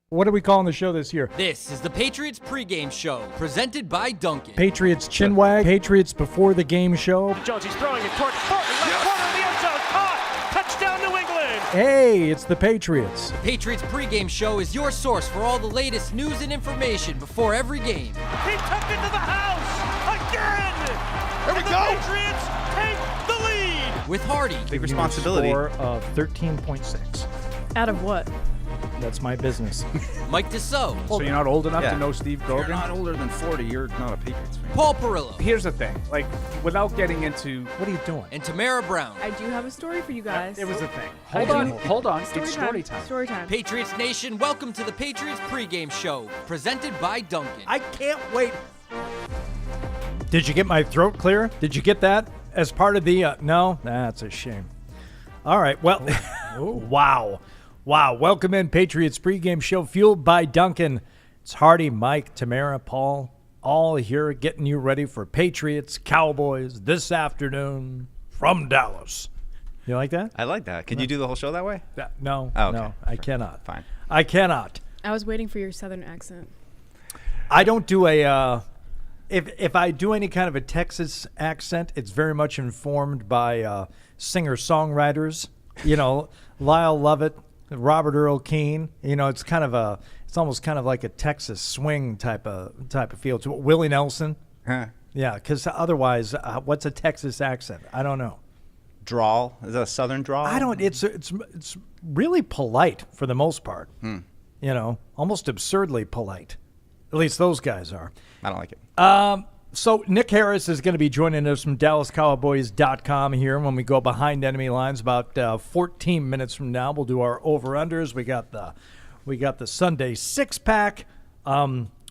What are we calling the show this year? This is the Patriots Pregame Show, presented by Dunkin. Patriots Chinwag, Patriots Before the Game Show. Jones, he's throwing it toward Thornton, left corner of the end zone, caught, touchdown New England. Hey, it's the Patriots. The Patriots Pregame Show is your source for all the latest news and information before every game. He took it to the house again. Here we and go. The Patriots take the lead. With Hardy. Big responsibility. Score of 13.6. Out of what? That's my business. Mike Dussault. So you're not old enough Yeah. to know Steve You're Grogan? not older than 40. You're not a Patriots fan. Paul Perillo. Here's the thing. Like, without getting into... What are you doing? And Tamara Brown. I do have a story for you guys. It was a thing. I Hold on. Story It's time. story time. Story time. Patriots Nation, welcome to the Patriots Pregame Show, presented by Dunkin. I can't wait. Did you get my throat clear? Did you get that as part of the... No? That's a shame. All right, well... Wow. Welcome in, Patriots Pregame Show, fueled by Dunkin. It's Hardy, Mike, Tamara, Paul, all here getting you ready for Patriots Cowboys this afternoon from Dallas. You like that? I like that. Can you do the whole show that way? No, Oh, okay. no, I cannot. Fine. I cannot. I was waiting for your southern accent. I don't do a if I do any kind of a Texas accent, it's very much informed by singer-songwriters. You know, Lyle Lovett, Robert Earl Keen. You know, it's almost kind of like a Texas swing type of feel to it. Willie Nelson. Huh. Yeah, because otherwise, what's a Texas accent? I don't know. Drawl? Is that a southern drawl? I don't. It's really polite for the most part. You know, almost absurdly polite. At least those guys are. I don't like it. So Nick Harris is going to be joining us from DallasCowboys.com here when we go behind enemy lines about 14 minutes from now. We'll do our over-unders. We got the Sunday six-pack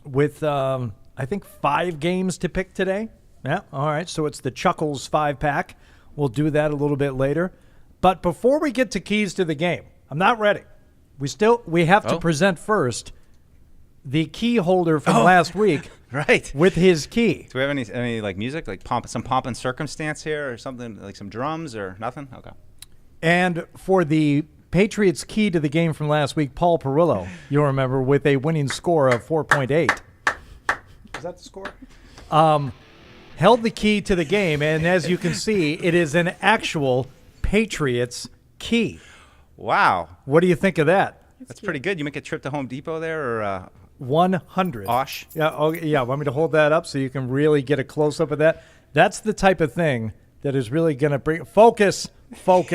with I think 5 games to pick today. Yeah, all right. So it's the Chuckles 5-pack. We'll do that a little bit later. But before we get to keys to the game, I'm not ready. We have to present first the key holder from last week. Right. With his key. Do we have any like music, like some pomp and circumstance here, or something like some drums or nothing? Okay. And for the Patriots key to the game from last week, Paul Perillo, you'll remember, with a winning score of 4.8. Is that the score? Held the key to the game, and as you can see, it is an actual Patriots key. Wow. What do you think of that? That's pretty good. You make a trip to Home Depot there, or 100. Osh? Yeah. Oh, yeah. Want me to hold that up so you can really get a close up of that? That's the type of thing that is really going to bring focus. Well,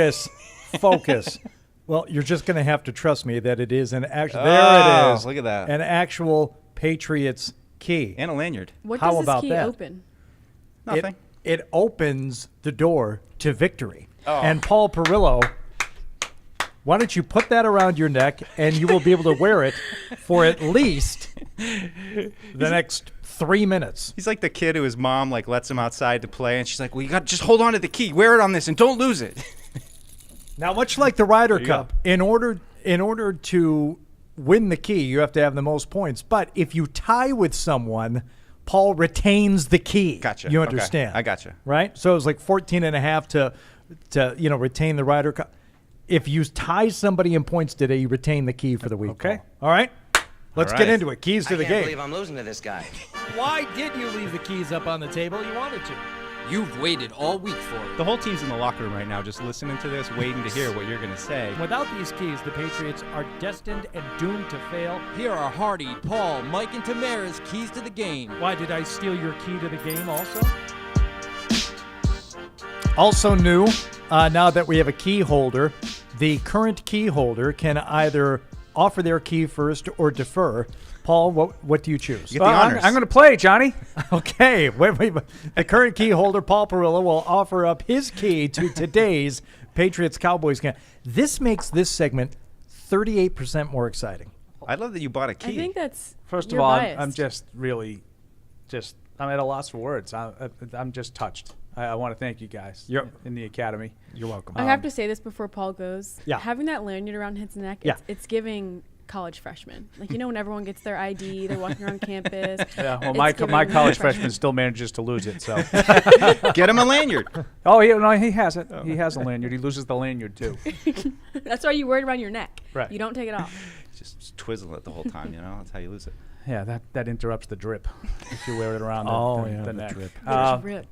you're just going to have to trust me that it is an actual. There it is. Look at that. An actual Patriots key. And a lanyard. What How does this about key that? open? Nothing. It opens the door to victory. Oh. And Paul Perillo, why don't you put that around your neck, and you will be able to wear it for at least the next 3 minutes. He's like the kid who his mom like lets him outside to play, and she's like, "Well, you got just hold on to the key, wear it on this, and don't lose it." Now, much like the Ryder you Cup, in order to win the key, you have to have the most points. But if you tie with someone, Paul retains the key. Gotcha. You Okay. understand? I gotcha. Right? So it was like 14.5 to retain the Ryder Cup. If you tie somebody in points today, you retain the key for the week. Okay. All right? Let's All get right. into it. Keys to the I can't game. believe I'm losing to this guy. Why did you leave the keys up on the table? You wanted to. You've waited all week for it. The whole team's in the locker room right now just listening to this, waiting to hear what you're going to say. Without these keys, the Patriots are destined and doomed to fail. Here are Hardy, Paul, Mike, and Tamara's keys to the game. Why did I steal your key to the game also? Also new, now that we have a key holder, the current key holder can either offer their key first or defer. Paul, what do you choose? You get the honors. I'm going to play, Johnny. Okay, wait. The current key holder, Paul Perillo, will offer up his key to today's Patriots Cowboys game. This makes this segment 38% more exciting. I love that you bought a I key. think that's. First of you're all, biased. I'm just really, I'm at a loss for words. I'm just touched. I want to thank you guys in the academy. You're welcome. I have to say this before Paul goes. Yeah. Having that lanyard around his neck, Yeah. it's giving college freshman. Like, when everyone gets their ID, they're walking around campus. Yeah, well, It's my giving college freshman. freshman still manages to lose it. So, Get him a lanyard. he has it. He has a lanyard. He loses the lanyard too. That's why you wear it around your neck. Right. You don't take it off. Just twizzle it the whole time, That's how you lose it. Yeah, that interrupts the drip if you wear it around the the neck. drip.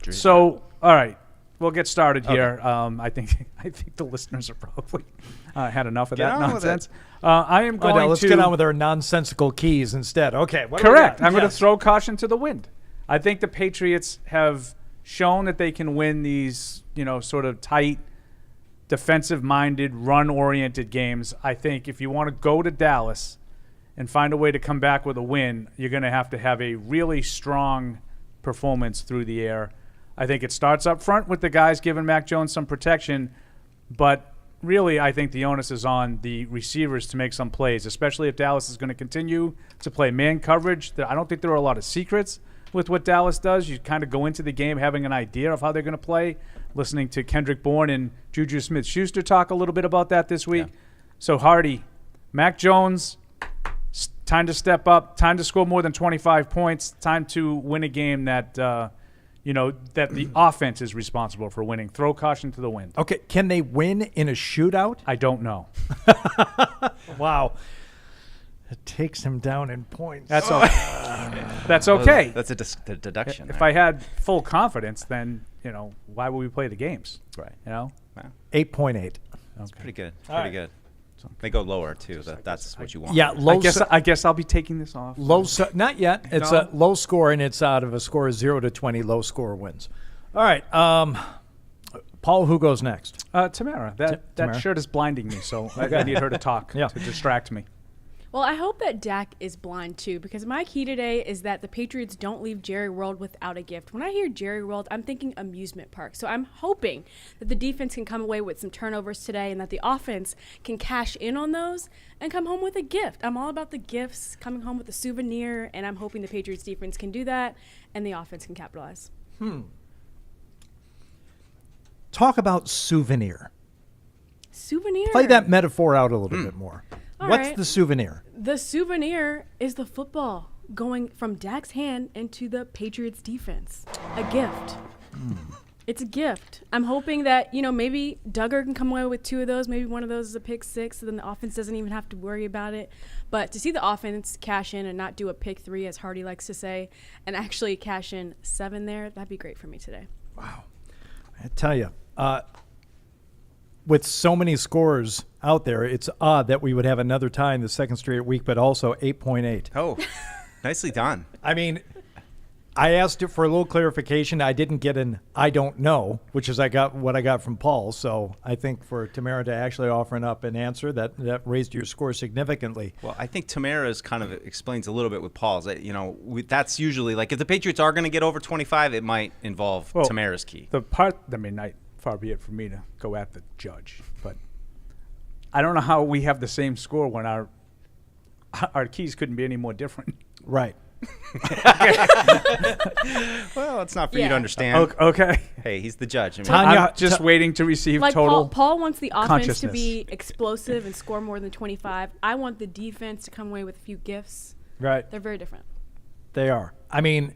Drip. So, all right, we'll get started here. I think the listeners are probably had enough of Get that on with nonsense. I am going let's to get on with our nonsensical keys instead. Okay. What do we correct. got? I'm going to Yes. throw caution to the wind. I think the Patriots have shown that they can win these, sort of tight, defensive-minded, run-oriented games. I think if you want to go to Dallas and find a way to come back with a win, you're going to have a really strong performance through the air. I think it starts up front with the guys giving Mac Jones some protection, but really I think the onus is on the receivers to make some plays, especially if Dallas is going to continue to play man coverage. I don't think there are a lot of secrets with what Dallas does. You kind of go into the game having an idea of how they're going to play, listening to Kendrick Bourne and Juju Smith-Schuster talk a little bit about that this week. Yeah. So, Hardy, Mac Jones, time to step up, time to score more than 25 points, time to win a game that, that the offense is responsible for winning. Throw caution to the wind. Okay, can they win in a shootout? I don't know. Wow. It takes him down in points. That's okay. That's okay. That's a deduction. If I had full confidence, then, why would we play the games? Right. 8.8. That's pretty good. right. Pretty good. They go lower, too. That's what you want. Yeah, I guess I'll be taking this off. not yet. It's a low score, and it's out of a score of 0 to 20. Low score wins. All right. Paul, who goes next? Tamara. That Tamara. shirt is blinding me, so I need her to talk Yeah. to distract me. Well, I hope that Dak is blind too, because my key today is that the Patriots don't leave Jerry World without a gift. When I hear Jerry World, I'm thinking amusement park. So I'm hoping that the defense can come away with some turnovers today and that the offense can cash in on those and come home with a gift. I'm all about the gifts, coming home with a souvenir, and I'm hoping the Patriots defense can do that and the offense can capitalize. Talk about souvenir. Souvenir. Play that metaphor out a little bit more. All What's right. the souvenir? The souvenir is the football going from Dak's hand into the Patriots defense. A gift. It's a gift. I'm hoping that, maybe Duggar can come away with 2 of those. Maybe one of those is a pick 6, so then the offense doesn't even have to worry about it. But to see the offense cash in and not do a pick 3, as Hardy likes to say, and actually cash in 7 there, that'd be great for me today. Wow. I tell you, with so many scores out there, it's odd that we would have another tie in the second straight week, but also 8.8. Oh, nicely done. I mean, I asked it for a little clarification. I didn't get an I don't know, which is what I got from Paul. So I think for Tamara to actually offering up an answer, that raised your score significantly. Well, I think Tamara's kind of explains a little bit with Paul's. That's usually, like, if the Patriots are going to get over 25, it might involve Tamara's key. Far be it for me to go at the judge, but I don't know how we have the same score when our keys couldn't be any more different. Right. Well, it's not for you to understand. Okay. Hey, he's the judge. I mean, Tanya- I'm just waiting to receive Like total. Paul wants the offense to consciousness. be explosive and score more than 25. I want the defense to come away with a few gifts. Right. They're very different. They are. I mean,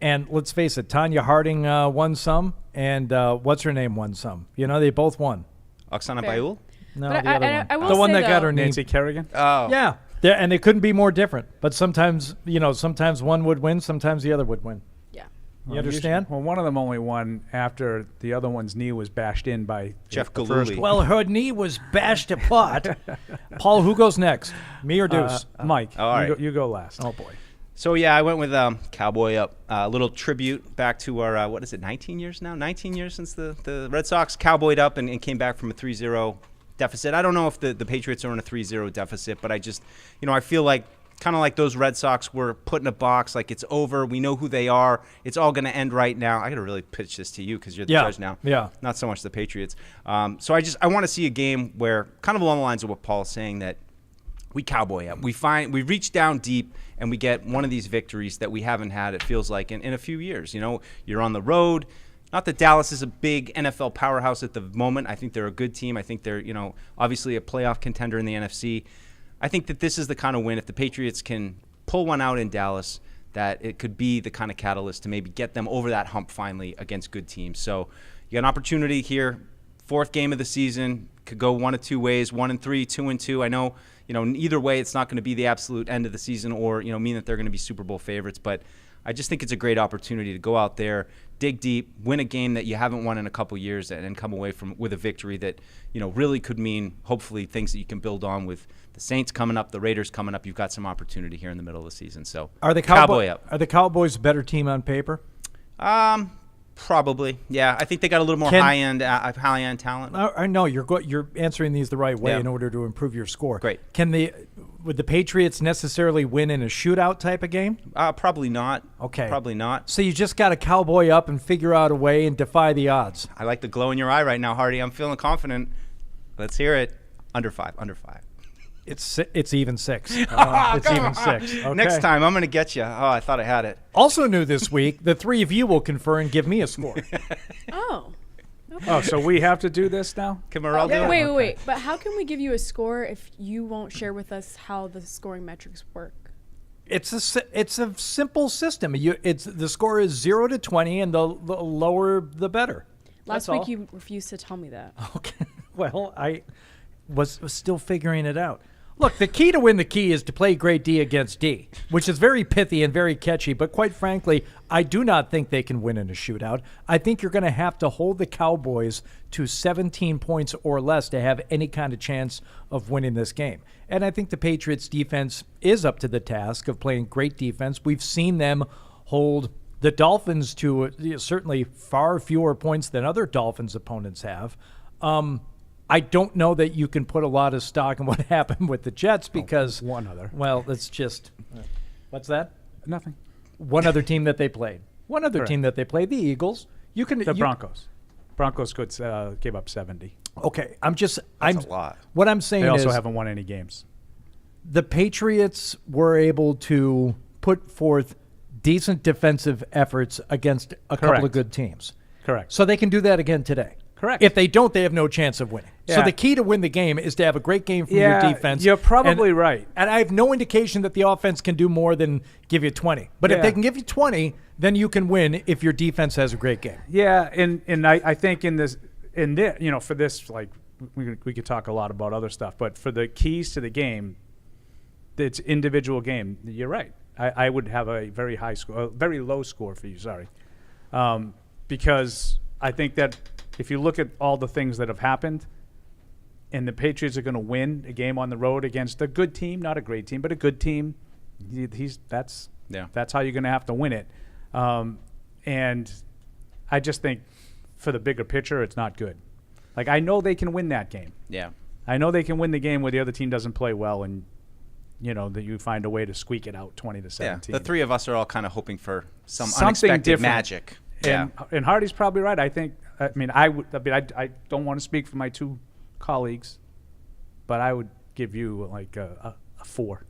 and let's face it, Tanya Harding won some, and what's her name won some. They both won. Oksana Fair. Bayul? No, But the I- other I- one. I will the one say, that got though- her name. Nancy Kerrigan. Oh. Yeah. And they couldn't be more different. But sometimes, sometimes one would win, sometimes the other would win. Yeah. You understand? Well, one of them only won after the other one's knee was bashed in by Jeff the first Galooly. one. Well, her knee was bashed apart. Paul, who goes next? Me or Deuce? Mike, all right. you go last. Oh, boy. So, yeah, I went with Cowboy up. A little tribute back to our, 19 years now? 19 years since the Red Sox Cowboyed up and came back from a 3-0 deficit. I don't know if the Patriots are in a 3-0 deficit, but I just, I feel like kind of like those Red Sox were put in a box, like it's over. We know who they are. It's all going to end right now. I got to really pitch this to you because you're the judge now. Yeah. Not so much the Patriots. So I want to see a game where, kind of along the lines of what Paul's saying, that we cowboy up. We reach down deep and we get one of these victories that we haven't had, it feels like, in a few years. You know, you're on the road. Not that Dallas is a big NFL powerhouse at the moment. I think they're a good team. I think they're, obviously a playoff contender in the NFC. I think that this is the kind of win, if the Patriots can pull one out in Dallas, that it could be the kind of catalyst to maybe get them over that hump finally against good teams. So you got an opportunity here, 4th game of the season, could go one of two ways, 1-3, 2-2. I know, either way it's not going to be the absolute end of the season or, mean that they're going to be Super Bowl favorites, but I just think it's a great opportunity to go out there, dig deep, win a game that you haven't won in a couple years, and come away with a victory that, really could mean hopefully things that you can build on with the Saints coming up, the Raiders coming up. You've got some opportunity here in the middle of the season. So Are the Cowboy up. Are the Cowboys a better team on paper? Probably, yeah. I think they got a little more high-end talent. I know you're answering these the right way Yeah. in order to improve your score. Great. Would the Patriots necessarily win in a shootout type of game? Probably not. Okay. Probably not. So you just got to cowboy up and figure out a way and defy the odds. I like the glow in your eye right now, Hardy. I'm feeling confident. Let's hear it. Under five. It's even 6. It's even 6. Okay. Next time, I'm going to get you. Oh, I thought I had it. Also new this week, the 3 of you will confer and give me a score. Oh. Oh, so we have to do this now? Can Morel do it? Wait. But how can we give you a score if you won't share with us how the scoring metrics work? It's a simple system. The score is 0 to 20, and the lower the better. Last That's week all. you refused to tell me that. Okay. Well, I was still figuring it out. Look, the key to win the key is to play great D against D, which is very pithy and very catchy. But quite frankly, I do not think they can win in a shootout. I think you're going to have to hold the Cowboys to 17 points or less to have any kind of chance of winning this game. And I think the Patriots defense is up to the task of playing great defense. We've seen them hold the Dolphins to certainly far fewer points than other Dolphins opponents have. I don't know that you can put a lot of stock in what happened with the Jets because one other. Well, it's just what's that? Nothing. One other team that they played. One other team that they played, the Eagles. The Broncos. Broncos could gave up 70. Okay, That's a lot. What I'm saying They also is haven't won any games. the Patriots were able to put forth decent defensive efforts against a couple of Correct. good teams. Correct. So they can do that again today. Correct. If they don't, they have no chance of winning. So Yeah. the key to win the game is to have a great game from your defense. You're probably right. And I have no indication that the offense can do more than give you 20. But if Yeah. they can give you 20, then you can win if your defense has a great game. Yeah, and I think for this, like we could talk a lot about other stuff, but for the keys to the game, it's individual game. You're right. I would have a very high score, a very low score for you. Sorry, because I think that if you look at all the things that have happened, and the Patriots are going to win a game on the road against a good team, not a great team, but a good team, that's how you're going to have to win it. And I just think for the bigger picture, it's not good. Like, I know they can win that game. Yeah. I know they can win the game where the other team doesn't play well and, that you find a way to squeak it out 20-17. Yeah. The three of us are all kind of hoping for Something unexpected different. magic. Yeah. And Hardy's probably right. I don't want to speak for my two colleagues, but I would give you like a 4.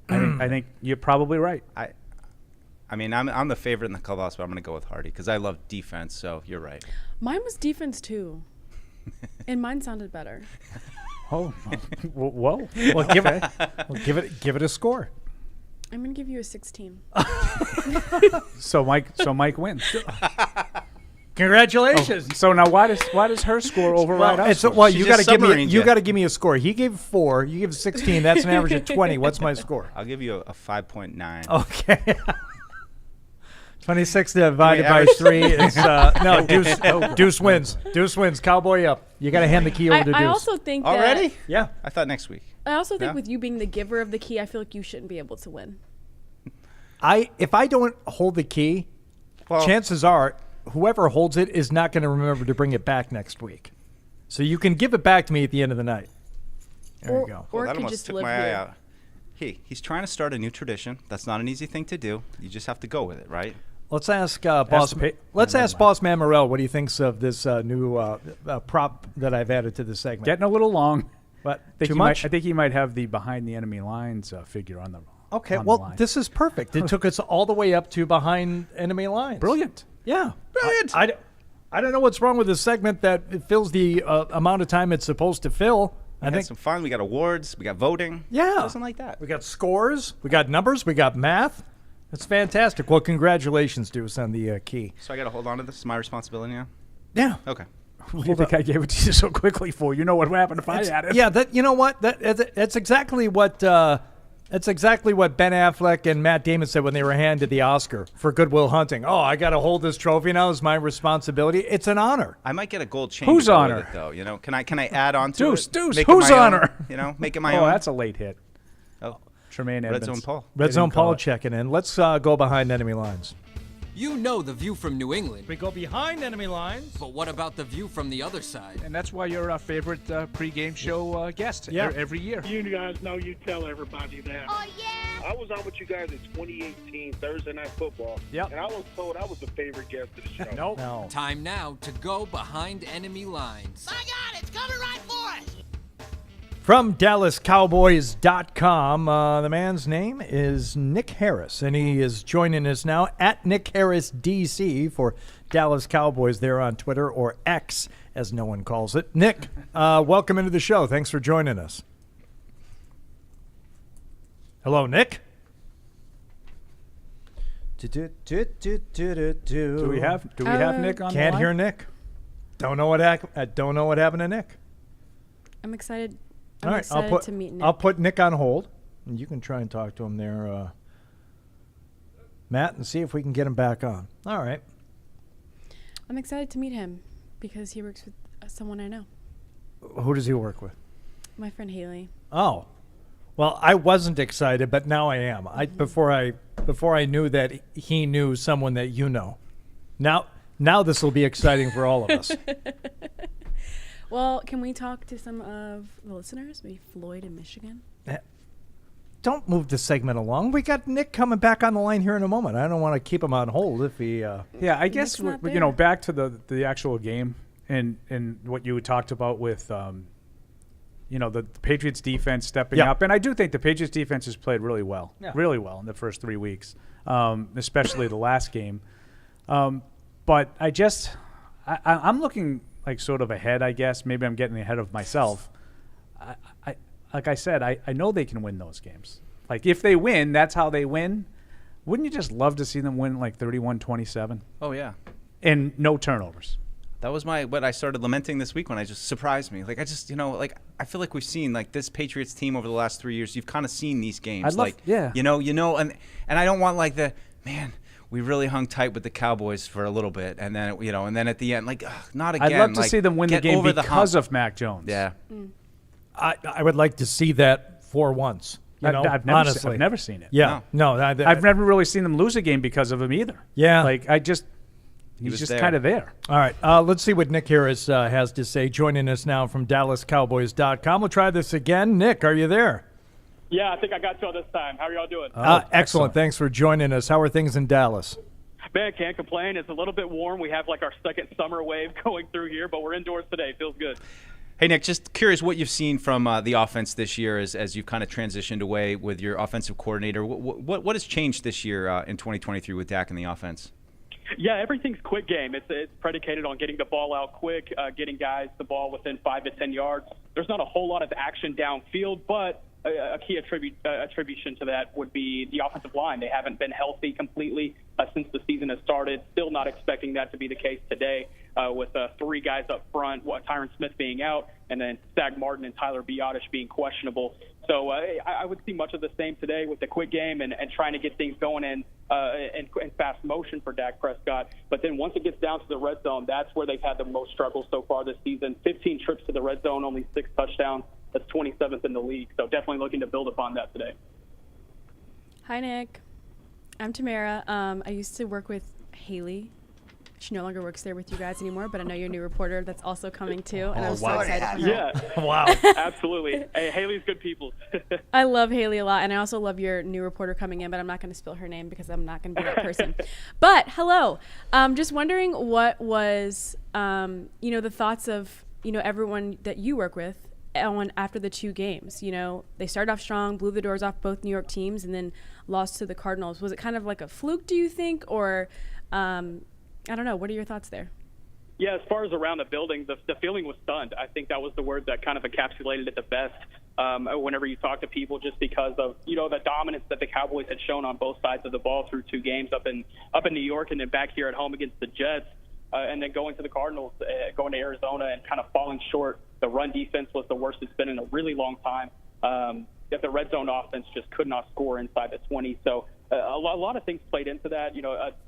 I think you're probably right. I'm the favorite in the clubhouse, but I'm going to go with Hardy because I love defense. So you're right. Mine was defense too, and mine sounded better. Oh, whoa! Well, give it a score. I'm gonna give you a 16. So Mike wins. Congratulations. So now why does her score override us? You got to give me a score. He gave 4. You give 16. That's an average of 20. What's my score? I'll give you a 5.9. Okay. 26 divided by 3 is no. Deuce wins. Deuce wins. Cowboy up. You got to hand the key over to Deuce. I also think that Already? Yeah. I thought next week. I also think Yeah? with you being the giver of the key, I feel like you shouldn't be able to win. If I don't hold the key, chances are whoever holds it is not going to remember to bring it back next week. So you can give it back to me at the end of the night. There you go. Or that it could almost just took live my eye here. out. he's trying to start a new tradition. That's not an easy thing to do. You just have to go with it, right? Let's ask Boss Man Morrell what he thinks of this new prop that I've added to the segment. Getting a little long. But Too much? I think he might have the behind the enemy lines figure on the. Okay, on well, the line. this is perfect. It took us all the way up to behind enemy lines. Brilliant. Yeah. Brilliant. I don't know what's wrong with this segment that it fills the amount of time it's supposed to fill. I think some fun. We got awards. We got voting. Yeah. Something like that. We got scores. We got numbers. We got math. It's fantastic. Well, congratulations to us on the key. So I got to hold on to this. It's my responsibility now? Yeah. Okay. What do you think I gave it to you so quickly for? You know what happened if I had it. Yeah, you know what? That's exactly what Ben Affleck and Matt Damon said when they were handed the Oscar for Good Will Hunting. Oh, I got to hold this trophy now. It's my responsibility. It's an honor. I might get a gold chain. Whose to go honor? with it, though? You know, can I add on to it? Deuce. Make it Whose my honor? Own, you know, make it my Oh, own. that's a late hit. Oh, Tremaine Red Edmonds. Zone Paul. Red Zone Paul checking in. Let's go behind enemy lines. You know the view from New England, We go behind enemy lines. but what about the view from the other side? And that's why you're our favorite pregame show guest every year. You guys know you tell everybody that. Oh, yeah? I was on with you guys in 2018 Thursday Night Football. Yep. And I was told I was the favorite guest of the show. Nope. No. Time now to go behind enemy lines. My God, it's coming right for us! From DallasCowboys.com, the man's name is Nick Harris, and he is joining us now at Nick Harris DC for Dallas Cowboys there on Twitter, or X, as no one calls it. Nick, welcome into the show. Thanks for joining us. Hello, Nick. Do we have Nick on the Can't line? hear Nick. Don't know what happened to Nick. I'm excited. All I'm right, excited to meet Nick. I'll put Nick on hold, and you can try and talk to him there, Matt, and see if we can get him back on. All right. I'm excited to meet him because he works with someone I know. Who does he work with? My friend Haley. Oh, well, I wasn't excited, but now I am. Before I knew that he knew someone that you know. Now this will be exciting for all of us. Well, can we talk to some of the listeners? Maybe Floyd in Michigan? Don't move the segment along. We got Nick coming back on the line here in a moment. I don't want to keep him on hold if he. Yeah, I guess Nick's not there. back to the actual game and what you had talked about with the Patriots defense stepping up, and I do think the Patriots defense has played really well in the first 3 weeks, especially the last game. But I'm looking like sort of ahead, I guess. Maybe I'm getting ahead of myself. Like I said, I know they can win those games. Like, if they win, that's how they win. Wouldn't you just love to see them win like 31-27? Oh, yeah. And no turnovers. That was what I started lamenting this week when I just surprised me. Like, I feel like we've seen like this Patriots team over the last 3 years. You've kind of seen these games. And I don't want like we really hung tight with the Cowboys for a little bit, and then and then at the end, like, not again. I'd love to see them win the game because of Mac Jones. Yeah. I would like to see that for once. I've never seen it. Yeah. No. I've never really seen them lose a game because of him either. Yeah. Like, he's just kind of there. All right. Let's see what Nick Harris has to say. Joining us now from DallasCowboys.com. We'll try this again. Nick, are you there? Yeah, I think I got y'all this time. How are y'all doing? Excellent. Thanks for joining us. How are things in Dallas? Man, can't complain. It's a little bit warm. We have like our second summer wave going through here, but we're indoors today. Feels good. Hey, Nick, just curious what you've seen from the offense this year as you've kind of transitioned away with your offensive coordinator. What has changed this year in 2023 with Dak and the offense? Yeah, everything's quick game. It's predicated on getting the ball out quick, getting guys the ball within 5 to 10 yards. There's not a whole lot of action downfield, but a key attribution to that would be the offensive line. They haven't been healthy completely since the season has started. Still not expecting that to be the case today with 3 guys up front, Tyron Smith being out, and then Zach Martin and Tyler Biadasz being questionable. So I would see much of the same today with the quick game and trying to get things going in fast motion for Dak Prescott. But then once it gets down to the red zone, that's where they've had the most struggles so far this season. 15 trips to the red zone, only 6 touchdowns. That's 27th in the league. So definitely looking to build upon that today. Hi, Nick. I'm Tamara. I used to work with Haley She no longer works there with you guys anymore, but I know you're a new reporter that's also coming too, and I'm so wow. excited for her. Yeah. Wow. Absolutely. Hey, Haley's good people. I love Haley a lot, and I also love your new reporter coming in, but I'm not going to spill her name because I'm not going to be that person. But hello. Just wondering what was, the thoughts of, everyone that you work with on after the 2 games. They started off strong, blew the doors off both New York teams, and then lost to the Cardinals. Was it kind of like a fluke, do you think, or I don't know. What are your thoughts there? Yeah, as far as around the building, the feeling was stunned. I think that was the word that kind of encapsulated it the best. Whenever you talk to people, just because of the dominance that the Cowboys had shown on both sides of the ball through 2 games up in New York and then back here at home against the Jets, and then going to the Cardinals, going to Arizona and kind of falling short. The run defense was the worst it's been in a really long time. That the red zone offense just could not score inside the 20. So a lot of things played into that.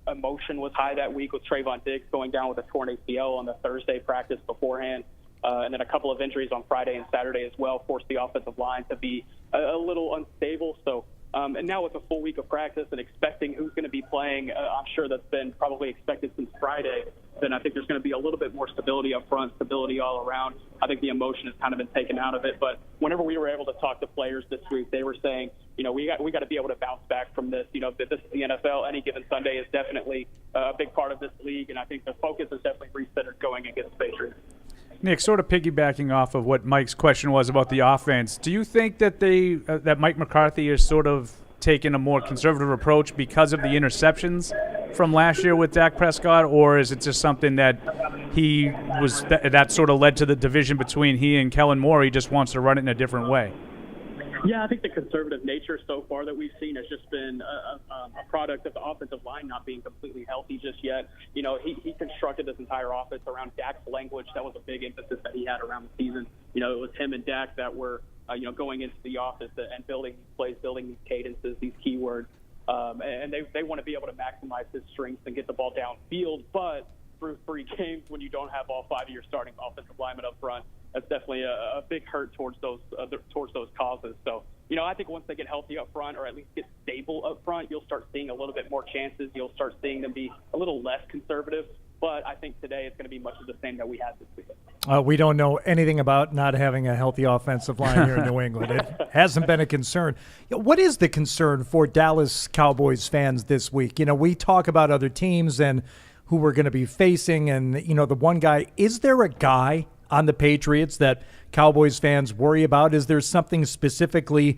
Emotion was high that week with Trayvon Diggs going down with a torn ACL on the Thursday practice beforehand. And then a couple of injuries on Friday and Saturday as well forced the offensive line to be a little unstable. So, and now with a full week of practice and expecting who's going to be playing, I'm sure that's been probably expected since Friday, then I think there's going to be a little bit more stability up front, stability all around. I think the emotion has kind of been taken out of it. But whenever we were able to talk to players this week, they were saying, we got to be able to bounce back from this. This is the NFL. Any given Sunday is definitely a big part of this league, and I think the focus is definitely recentered going against the Patriots. Nick, sort of piggybacking off of what Mike's question was about the offense, do you think that that Mike McCarthy is sort of taken a more conservative approach because of the interceptions from last year with Dak Prescott, or is it just something that that sort of led to the division between he and Kellen Moore? He just wants to run it in a different way. Yeah, I think the conservative nature so far that we've seen has just been a product of the offensive line not being completely healthy just yet. He constructed this entire offense around Dak's language. That was a big emphasis that he had around the season. It was him and Dak that were, going into the office and building these plays, building these cadences, these keywords. And they want to be able to maximize his strengths and get the ball downfield. But through 3 games, when you don't have all 5 of your starting offensive linemen up front, that's definitely a big hurt towards those causes. So, I think once they get healthy up front, or at least get stable up front, you'll start seeing a little bit more chances. You'll start seeing them be a little less conservative. But I think today it's going to be much of the same that we had this weekend. We don't know anything about not having a healthy offensive line here in New England. It hasn't been a concern. What is the concern for Dallas Cowboys fans this week? We talk about other teams and who we're going to be facing, and the one guy. Is there a guy on the Patriots that Cowboys fans worry about? Is there something specifically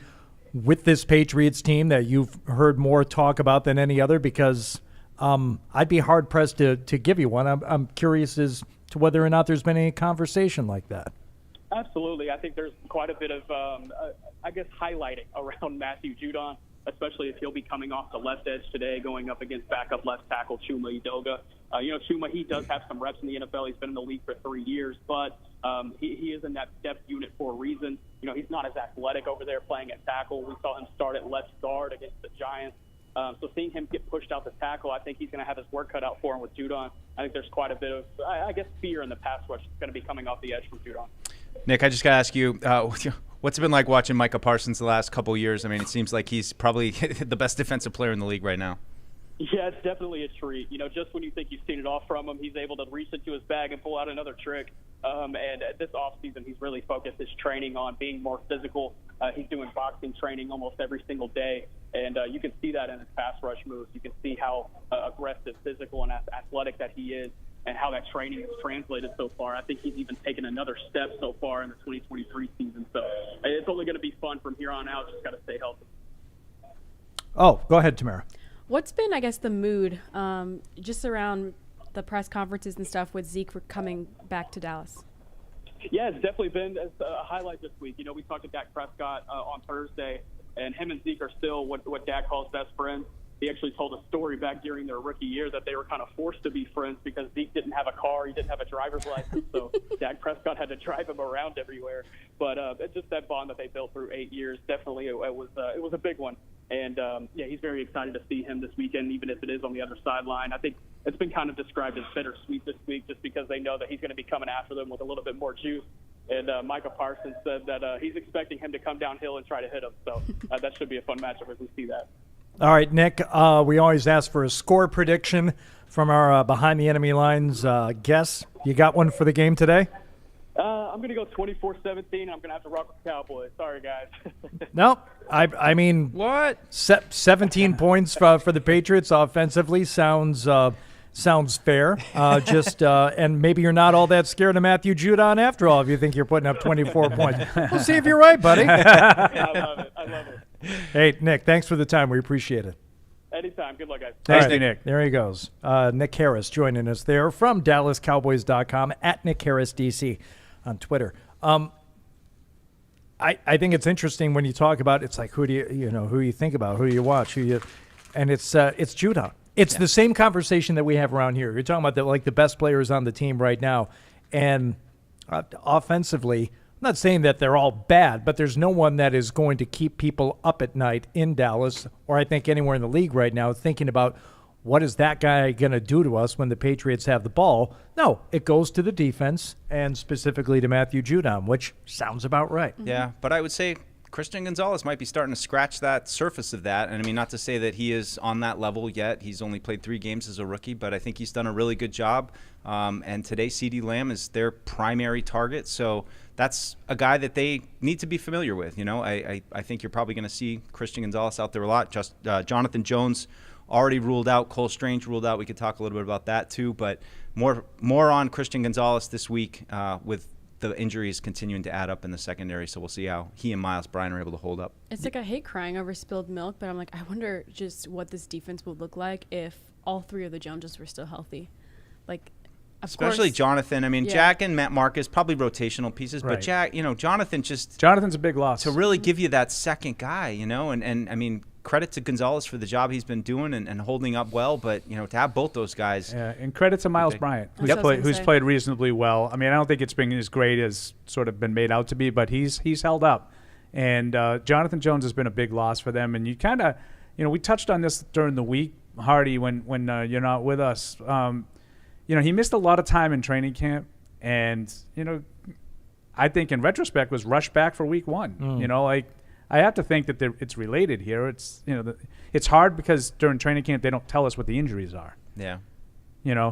with this Patriots team that you've heard more talk about than any other? Because I'd be hard-pressed to give you one. I'm curious as to whether or not there's been any conversation like that. Absolutely. I think there's quite a bit of, highlighting around Matthew Judon, especially if he'll be coming off the left edge today, going up against backup left tackle Chuma Edoga. Chuma, he does have some reps in the NFL. He's been in the league for 3 years, but he is in that depth unit for a reason. He's not as athletic over there playing at tackle. We saw him start at left guard against the Giants. So seeing him get pushed out the tackle, I think he's going to have his work cut out for him with Judon. I think there's quite a bit of, fear in the pass rush that's going to be coming off the edge from Judon. Nick, I just got to ask you, what's it been like watching Micah Parsons the last couple of years? I mean, it seems like he's probably the best defensive player in the league right now. Yeah, it's definitely a treat. Just when you think you've seen it all from him, he's able to reach into his bag and pull out another trick. And this offseason, he's really focused his training on being more physical. He's doing boxing training almost every single day. And you can see that in his pass rush moves. You can see how aggressive, physical, and athletic that he is, and how that training has translated so far. I think he's even taken another step so far in the 2023 season. So it's only going to be fun from here on out. Just got to stay healthy. Oh, go ahead, Tamara. What's been, the mood just around the press conferences and stuff with Zeke coming back to Dallas? Yeah, it's definitely been a highlight this week. We talked to Dak Prescott on Thursday, and him and Zeke are still what Dak calls best friends. He actually told a story back during their rookie year that they were kind of forced to be friends because Zeke didn't have a car, he didn't have a driver's license, so Dak Prescott had to drive him around everywhere. But it's just that bond that they built through 8 years. Definitely, it was a big one. And, he's very excited to see him this weekend, even if it is on the other sideline. I think it's been kind of described as bittersweet this week just because they know that he's going to be coming after them with a little bit more juice. And Micah Parsons said that he's expecting him to come downhill and try to hit him. So that should be a fun matchup as we see that. All right, Nick, we always ask for a score prediction from our Behind the Enemy Lines guests. You got one for the game today? I'm going to go 24-17. I'm going to have to rock with the Cowboys. Sorry, guys. No, I mean, What? 17 points for the Patriots offensively sounds fair. And maybe you're not all that scared of Matthew Judon after all if you think you're putting up 24 points. We'll see if you're right, buddy. I love it. Hey, Nick, thanks for the time. We appreciate it. Anytime. Good luck, guys. Thanks, Nick. There he goes. Nick Harris joining us there from DallasCowboys.com at Nick Harris DC on Twitter. I think it's interesting when you talk about it's like who do you think about, who do you watch, and it's Judon. It's the same conversation that we have around here. You're talking about the best players on the team right now, and offensively, I'm not saying that they're all bad, but there's no one that is going to keep people up at night in Dallas, or I think anywhere in the league right now, thinking about what is that guy going to do to us when the Patriots have the ball. No, it goes to the defense, and specifically to Matthew Judon, which sounds about right. Yeah, but I would say Christian Gonzalez might be starting to scratch that surface of that. And I mean, not to say that he is on that level yet. He's only played 3 games as a rookie, but I think he's done a really good job. And today, CeeDee Lamb is their primary target. So that's a guy that they need to be familiar with. I think you're probably going to see Christian Gonzalez out there a lot. Just Jonathan Jones already ruled out. Cole Strange ruled out. We could talk a little bit about that too. But more on Christian Gonzalez this week with the injuries continuing to add up in the secondary, so we'll see how he and Miles Bryant are able to hold up. It's like I hate crying over spilled milk, but I'm like, I wonder just what this defense would look like if all 3 of the Joneses were still healthy. Like, especially Jonathan. I mean, Yeah. Jack and Matt Marcus, probably rotational pieces, Right. but Jack, Jonathen's a big loss. To really give you that second guy, and I mean, credit to Gonzalez for the job he's been doing and holding up well, but, to have both those guys. Yeah, and credit to Miles Bryant, who's played reasonably well. I mean, I don't think it's been as great as sort of been made out to be, but he's held up. And Jonathan Jones has been a big loss for them. And you kind of, we touched on this during the week, Hardy, when you're not with us. He missed a lot of time in training camp, and, I think in retrospect was rushed back for week 1. I have to think that it's related here. It's it's hard because during training camp they don't tell us what the injuries are. Yeah.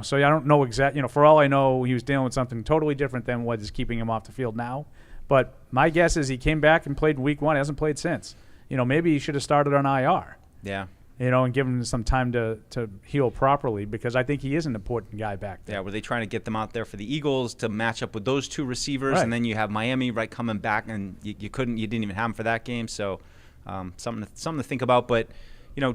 So I don't know exactly. For all I know, he was dealing with something totally different than what is keeping him off the field now. But my guess is he came back and played week 1. Hasn't played since. Maybe he should have started on IR. Yeah. And given him some time to heal properly, because I think he is an important guy back there. Yeah, were they trying to get them out there for the Eagles to match up with those 2 receivers, Right. and then you have Miami coming back, and you didn't even have him for that game, so something to think about. But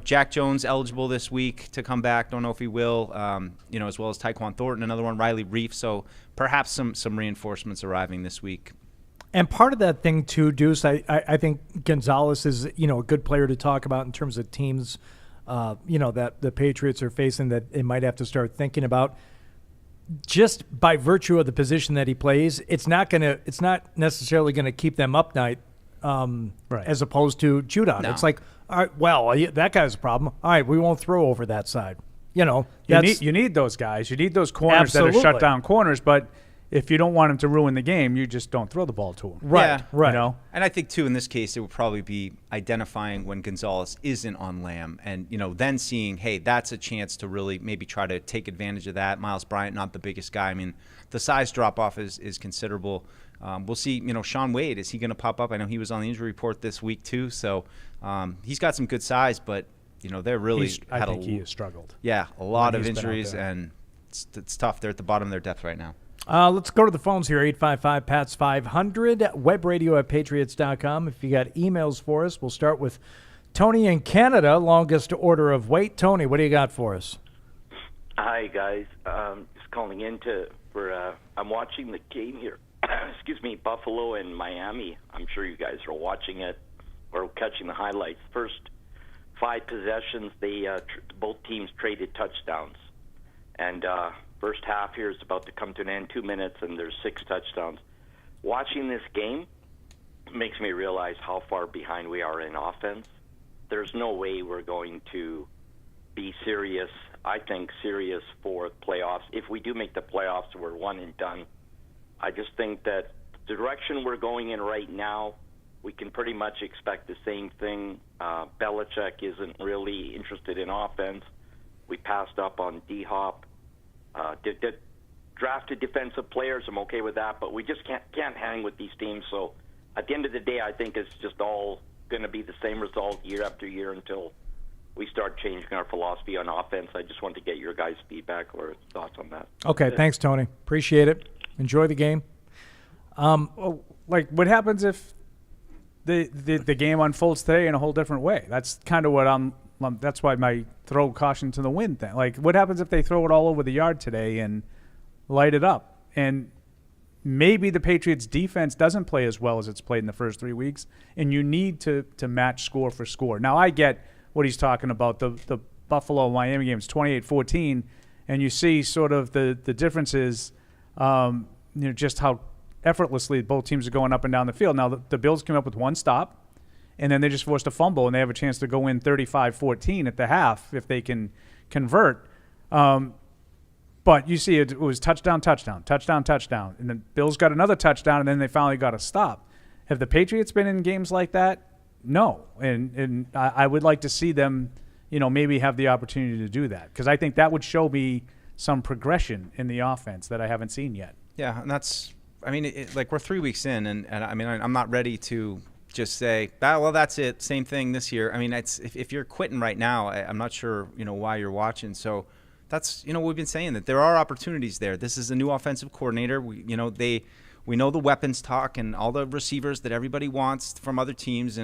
Jack Jones eligible this week to come back. Don't know if he will. As well as Tyquan Thornton, another one, Riley Reif. So perhaps some reinforcements arriving this week. And part of that thing too, Deuce, I think Gonzalez is a good player to talk about in terms of teams, that the Patriots are facing that they might have to start thinking about. Just by virtue of the position that he plays, it's not necessarily gonna keep them up night, as opposed to Judon. No. It's like, all right, well, that guy's a problem. All right, we won't throw over that side. You need those guys. You need those corners that are shut down corners, but if you don't want him to ruin the game, you just don't throw the ball to him. Right. And I think, too, in this case, it would probably be identifying when Gonzalez isn't on Lamb and, then seeing, hey, that's a chance to really maybe try to take advantage of that. Miles Bryant, not the biggest guy. I mean, the size drop-off is considerable. We'll see, Sean Wade, is he going to pop up? I know he was on the injury report this week, too. So he's got some good size, but, they're really I think he has struggled. Yeah, a lot of injuries, and it's tough. They're at the bottom of their depth right now. Let's go to the phones here, 855-PATS-500, webradio@patriots.com. If you got emails for us, we'll start with Tony in Canada, longest order of wait. Tony, what do you got for us? Hi, guys. Just calling in I'm watching the game here. Excuse me, Buffalo and Miami. I'm sure you guys are watching it or catching the highlights. First 5 possessions, both teams traded touchdowns. And first half here is about to come to an end, 2 minutes, and there's 6 touchdowns. Watching this game makes me realize how far behind we are in offense. There's no way we're going to be serious, I think, for playoffs. If we do make the playoffs, we're one and done. I just think that the direction we're going in right now we can pretty much expect the same thing. Belichick isn't really interested in offense. We passed up on D-Hop. Drafted defensive players, I'm okay with that, but we just can't hang with these teams. So at the end of the day, I think it's just all going to be the same result year after year until we start changing our philosophy on offense. I just want to get your guys' feedback or thoughts on that. Okay, thanks, Tony. Appreciate it. Enjoy the game. Like, what happens if the game unfolds today in a whole different way? That's kind of what that's why my throw caution to the wind thing. Like, what happens if they throw it all over the yard today and light it up? And maybe the Patriots defense doesn't play as well as it's played in the first 3 weeks, and you need to match score for score. Now, I get what he's talking about. The Buffalo-Miami game is 28-14, and you see sort of the differences, just how effortlessly both teams are going up and down the field. Now, the Bills came up with one stop, and then they just forced a fumble, and they have a chance to go in 35-14 at the half if they can convert. But you see it was touchdown, touchdown, touchdown, touchdown. And the Bills got another touchdown, and then they finally got a stop. Have the Patriots been in games like that? No. And I would like to see them, maybe have the opportunity to do that, because I think that would show me some progression in the offense that I haven't seen yet. Yeah, and that's – I mean, like we're 3 weeks in, and I mean, I'm not ready to just say, well, that's it, same thing this year. I mean, if you're quitting right now, I'm not sure, why you're watching. So – that's, we've been saying that there are opportunities there. This is a new offensive coordinator. We know the weapons talk and all the receivers that everybody wants from other teams.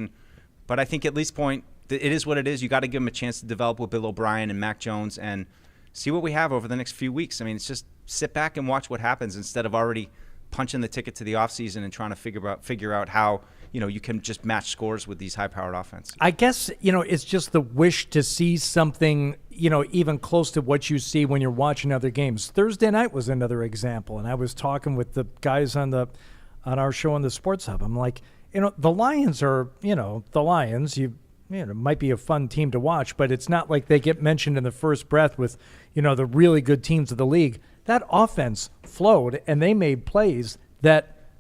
But I think at least point, it is what it is. You got to give them a chance to develop with Bill O'Brien and Mac Jones and see what we have over the next few weeks. I mean, it's just sit back and watch what happens instead of already punching the ticket to the offseason and trying to figure out how you can just match scores with these high-powered offenses. I guess, it's just the wish to see something, even close to what you see when you're watching other games. Thursday night was another example, and I was talking with the guys on our show on the Sports Hub. I'm like, the Lions are, the Lions. It might be a fun team to watch, but it's not like they get mentioned in the first breath with, the really good teams of the league. That offense flowed, and they made plays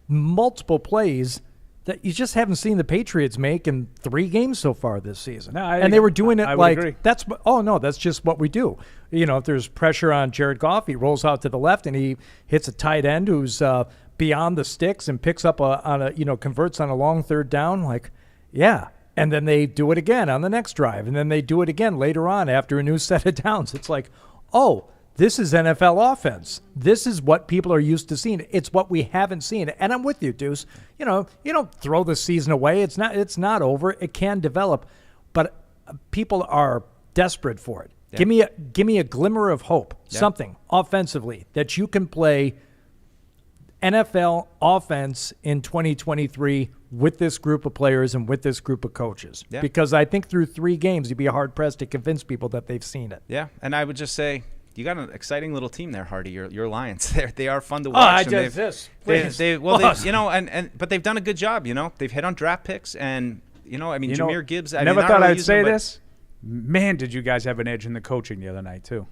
multiple plays that you just haven't seen the Patriots make in 3 games so far this season. No, and they were doing it agree. that's just what we do. If there's pressure on Jared Goff, he rolls out to the left and he hits a tight end who's beyond the sticks and picks up converts on a long third down. Like, yeah. And then they do it again on the next drive. And then they do it again later on after a new set of downs. It's like, oh, this is NFL offense. This is what people are used to seeing. It's what we haven't seen. And I'm with you, Deuce. You don't throw the season away. It's not over. It can develop. But people are desperate for it. Yeah. Give me a glimmer of hope, something offensively that you can play NFL offense in 2023 with this group of players and with this group of coaches. Yeah. Because I think through 3 games, you'd be hard-pressed to convince people that they've seen it. Yeah, and I would just say, you got an exciting little team there, Hardy. Your Lions. They are fun to watch. But they've done a good job. They've hit on draft picks, and Jahmyr Gibbs. I never mean, thought really I'd say this. Man, did you guys have an edge in the coaching the other night too?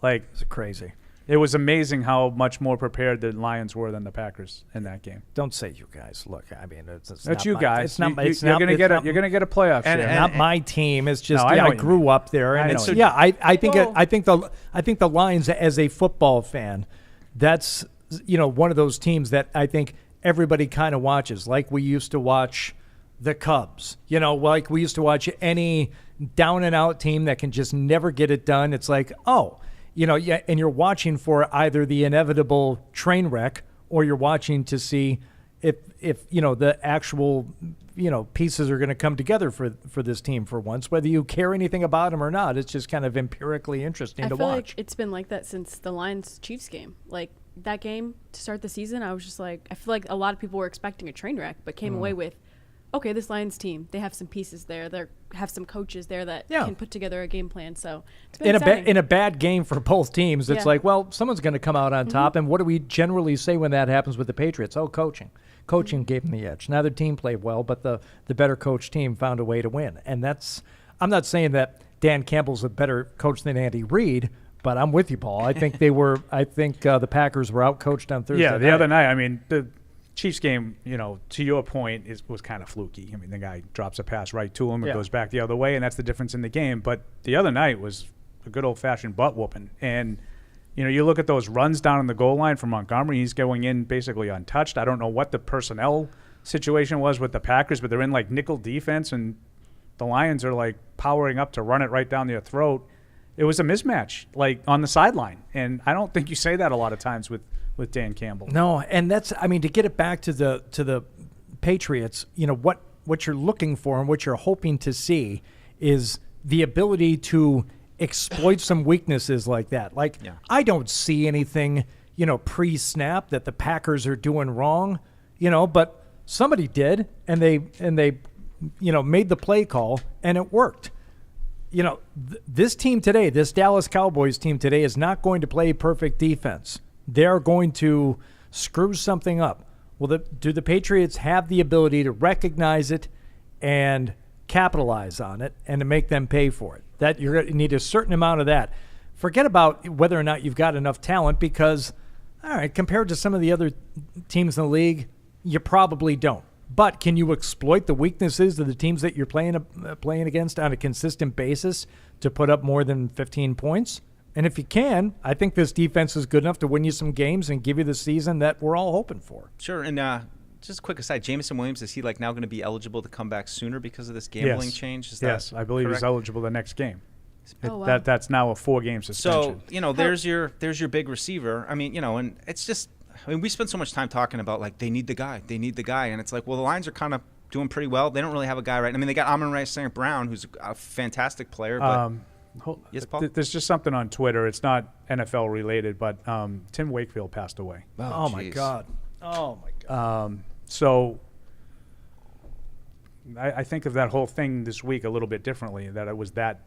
Like, it's crazy. It was amazing how much more prepared the Lions were than the Packers in that game. Don't say you guys. Look, I mean, it's that's not you guys. You're going to get a playoff share. Not my team. It's just I grew up there, and so I think the Lions, as a football fan, that's one of those teams that I think everybody kind of watches, like we used to watch the Cubs. Like we used to watch any down and out team that can just never get it done. It's like, oh. And you're watching for either the inevitable train wreck or you're watching to see if the actual, pieces are going to come together for this team for once, whether you care anything about them or not. It's just kind of empirically interesting to watch. I feel like it's been like that since the Lions-Chiefs game. Like, that game to start the season, I was just like, I feel like a lot of people were expecting a train wreck, but came away with, okay, this Lions team, they have some pieces there. They have some coaches there that can put together a game plan. So it's been in a bad game for both teams, it's like, well, someone's going to come out on top. And what do we generally say when that happens with the Patriots? Oh, coaching. Coaching gave them the edge. Neither team played well, but the better coached team found a way to win. And I'm not saying that Dan Campbell's a better coach than Andy Reid, but I'm with you, Paul. I think the Packers were out coached on Thursday. Yeah, the other night. I mean, Chiefs game, to your point, was kind of fluky. I mean, the guy drops a pass right to him, it goes back the other way, and that's the difference in the game. But the other night was a good old-fashioned butt whooping. And, you look at those runs down in the goal line for Montgomery, he's going in basically untouched. I don't know what the personnel situation was with the Packers, but they're in, nickel defense, and the Lions are, powering up to run it right down their throat. It was a mismatch, on the sideline. And I don't think you say that a lot of times with Dan Campbell. No, and that's, to get it back to the Patriots, what you're looking for and what you're hoping to see is the ability to exploit some weaknesses like that. I don't see anything, pre-snap that the Packers are doing wrong, but somebody did, and they made the play call, and it worked. This team today, this Dallas Cowboys team today, is not going to play perfect defense. They're going to screw something up. Well, do the Patriots have the ability to recognize it and capitalize on it and to make them pay for it? That you're going to need a certain amount of that. Forget about whether or not you've got enough talent because, all right, compared to some of the other teams in the league, you probably don't. But can you exploit the weaknesses of the teams that you're playing against on a consistent basis to put up more than 15 points? And if you can, I think this defense is good enough to win you some games and give you the season that we're all hoping for. Sure, and just a quick aside, Jameson Williams, is he now going to be eligible to come back sooner because of this gambling change? Yes, I believe correct? He's eligible the next game. Oh, wow. That's now a 4-game suspension. So, there's your big receiver. And it's just we spend so much time talking about they need the guy, and it's well, the Lions are kind of doing pretty well. They don't really have a guy right. They got Amon-Ra St. Brown, who's a fantastic player, but yes, Paul? There's just something on Twitter. It's not NFL related, but Tim Wakefield passed away. Oh my God. So I think of that whole thing this week a little bit differently, that it was that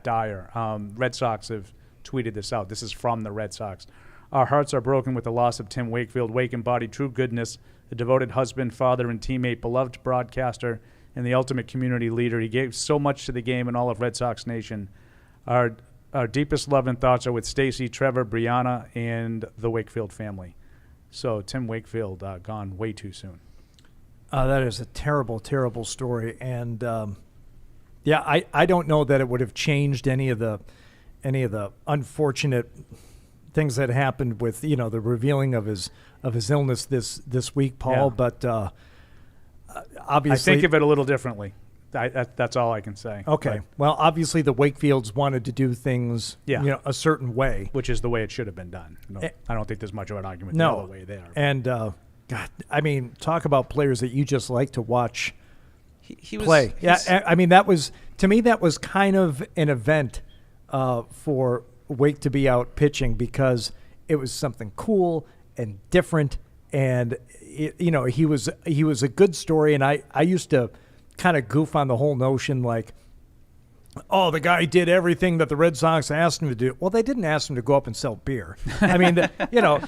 dire. Red Sox have tweeted this out. This is from the Red Sox. Our hearts are broken with the loss of Tim Wakefield. Wake embodied true goodness, a devoted husband, father, and teammate, beloved broadcaster, and the ultimate community leader. He gave so much to the game and all of Red Sox Nation. Our deepest love and thoughts are with Stacy, Trevor, Brianna, and the Wakefield family. So Tim Wakefield gone way too soon. That is a terrible, terrible story, and I don't know that it would have changed any of the unfortunate things that happened with the revealing of his illness this week, Paul. Yeah. But obviously, I think of it a little differently. That's all I can say. Okay. Well, obviously the Wakefields wanted to do things a certain way, which is the way it should have been done. No, I don't think there's much of an argument the other way there. And God, talk about players that you just like to watch he was, play. That was, to me, that was kind of an event for Wake to be out pitching because it was something cool and different, and he was a good story. And I used to kind of goof on the whole notion oh, the guy did everything that the Red Sox asked him to do. Well, they didn't ask him to go up and sell beer.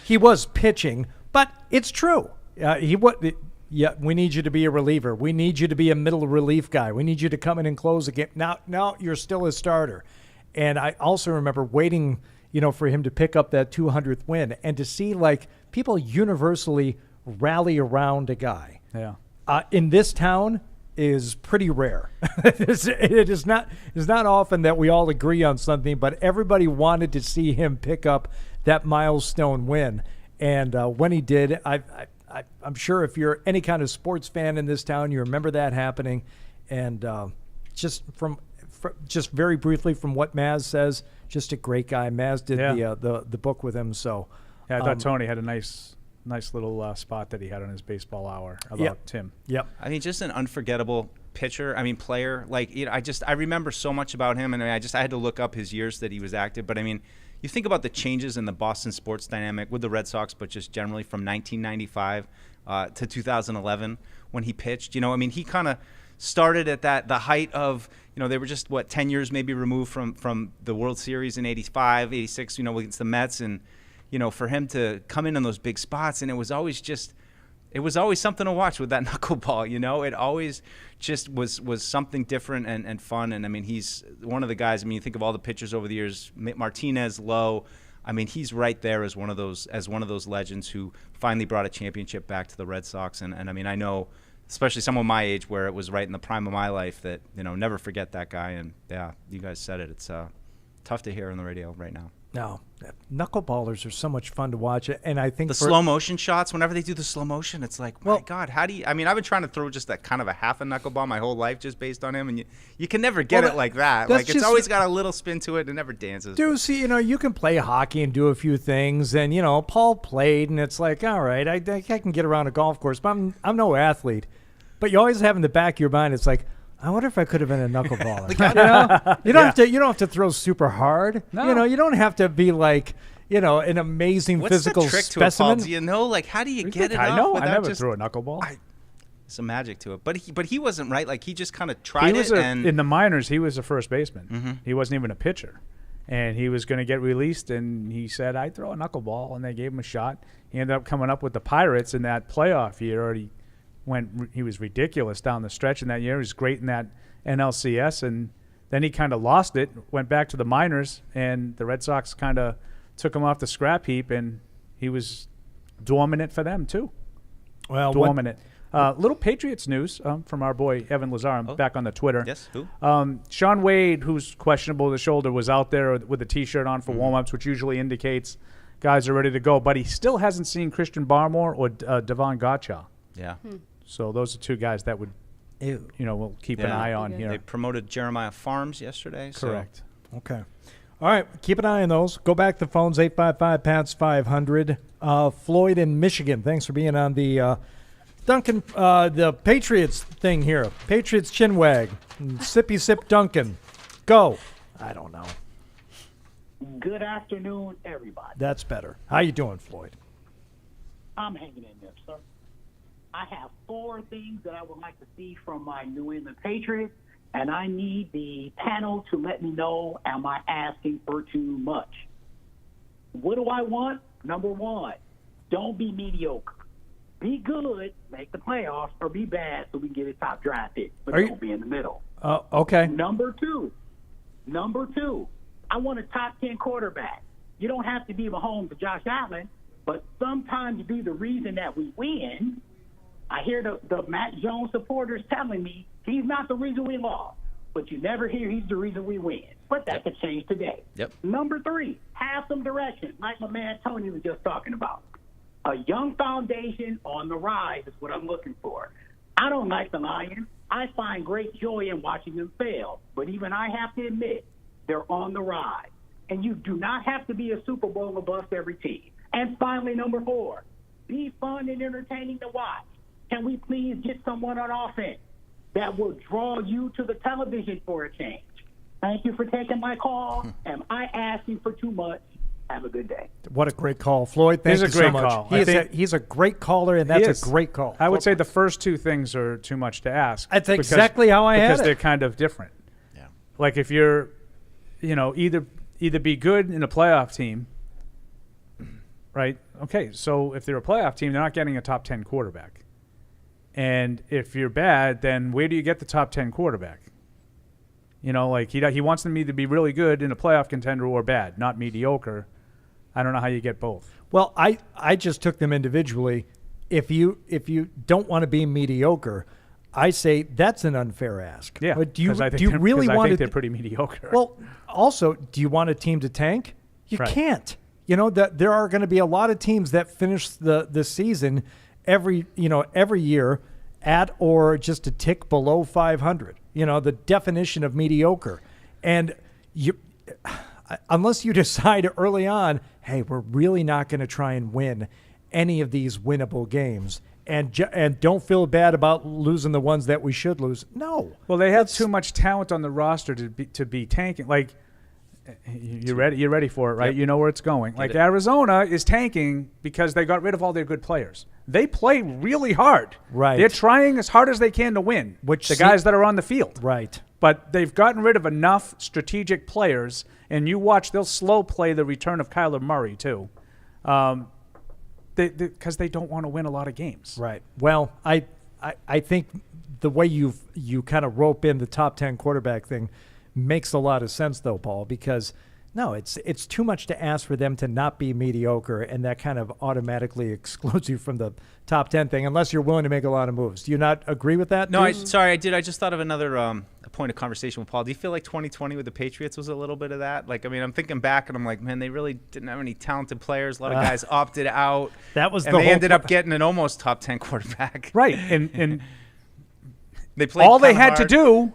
He was pitching, but it's true. We need you to be a reliever. We need you to be a middle relief guy. We need you to come in and close a game. Now you're still a starter. And I also remember waiting, for him to pick up that 200th win and to see people universally rally around a guy. Yeah. In this town is pretty rare. It is not often that we all agree on something, but everybody wanted to see him pick up that milestone win. And when he did, I'm sure if you're any kind of sports fan in this town, you remember that happening. And just very briefly from what Maz says, just a great guy. Maz did the book with him. So I thought Tony had a nice little spot that he had on his baseball hour about Tim. Yep. Just an unforgettable pitcher. player. I remember so much about him, and I had to look up his years that he was active. But you think about the changes in the Boston sports dynamic with the Red Sox, but just generally from 1995 to 2011 when he pitched. He kind of started at the height of, they were just 10 years maybe removed from the World Series in 85, 86, against the Mets, and for him to come in on those big spots, and it was always something to watch with that knuckleball. It always just was something different and fun. And he's one of the guys. You think of all the pitchers over the years: Martinez, Lowe, I mean, he's right there as one of those legends who finally brought a championship back to the Red Sox. And I mean, I know, especially someone my age, where it was right in the prime of my life, that never forget that guy. And yeah, you guys said it. It's tough to hear on the radio right now. No, knuckleballers are so much fun to watch, and I think the slow motion shots. Whenever they do the slow motion, it's like, my God, how do you? I mean, I've been trying to throw just that kind of a half a knuckleball my whole life, just based on him, and you can never get it like that. Like it's always got a little spin to it, and it never dances. Dude, see, you can play hockey and do a few things, and Paul played, and it's like, all right, I can get around a golf course, but I'm no athlete. But you always have in the back of your mind, it's like, I wonder if I could have been a knuckleballer. You don't have to throw super hard. No. You don't have to be like, an amazing physical What's the trick specimen. To a ball? Do you know? Like, how do you get it I up know. without I never threw a knuckleball. Some magic to it. But he wasn't right. Like, he just kind of tried it. And in the minors, he was a first baseman. Mm-hmm. He wasn't even a pitcher. And he was going to get released, and he said, I'd throw a knuckleball, and they gave him a shot. He ended up coming up with the Pirates in that playoff year. He was ridiculous down the stretch in that year. He was great in that NLCS, and then he kind of lost it, went back to the minors, and the Red Sox kind of took him off the scrap heap, and he was dominant for them too. Well, dominant. Little Patriots news from our boy Evan Lazar. I'm back on the Twitter. Yes, who? Sean Wade, who's questionable with the shoulder, was out there with a T-shirt on for warm-ups, which usually indicates guys are ready to go, but he still hasn't seen Christian Barmore or Devon Gottschall. Yeah. So those are two guys that would, we'll keep an eye on here. They promoted Jeremiah Farms yesterday. Correct. So. Okay. All right. Keep an eye on those. Go back to the phones, 855-PATS-500. Floyd in Michigan, thanks for being on the Dunkin, the Patriots thing here. Patriots chinwag. Sippy sip Dunkin. Go. I don't know. Good afternoon, everybody. That's better. How you doing, Floyd? I'm hanging in there, sir. I have 4 things that I would like to see from my New England Patriots, and I need the panel to let me know, am I asking for too much? What do I want? Number 1, don't be mediocre. Be good, make the playoffs, or be bad so we can get a top draft pick, but don't be in the middle. Okay. Number two, I want a top 10 quarterback. You don't have to be Mahomes or Josh Allen, but sometimes be the reason that we win. I hear the Matt Jones supporters telling me he's not the reason we lost, but you never hear he's the reason we win. But that could change today. Yep. Number 3, have some direction, like my man Tony was just talking about. A young foundation on the rise is what I'm looking for. I don't like the Lions. I find great joy in watching them fail, but even I have to admit they're on the rise. And you do not have to be a Super Bowl or bust every team. And finally, number 4, be fun and entertaining to watch. Can we please get someone on offense that will draw you to the television for a change? Thank you for taking my call. Am I asking for too much? Have a good day. What a great call, Floyd. Thank you so much. Call. He's a great caller, and that's a great call. I would say the first 2 things are too much to ask. That's exactly how I had it. Because they're kind of different. Yeah. Like if you're, either be good in a playoff team, right? Okay, so if they're a playoff team, they're not getting a top 10 quarterback. And if you're bad, then where do you get the top 10 quarterback? Like he wants them either to be really good in a playoff contender or bad, not mediocre. I don't know how you get both. Well, I just took them individually. If you don't want to be mediocre, I say that's an unfair ask. Yeah. But do you really want? I think they're pretty mediocre. Well, also, do you want a team to tank? You can't. That there are going to be a lot of teams that finish the season every year at or just a tick below 500. The definition of mediocre. And unless you decide early on, hey, we're really not going to try and win any of these winnable games, and don't feel bad about losing the ones that we should lose. No. Well, they have too much talent on the roster to be tanking. Like, you're ready for it, right? Yep. You know where it's going. Like Arizona is tanking because they got rid of all their good players. They play really hard. Right. They're trying as hard as they can to win, guys that are on the field. Right. But they've gotten rid of enough strategic players, and you watch, they'll slow play the return of Kyler Murray too, because they don't want to win a lot of games. Right. Well, I think the way you kind of rope in the top 10 quarterback thing makes a lot of sense, though, Paul, because No, it's too much to ask for them to not be mediocre, and that kind of automatically excludes you from the top 10 thing, unless you're willing to make a lot of moves. Do you not agree with that? No, sorry, I did. I just thought of another a point of conversation with Paul. Do you feel like 2020 with the Patriots was a little bit of that? Like, I mean, I'm thinking back, and I'm like, man, they really didn't have any talented players. A lot of guys opted out. That was and they ended up getting an almost top 10 quarterback. Right, and they played all they had hard. to do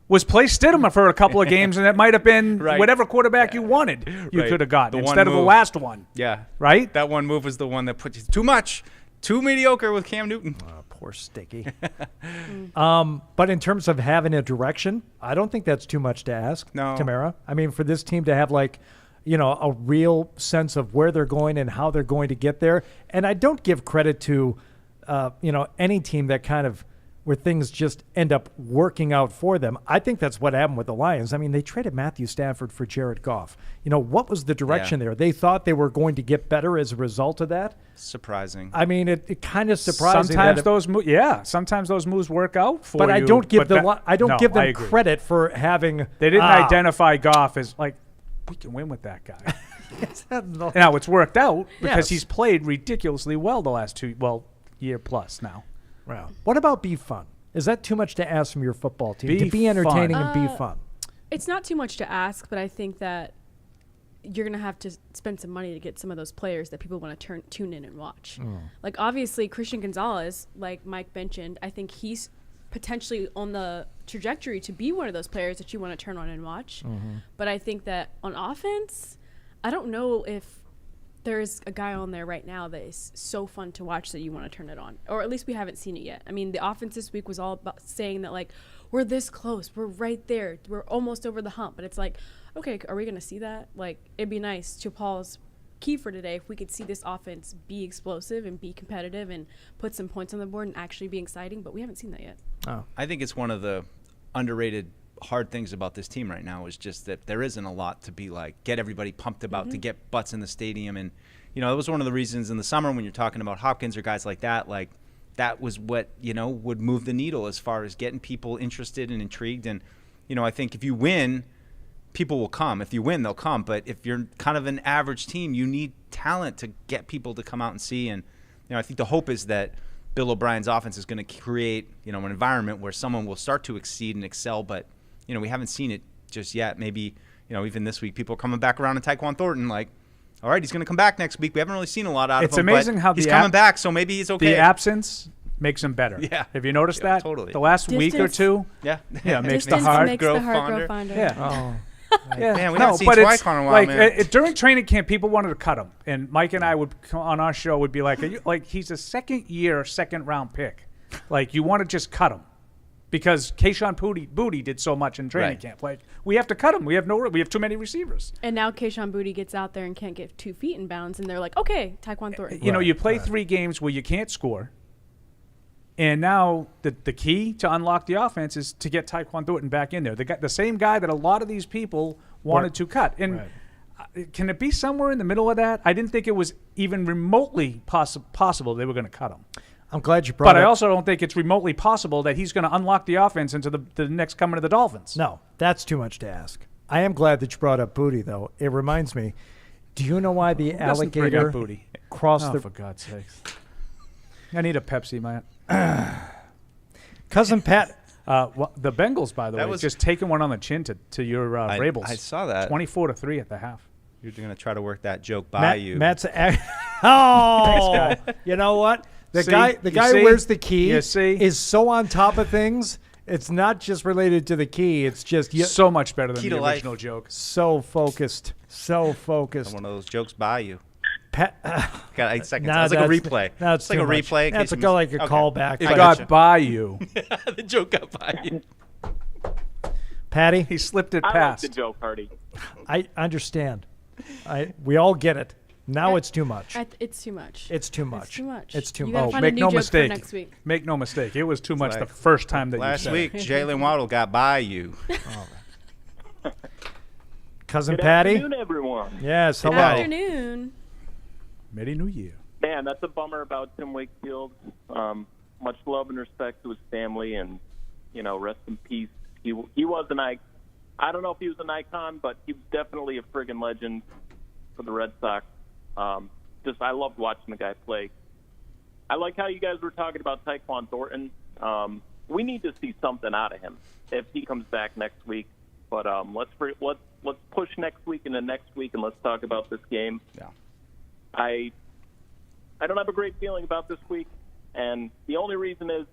was play Stidham for a couple of games, and it might have been whatever quarterback you wanted you could have gotten instead of the last one. Yeah. Right? That one move was the one that put you too much, too mediocre with Cam Newton. Oh, poor Sticky. But in terms of having a direction, I don't think that's too much to ask, No. Tamara. I mean, for this team to have, like, you know, a real sense of where they're going and how they're going to get there. And I don't give credit to, you know, any team that kind of where things just end up working out for them. I think that's what happened with the Lions. I mean, they traded Matthew Stafford for Jared Goff. You know, what was the direction there? They thought they were going to get better as a result of that. Surprising. I mean, it kind of surprising. Sometimes sometimes those moves work out for you. But I don't give them agree. credit for having. They didn't identify Goff as like, we can win with that guy. Now it's worked out because he's played ridiculously well the last year plus now. Wow. What about be fun? Is that too much to ask from your football team to be entertaining and be fun? It's not too much to ask, but I think that you're going to have to spend some money to get some of those players that people want to tune in and watch. Like, obviously, Christian Gonzalez, like Mike mentioned, I think he's potentially on the trajectory to be one of those players that you want to turn on and watch. But I think that on offense, I don't know if there's a guy on there right now that is so fun to watch that you want to turn it on. Or at least we haven't seen it yet. I mean, the offense this week was all about saying that, like, we're this close. We're right there. We're almost over the hump. But it's like, okay, are we going to see that? Like, it'd be nice, to Paul's key for today, if we could see this offense be explosive and be competitive and put some points on the board and actually be exciting. But we haven't seen that yet. Oh, I think it's one of the underrated hard things about this team right now is just that there isn't a lot to be like get everybody pumped about to get butts in the stadium. And you know, that was one of the reasons in the summer when you're talking about Hopkins or guys like that, like that was what, you know, would move the needle as far as getting people interested and intrigued. And you know, I think if you win, people will come. If you win, they'll come. But if you're kind of an average team, you need talent to get people to come out and see. And you know, I think the hope is that Bill O'Brien's offense is going to create, you know, an environment where someone will start to exceed and excel. But you know, we haven't seen it just yet. Maybe, you know, even this week, people are coming back around to Tyquan Thornton. Like, all right, he's going to come back next week. We haven't really seen a lot out of him. It's amazing how he's coming back, so maybe he's okay. The absence makes him better. Yeah. Have you noticed that? Totally. The last week or two? Yeah. Makes the heart grow fonder. Yeah. Oh. Yeah. Man, we haven't seen Tyquan in a while, like, man. During training camp, people wanted to cut him. And Mike and I would, on our show, would be like, he's a second-round pick. Like, you want to just cut him. Because Kayshon Boutte did so much in training camp. Like, we have to cut him. We have too many receivers. And now Kayshon Boutte gets out there and can't get 2 feet in bounds, and they're like, okay, Tyquan Thornton. You know, you play 3 games where you can't score, and now the key to unlock the offense is to get Tyquan Thornton back in there. The same guy that a lot of these people wanted to cut. And can it be somewhere in the middle of that? I didn't think it was even remotely possible they were going to cut him. I'm glad you brought But up. I also don't think it's remotely possible that he's going to unlock the offense into the next coming of the Dolphins. No, that's too much to ask. I am glad that you brought up Boutte, though. It reminds me, do you know why the alligator crossed the... for God's sakes. I need a Pepsi, man. Cousin Pat... the Bengals, by the way, just taking one on the chin to your Rabels. I saw that. 24-3 at the half. You're going to try to work that joke by you. Matt's... Oh! You know what? The guy who wears the key is so on top of things. It's not just related to the key. It's just so much better than key the to original joke. So focused. So focused. One of those jokes by you. Got 8 seconds. It's like a replay. No, it's like a replay. That's like a callback. It got by you. The joke got by you. Patty? He slipped it I past. like the joke, Hardy. I understand. We all get it. Now it's too much. It's too much. It's too much. It's too much. It's too You much. gotta find make a new no joke for mistake. next week. Make no mistake. It was too much the first time that last you said week, it. Jalen Waddle got by you. Cousin Good Patty? afternoon, everyone. Yes, hello. Good afternoon. Merry New Year. Man, that's a bummer about Tim Wakefield. Much love and respect to his family, and, you know, rest in peace. He was an I don't know if he was an icon, but he was definitely a friggin' legend for the Red Sox. I loved watching the guy play. I like how you guys were talking about Tyquan Thornton. We need to see something out of him if he comes back next week. But let's push next week into next week, and let's talk about this game. Yeah. I don't have a great feeling about this week, and the only reason is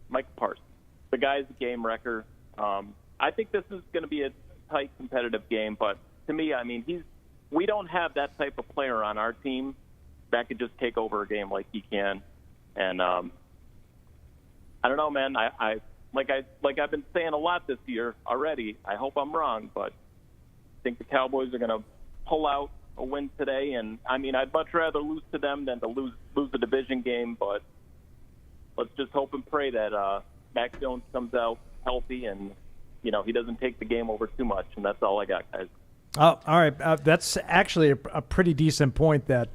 Mike Parsons. The guy's a game wrecker. I think this is going to be a tight, competitive game, but to me, I mean, we don't have that type of player on our team that could just take over a game like he can. And I don't know, man. Like I've been saying a lot this year already. I hope I'm wrong, but I think the Cowboys are going to pull out a win today. And I mean, I'd much rather lose to them than to lose the division game. But let's just hope and pray that Mac Jones comes out healthy and he doesn't take the game over too much. And that's all I got, guys. Oh, all right. That's actually a pretty decent point that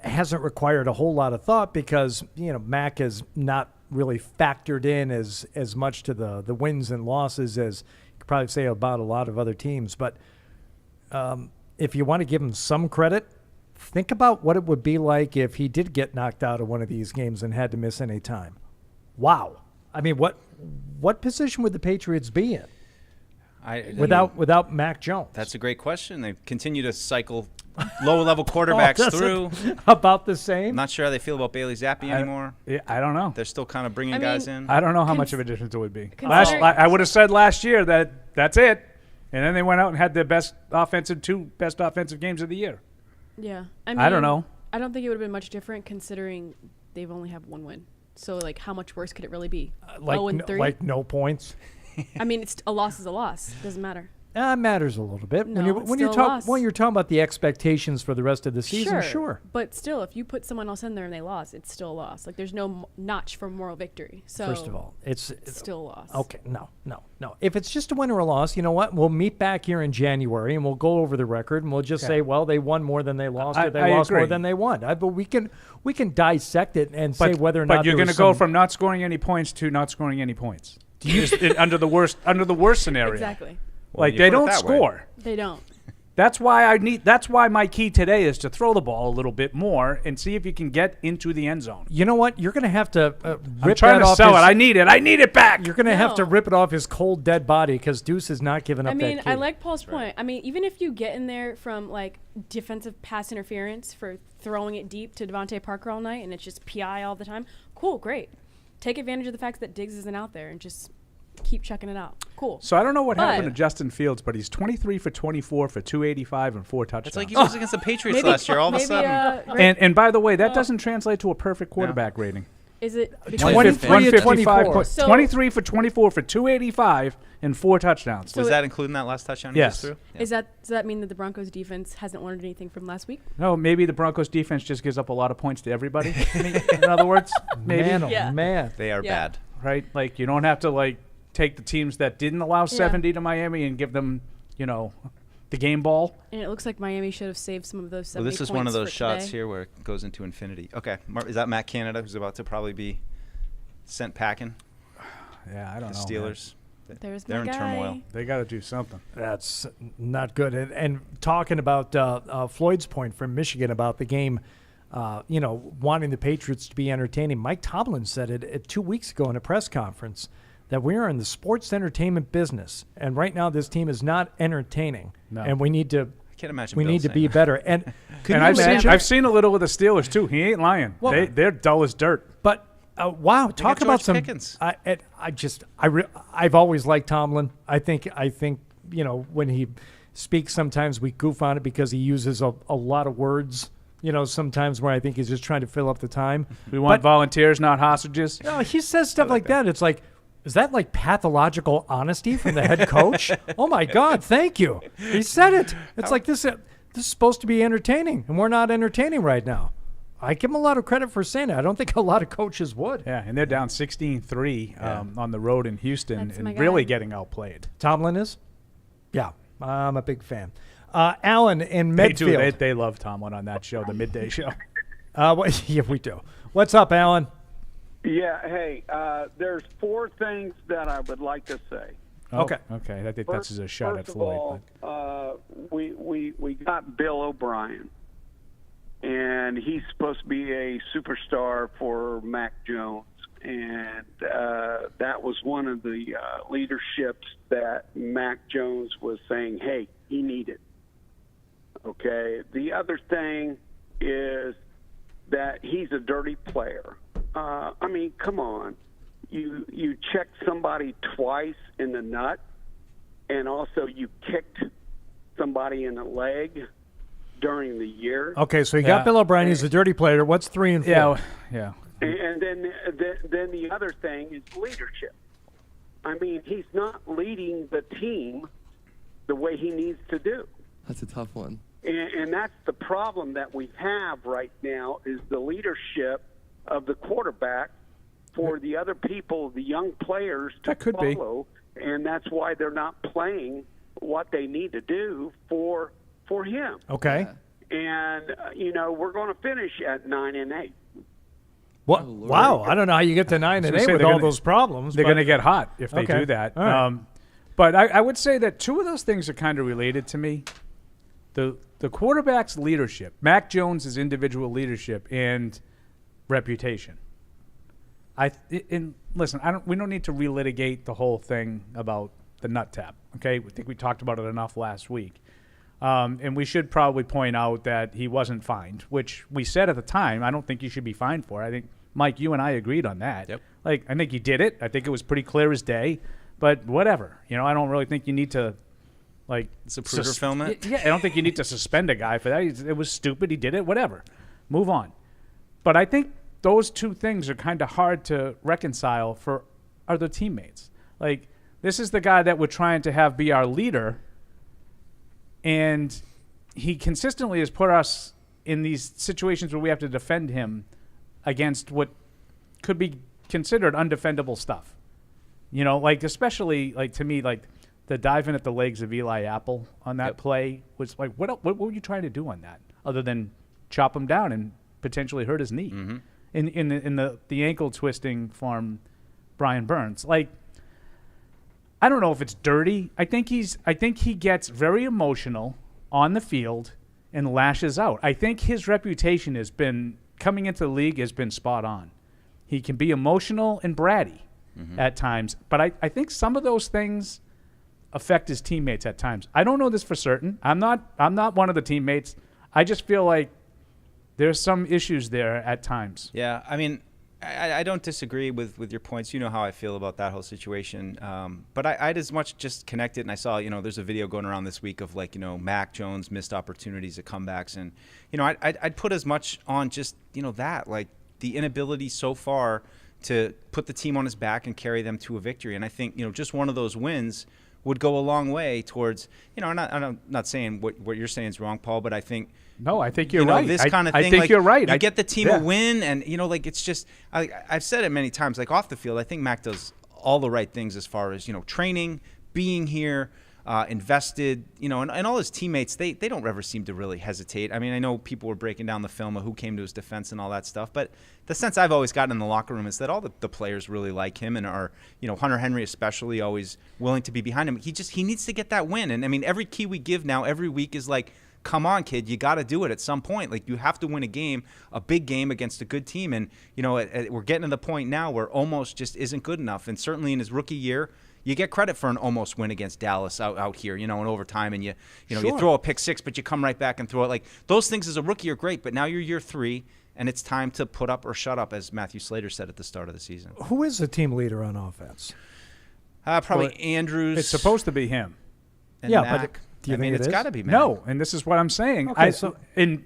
hasn't required a whole lot of thought because Mac is not really factored in as much to the wins and losses as you could probably say about a lot of other teams. But if you want to give him some credit, think about what it would be like if he did get knocked out of one of these games and had to miss any time. Wow. I mean, what position would the Patriots be in without Mac Jones? That's a great question. They continue to cycle low-level quarterbacks through. About the same. I'm not sure how they feel about Bailey Zappi anymore. I don't know. They're still kind of bringing guys in. I don't know how much of a difference it would be. I would have said last year that that's it, and then they went out and had their two best offensive games of the year. Yeah, I don't know. I don't think it would have been much different considering they've only have one win. So, how much worse could it really be? 0-3? Like no points? I mean, a loss is a loss. It doesn't matter. It matters a little bit. No, when you're talking about the expectations for the rest of the season, sure. But still, if you put someone else in there and they lost, it's still a loss. There's no notch for moral victory. So first of all, it's still a loss. Okay, no. If it's just a win or a loss, you know what? We'll meet back here in January and we'll go over the record and we'll just say, well, they won more than they lost, or they lost more than they won. But we can dissect it and say whether or not. But you're going to go from not scoring any points to not scoring any points. under the worst scenario. Exactly. Well, they don't score. They don't. That's why my key today is to throw the ball a little bit more and see if you can get into the end zone. You know what? You're going to have to I'm trying to sell it. I need it back. You're going to have to rip it off his cold, dead body because Deuce is not giving up that key. I like Paul's point. I mean, even if you get in there from defensive pass interference for throwing it deep to Devontae Parker all night and it's just PI all the time, cool, great. Take advantage of the fact that Diggs isn't out there and just keep checking it out. Cool. So I don't know what happened to Justin Fields, but he's 23 for 24 for 285 and 4 touchdowns. It's like he was against the Patriots last year all of a sudden. And by the way, that doesn't translate to a perfect quarterback rating. Is it 23 to 24? 23 for 24 for 285 and 4 touchdowns. Was that including that last touchdown he just threw? Yeah. Does that mean that the Broncos defense hasn't learned anything from last week? No, maybe the Broncos defense just gives up a lot of points to everybody. In other words, maybe. Man. They are bad. Right? You don't have to take the teams that didn't allow 70 to Miami and give them, the game ball. And it looks like Miami should have saved some of those 70 points. This is one of those shots here where it goes into infinity. Okay. Is that Matt Canada who's about to probably be sent packing? Yeah, I don't know. Steelers. They're in turmoil. They got to do something. That's not good. And talking about Floyd's point from Michigan about the game, wanting the Patriots to be entertaining, Mike Tomlin said it 2 weeks ago in a press conference that we are in the sports entertainment business, and right now this team is not entertaining, and we need to. I can't imagine. We need to be better. And I've seen a little of the Steelers too. He ain't lying. Well, they're dull as dirt. But wow, talk about some. I've always liked Tomlin. I think when he speaks, sometimes we goof on it because he uses a lot of words. Sometimes where I think he's just trying to fill up the time. We want volunteers, not hostages. He says stuff like that. It's like. Is that pathological honesty from the head coach? Oh, my God, thank you. He said it. It's like this is supposed to be entertaining, and we're not entertaining right now. I give him a lot of credit for saying it. I don't think a lot of coaches would. Yeah, and they're down 16-3 on the road in Houston and really getting outplayed. Tomlin is? Yeah, I'm a big fan. Alan in Medfield. They love Tomlin on that show, the midday show. Yeah, we do. What's up, Alan? Yeah, hey, there's 4 things that I would like to say. Okay. I think that's a shot at Floyd. We got Bill O'Brien, and he's supposed to be a superstar for Mac Jones, and that was one of the leaderships that Mac Jones was saying, hey, he needed. Okay. The other thing is that he's a dirty player. I mean, come on. You checked somebody twice in the nut, and also you kicked somebody in the leg during the year. Okay, so you got Bill O'Brien. He's a dirty player. What's 3 and 4? Yeah. And then the other thing is leadership. I mean, he's not leading the team the way he needs to do. That's a tough one. And that's the problem that we have right now is the leadership of the quarterback for the other people, the young players to follow, and that's why they're not playing what they need to do for him. Okay. And we're going to finish at 9-8. What? Wow! I don't know how you get to 9-8 with all those problems. They're going to get hot if they do that. All right. But I would say that 2 of those things are kind of related to me. The quarterback's leadership, Mac Jones' individual leadership, and reputation. Listen, we don't need to relitigate the whole thing about the nut tap. Okay, I think we talked about it enough last week, and we should probably point out that he wasn't fined, which we said at the time. I don't think you should be fined for. I think Mike, you and I agreed on that. Yep. Like, I think he did it. I think it was pretty clear as day. But whatever, I don't really think you need to. Zapruder film it? Yeah, I don't think you need to suspend a guy for that. It was stupid. He did it. Whatever. Move on. But I think those 2 things are kind of hard to reconcile for other teammates. Like, this is the guy that we're trying to have be our leader, and he consistently has put us in these situations where we have to defend him against what could be considered undefendable stuff. Especially, to me, the diving at the legs of Eli Apple on that play was like, what were you trying to do on that other than chop him down and potentially hurt his knee in the ankle twisting from Brian Burns? Like, I don't know if it's dirty. I think he gets very emotional on the field and lashes out. I think his reputation has been coming into the league has been spot on. He can be emotional and bratty at times, but I think some of those things affect his teammates at times. I don't know this for certain. I'm not one of the teammates. I just feel like there's some issues there at times. Yeah, I mean, I don't disagree with your points. You know how I feel about that whole situation. But I'd as much just connect it, and I saw, there's a video going around this week of Mac Jones missed opportunities at comebacks, and I'd put as much on just that, like the inability so far to put the team on his back and carry them to a victory. And I think just one of those wins would go a long way towards, I'm not saying what you're saying is wrong, Paul, but I think. No, I think you're right. This kind of thing. I think you're right. You get the team a win, and, it's just, I've said it many times, off the field, I think Mac does all the right things as far as, training, being here, invested, and all his teammates, they don't ever seem to really hesitate. I mean, I know people were breaking down the film of who came to his defense and all that stuff, but the sense I've always gotten in the locker room is that all the players really like him and are, Hunter Henry especially, always willing to be behind him. He needs to get that win. And I mean, every key we give now every week is like, come on, kid, you got to do it at some point. Like, you have to win a game, a big game against a good team. And, we're getting to the point now where almost just isn't good enough. And certainly in his rookie year, you get credit for an almost win against Dallas out here, in overtime, and you throw a pick six, but you come right back and throw it. Like, those things as a rookie are great, but now you're year 3, and it's time to put up or shut up, as Matthew Slater said at the start of the season. Who is the team leader on offense? Probably Andrews. It's supposed to be him. And Mac. But do you think it's got to be Mac. No, and this is what I'm saying. Okay,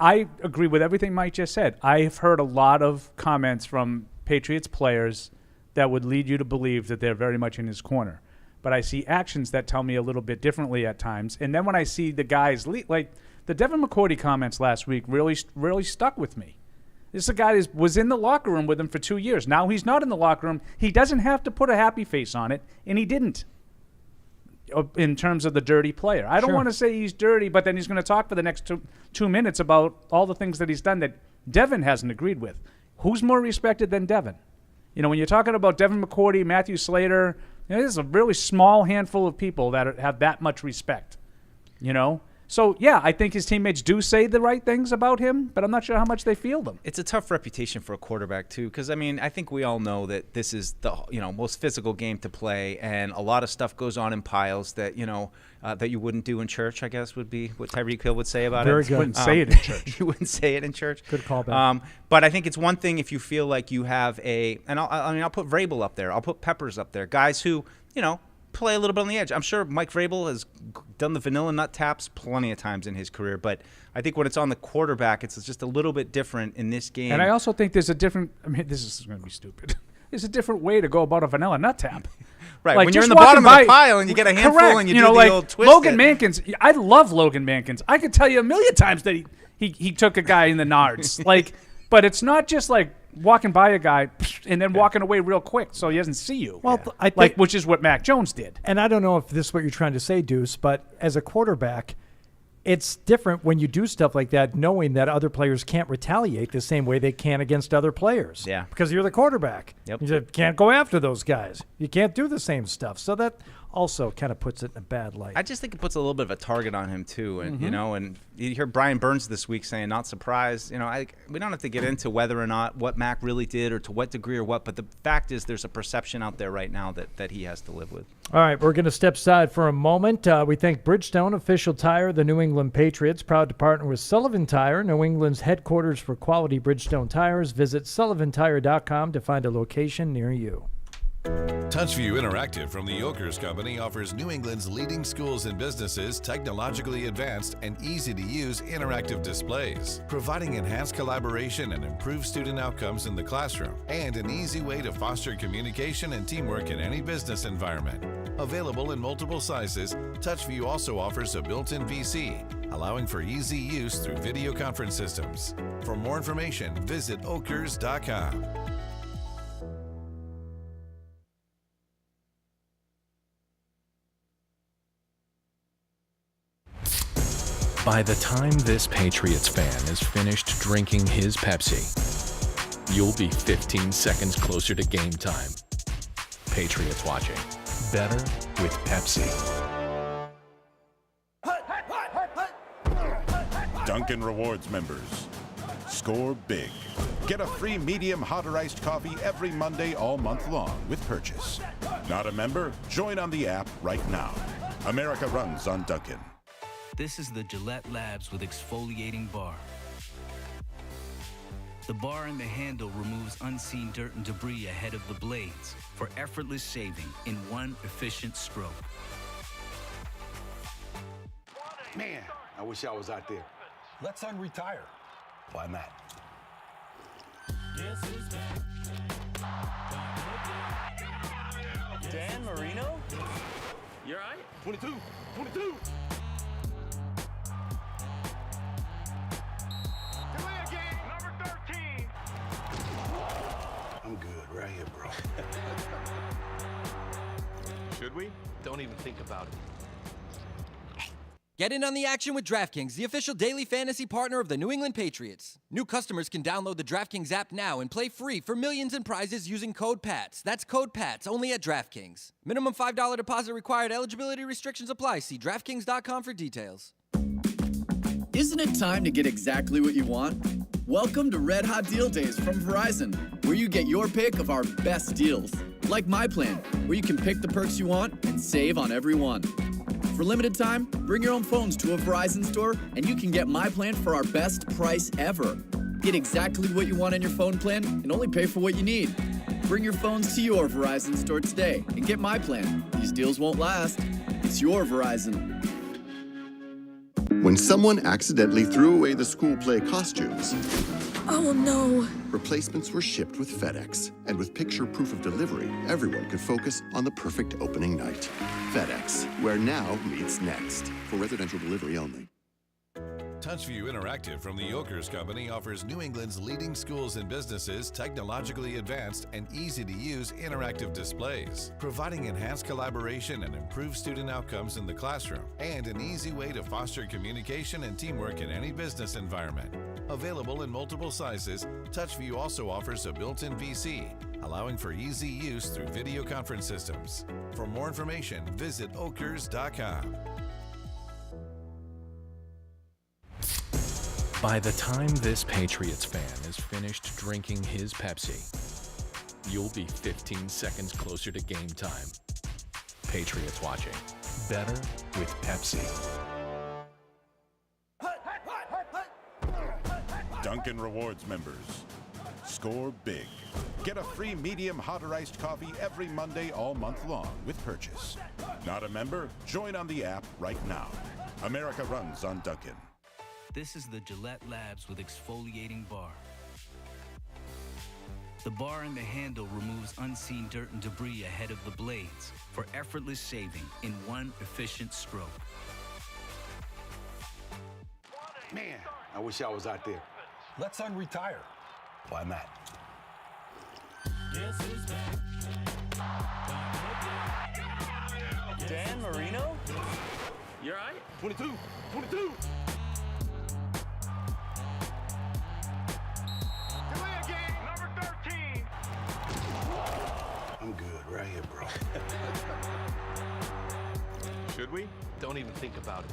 I agree with everything Mike just said. I've heard a lot of comments from Patriots players that would lead you to believe that they're very much in his corner. But I see actions that tell me a little bit differently at times. And then when I see the guys, like the Devin McCourty comments last week really stuck with me. This is a guy that was in the locker room with him for 2 years. Now he's not in the locker room. He doesn't have to put a happy face on it, and he didn't in terms of the dirty player. I don't want to say he's dirty, but then he's going to talk for the next two minutes about all the things that he's done that Devin hasn't agreed with. who's more respected than Devin? You know, when you're talking about Devin McCourty, Matthew Slater, there's a really small handful of people that have that much respect, you know? So, yeah, I think his teammates do say the right things about him, but I'm not sure how much they feel them. It's a tough reputation for a quarterback, too, because, I mean, I think we all know that this is the most physical game to play, and a lot of stuff goes on in piles that, that you wouldn't do in church, I guess, would be what Tyreek Hill would say about Very it. good. Wouldn't say it in church. You wouldn't say it in church. Good callback. But I think it's one thing if you feel like you have I'll put Vrabel up there. I'll put Peppers up there. Guys who, play a little bit on the edge. I'm sure Mike Vrabel has done the vanilla nut taps plenty of times in his career, but I think when it's on the quarterback, it's just a little bit different in this game. And I also think there's a different – I mean, this is going to be stupid. There's a different way to go about a vanilla nut tap. Right, like when you're in the bottom of the pile and you get a handful and you do the old twist. Logan Mankins, I love Logan Mankins. I could tell you a million times that he took a guy in the nards. But it's not just like walking by a guy and then walking away real quick so he doesn't see you. Well, I think, which is what Mac Jones did. And I don't know if this is what you're trying to say, Deuce, but as a quarterback, it's different when you do stuff like that, knowing that other players can't retaliate the same way they can against other players. Yeah. Because you're the quarterback. Yep. You just can't go after those guys. You can't do the same stuff. So that also kind of puts it in a bad light. I just think it puts a little bit of a target on him too, and and you hear Brian Burns this week saying not surprised. We don't have to get into whether or not what Mac really did or to what degree or what, but the fact is there's a perception out there right now that he has to live with. All right, we're going to step aside for a moment. We thank Bridgestone, official tire of the New England Patriots, proud to partner with Sullivan Tire, New England's headquarters for quality Bridgestone tires. Visit sullivantire.com to find a location near you. TouchView Interactive from the Yokers Company offers New England's leading schools and businesses technologically advanced and easy-to-use interactive displays, providing enhanced collaboration and improved student outcomes in the classroom, and an easy way to foster communication and teamwork in any business environment. Available in multiple sizes, TouchView also offers a built-in VC, allowing for easy use through video conference systems. For more information, visit okers.com. By the time this Patriots fan is finished drinking his Pepsi, you'll be 15 seconds closer to game time. Patriots watching. Better with Pepsi. Dunkin' Rewards members, score big. Get a free medium hot or iced coffee every Monday all month long with purchase. Not a member? Join on the app right now. America runs on Dunkin'. This is the Gillette Labs with exfoliating bar. The bar and the handle removes unseen dirt and debris ahead of the blades for effortless shaving in one efficient stroke. Man, I wish I was out there. Let's unretire. Why not? Dan Marino? You're right. 22. I'm good right here, bro. Should we? Don't even think about it. Get in on the action with DraftKings, the official daily fantasy partner of the New England Patriots. New customers can download the DraftKings app now and play free for millions in prizes using code PATS. That's code PATS only at DraftKings. Minimum $5 deposit required. Eligibility restrictions apply. See DraftKings.com for details. Isn't it time to get exactly what you want? Welcome to Red Hot Deal Days from Verizon, where you get your pick of our best deals. Like My Plan, where you can pick the perks you want and save on every one. For limited time, bring your own phones to a Verizon store and you can get My Plan for our best price ever. Get exactly what you want on your phone plan and only pay for what you need. Bring your phones to your Verizon store today and get My Plan. These deals won't last. It's your Verizon. When someone accidentally threw away the school play costumes, oh no. Replacements were shipped with FedEx. And with picture proof of delivery, everyone could focus on the perfect opening night. FedEx, where now meets next. For residential delivery only. Touchview Interactive from the Yokers Company offers New England's leading schools and businesses technologically advanced and easy-to-use interactive displays, providing enhanced collaboration and improved student outcomes in the classroom, and an easy way to foster communication and teamwork in any business environment. Available in multiple sizes, Touchview also offers a built-in PC, allowing for easy use through video conference systems. For more information, visit okers.com. By the time this Patriots fan is finished drinking his Pepsi, you'll be 15 seconds closer to game time. Patriots watching. Better with Pepsi. Dunkin' Rewards members, score big. Get a free medium hot or iced coffee every Monday all month long with purchase. Not a member? Join on the app right now. America runs on Dunkin'. This is the Gillette Labs with exfoliating bar. The bar and the handle removes unseen dirt and debris ahead of the blades for effortless shaving in one efficient stroke. Man, I wish I was out there. Let's unretire. Why not? Guess who's back? Dan Marino? You all right? 22. I'm good right here, bro. Should we? Don't even think about it.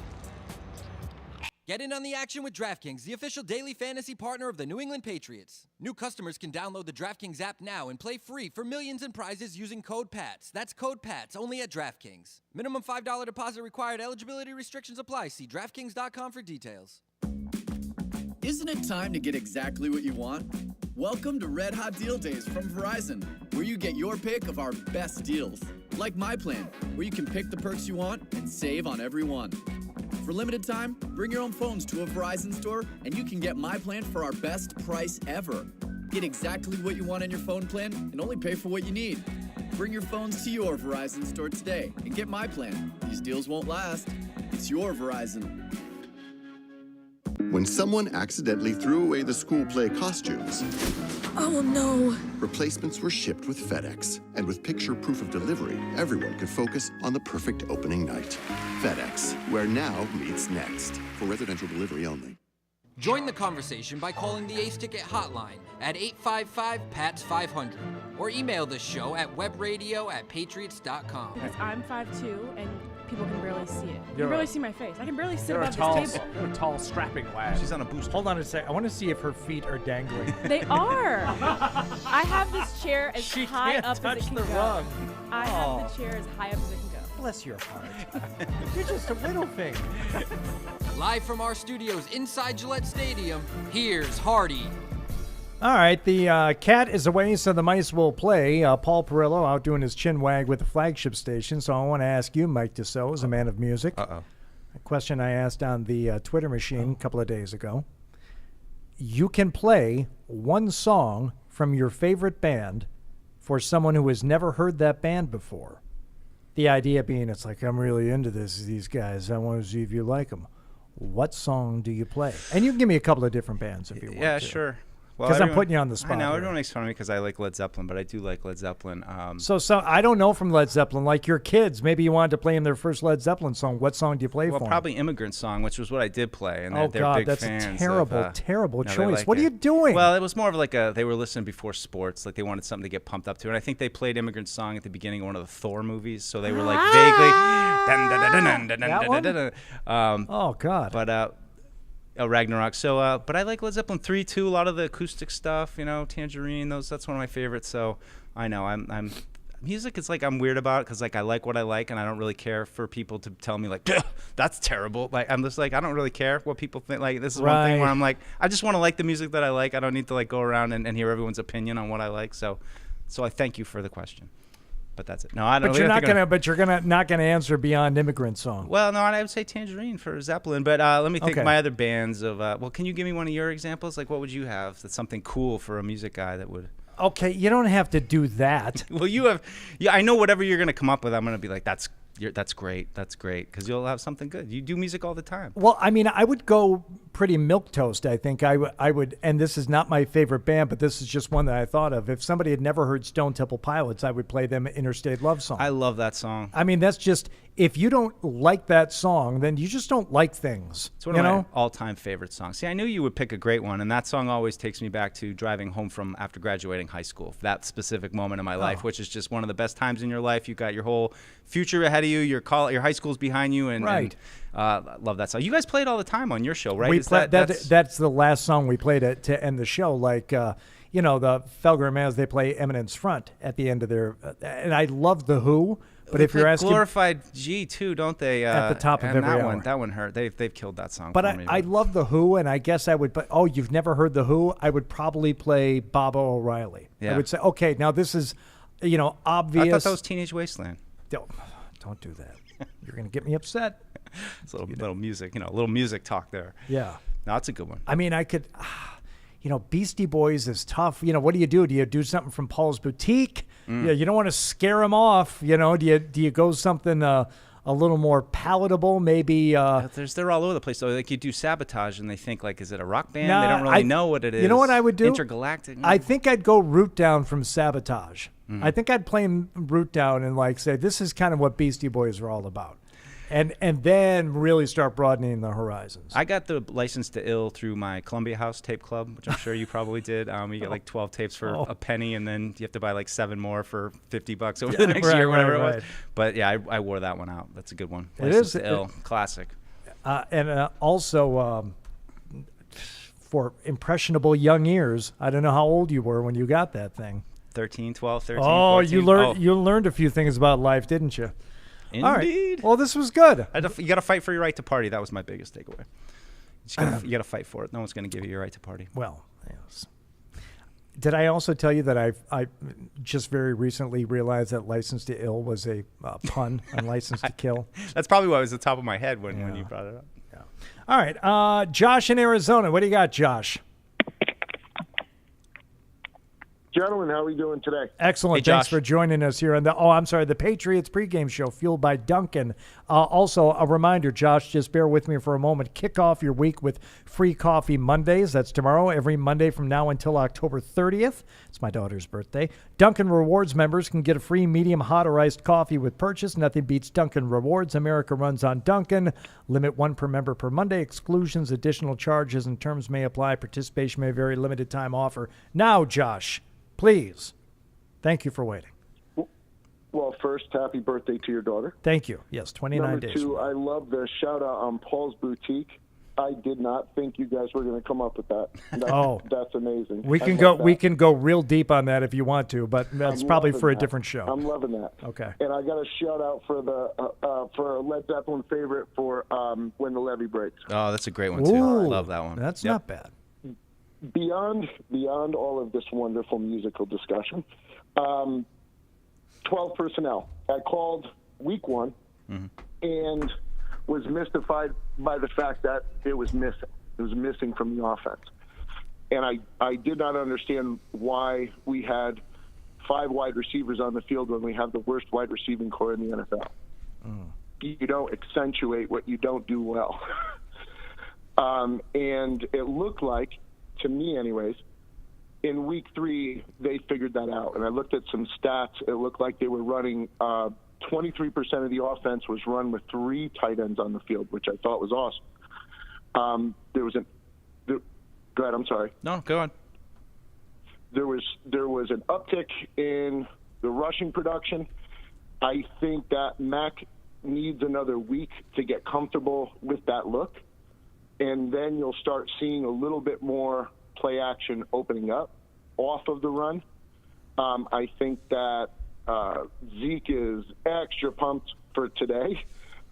Get in on the action with DraftKings, the official daily fantasy partner of the New England Patriots. New customers can download the DraftKings app now and play free for millions in prizes using code PATS. That's code PATS, only at DraftKings. Minimum $5 deposit required. Eligibility restrictions apply. See DraftKings.com for details. Isn't it time to get exactly what you want? Welcome to Red Hot Deal Days from Verizon, where you get your pick of our best deals. Like my plan, where you can pick the perks you want and save on every one. For limited time, bring your own phones to a Verizon store and you can get my plan for our best price ever. Get exactly what you want in your phone plan and only pay for what you need. Bring your phones to your Verizon store today and get my plan. These deals won't last. It's your Verizon. When someone accidentally threw away the school play costumes, Oh no. replacements were shipped with FedEx. And with picture proof of delivery, everyone could focus on the perfect opening night. FedEx, where now meets next. For residential delivery only. Join the conversation by calling the Ace Ticket hotline at 855-PATS-500 or email the show at webradio@patriots.com. Because I'm 5'2" and people can barely see it. You You're can barely a- see my face. I can barely sit You're a above tall, this table. you're a tall, strapping lad. She's on a boost. Hold on a sec. I want to see if her feet are dangling. They are. I have this chair as She high can't up as touch it can the go. rug. I Oh. have the chair as high up as it can go. Bless your heart. You're just a little thing. Live from our studios inside Gillette Stadium, here's Hardy. All right, the cat is away, so the mice will play. Paul Perillo out doing his chin wag with the flagship station. So I want to ask you, Mike Dussault, as a man of music, a question I asked on the Twitter machine a couple of days ago. You can play one song from your favorite band for someone who has never heard that band before. The idea being, it's like, I'm really into these guys. I want to see if you like them. What song do you play? And you can give me a couple of different bands if you want. Yeah, to. sure. Because I'm putting you on the spot. I know, here. everyone makes fun of me because I like Led Zeppelin, but I do like Led Zeppelin. So I don't know from Led Zeppelin. Like your kids, maybe you wanted to play them their first Led Zeppelin song. What song do you play for well, them? probably Immigrant Song, which was what I did play. And Oh, they're God, big that's a fans terrible, of, terrible no, they choice. like What are it. you doing? Well, it was more of like they were listening before sports. Like they wanted something to get pumped up to. And I think they played Immigrant Song at the beginning of one of the Thor movies. So they were like vaguely. Oh, God. But Ragnarok. So, but I like Led Zeppelin 3 too. A lot of the acoustic stuff, Tangerine. That's one of my favorites. So I know I'm music. It's like I'm weird about it because like I like what I like, and I don't really care for people to tell me like that's terrible. Like I'm just like I don't really care what people think. Like this is one thing where I'm like I just want to like the music that I like. I don't need to like go around and hear everyone's opinion on what I like. So I thank you for the question. But that's it. No, I don't. But you're not gonna. But you're not gonna answer beyond Immigrant Song. Well, no, I would say Tangerine for Zeppelin. But let me think Okay. of my other bands of. Well, can you give me one of your examples? Like, what would you have? That's something cool for a music guy that would. Okay, you don't have to do that. Well, you have. Yeah, I know whatever you're gonna come up with. I'm gonna be like, that's That's great. That's great because you'll have something good. You do music all the time. Well, I mean, I would go pretty milquetoast. I think I would, and this is not my favorite band, but this is just one that I thought of. If somebody had never heard Stone Temple Pilots, I would play them Interstate Love Song. I love that song. I mean, that's just, if you don't like that song, then you just don't like things. It's one of my all-time favorite songs. See, I knew you would pick a great one, and that song always takes me back to driving home from after graduating high school. That specific moment in my life, which is just one of the best times in your life. You got your whole future ahead of you. Your high school's behind you, and love that song. You guys play it all the time on your show, right? That's the last song we played to end the show. Like, the Felger Maz, they play Eminence Front at the end of their, and I love the Who. But if you're asking, Glorified G too, don't they? At the top of every hour. That one hurt. They've killed that song. But for me, I love the Who, and I guess I would. But you've never heard the Who? I would probably play Bobo O'Reilly. Yeah. I would say, okay, now this is, obvious. I thought that was Teenage Wasteland. Don't do that. You're gonna get me upset. It's a little music, a little music talk there. Yeah. No, that's a good one. I mean, I could. Beastie Boys is tough. What do you do? Do you do something from Paul's Boutique? Yeah, you don't want to scare them off. Do you go something a little more palatable? Maybe. They're all over the place. So like you do Sabotage, and they think like, is it a rock band? They don't really know what it is. You know what I would do? Intergalactic. I think I'd go Root Down from Sabotage. I think I'd play Root Down and say this is kind of what Beastie Boys are all about. And then really start broadening the horizons. I got the license to ill through my Columbia House Tape Club, which I'm sure you probably did. You get like 12 tapes for a penny, and then you have to buy like 7 more for $50 over the next year, whatever it was. But yeah, I wore that one out. That's a good one. License to Ill, classic. And also for impressionable young ears, I don't know how old you were when you got that thing. 13, 12, 13, Oh, 14. you learned a few things about life, didn't you? Indeed. All right. Well, this was good. You got to fight for your right to party. That was my biggest takeaway. You got to fight for it. No one's going to give you your right to party. Well, yes. Did I also tell you that I just very recently realized that License to Ill was a pun on License to Kill? That's probably what was at the top of my head when you brought it up. Yeah. All right. Josh in Arizona. What do you got, Josh? Gentlemen, how are we doing today? Excellent. Hey, Thanks Josh. for joining us here on the Patriots Pregame Show, fueled by Dunkin. Also, a reminder, Josh, just bear with me for a moment. Kick off your week with free coffee Mondays. That's tomorrow, every Monday from now until October 30th. It's my daughter's birthday. Dunkin' Rewards members can get a free medium hot or iced coffee with purchase. Nothing beats Dunkin' Rewards. America runs on Dunkin'. Limit 1 per member per Monday. Exclusions, additional charges, and terms may apply. Participation may vary. Limited time offer. Now, Josh, please. Thank you for waiting. Well, first, happy birthday to your daughter. Thank you. Yes, 29 Number days. 2, I love the shout out on Paul's Boutique. I did not think you guys were going to come up with that. That's amazing. We can go real deep on that if you want to, but that's probably for a different show. I'm loving that. Okay. And I got a shout out for for a Led Zeppelin favorite for When the Levee Breaks. Oh, that's a great one too. Ooh, Love that one. That's not bad. Beyond all of this wonderful musical discussion, 12 personnel. I called week 1 and was mystified by the fact that it was missing. It was missing from the offense. And I did not understand why we had 5 wide receivers on the field when we have the worst wide receiving core in the NFL. You don't accentuate what you don't do well. And it looked like, to me anyways, in week 3, they figured that out. And I looked at some stats. It looked like they were running 23% of the offense was run with 3 tight ends on the field, which I thought was awesome. Go ahead, I'm sorry. No, go on. There was an uptick in the rushing production. I think that Mac needs another week to get comfortable with that look. And then you'll start seeing a little bit more play action opening up off of the run. I think that Zeke is extra pumped for today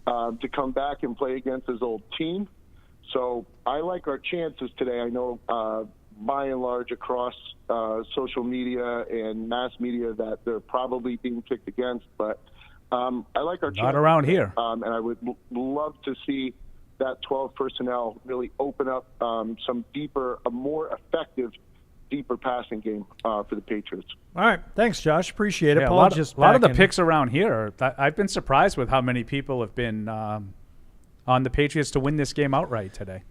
to come back and play against his old team. So I like our chances today. I know by and large across social media and mass media that they're probably being picked against, but I like our chances. Not around here. And I would love to see that 12 personnel really open up some deeper, a more effective deeper passing game for the Patriots. All right. Thanks, Josh. Appreciate it. Yeah, Paul, a lot of the back in. picks around here, I've been surprised with how many people have been on the Patriots to win this game outright today.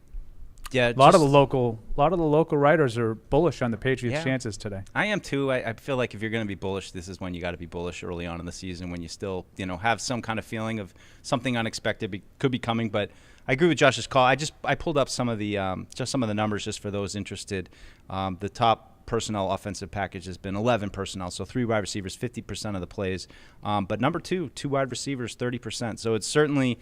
Yeah, a lot of the local writers are bullish on the Patriots' Yeah. chances today. I am too. I feel like if you're going to be bullish, this is when you got to be bullish early on in the season when you still, have some kind of feeling of something unexpected could be coming. But I agree with Josh's call. I pulled up some of the numbers just for those interested. The top personnel offensive package has been 11 personnel, so 3 wide receivers, 50% of the plays. But number 2 wide receivers, 30%. So it certainly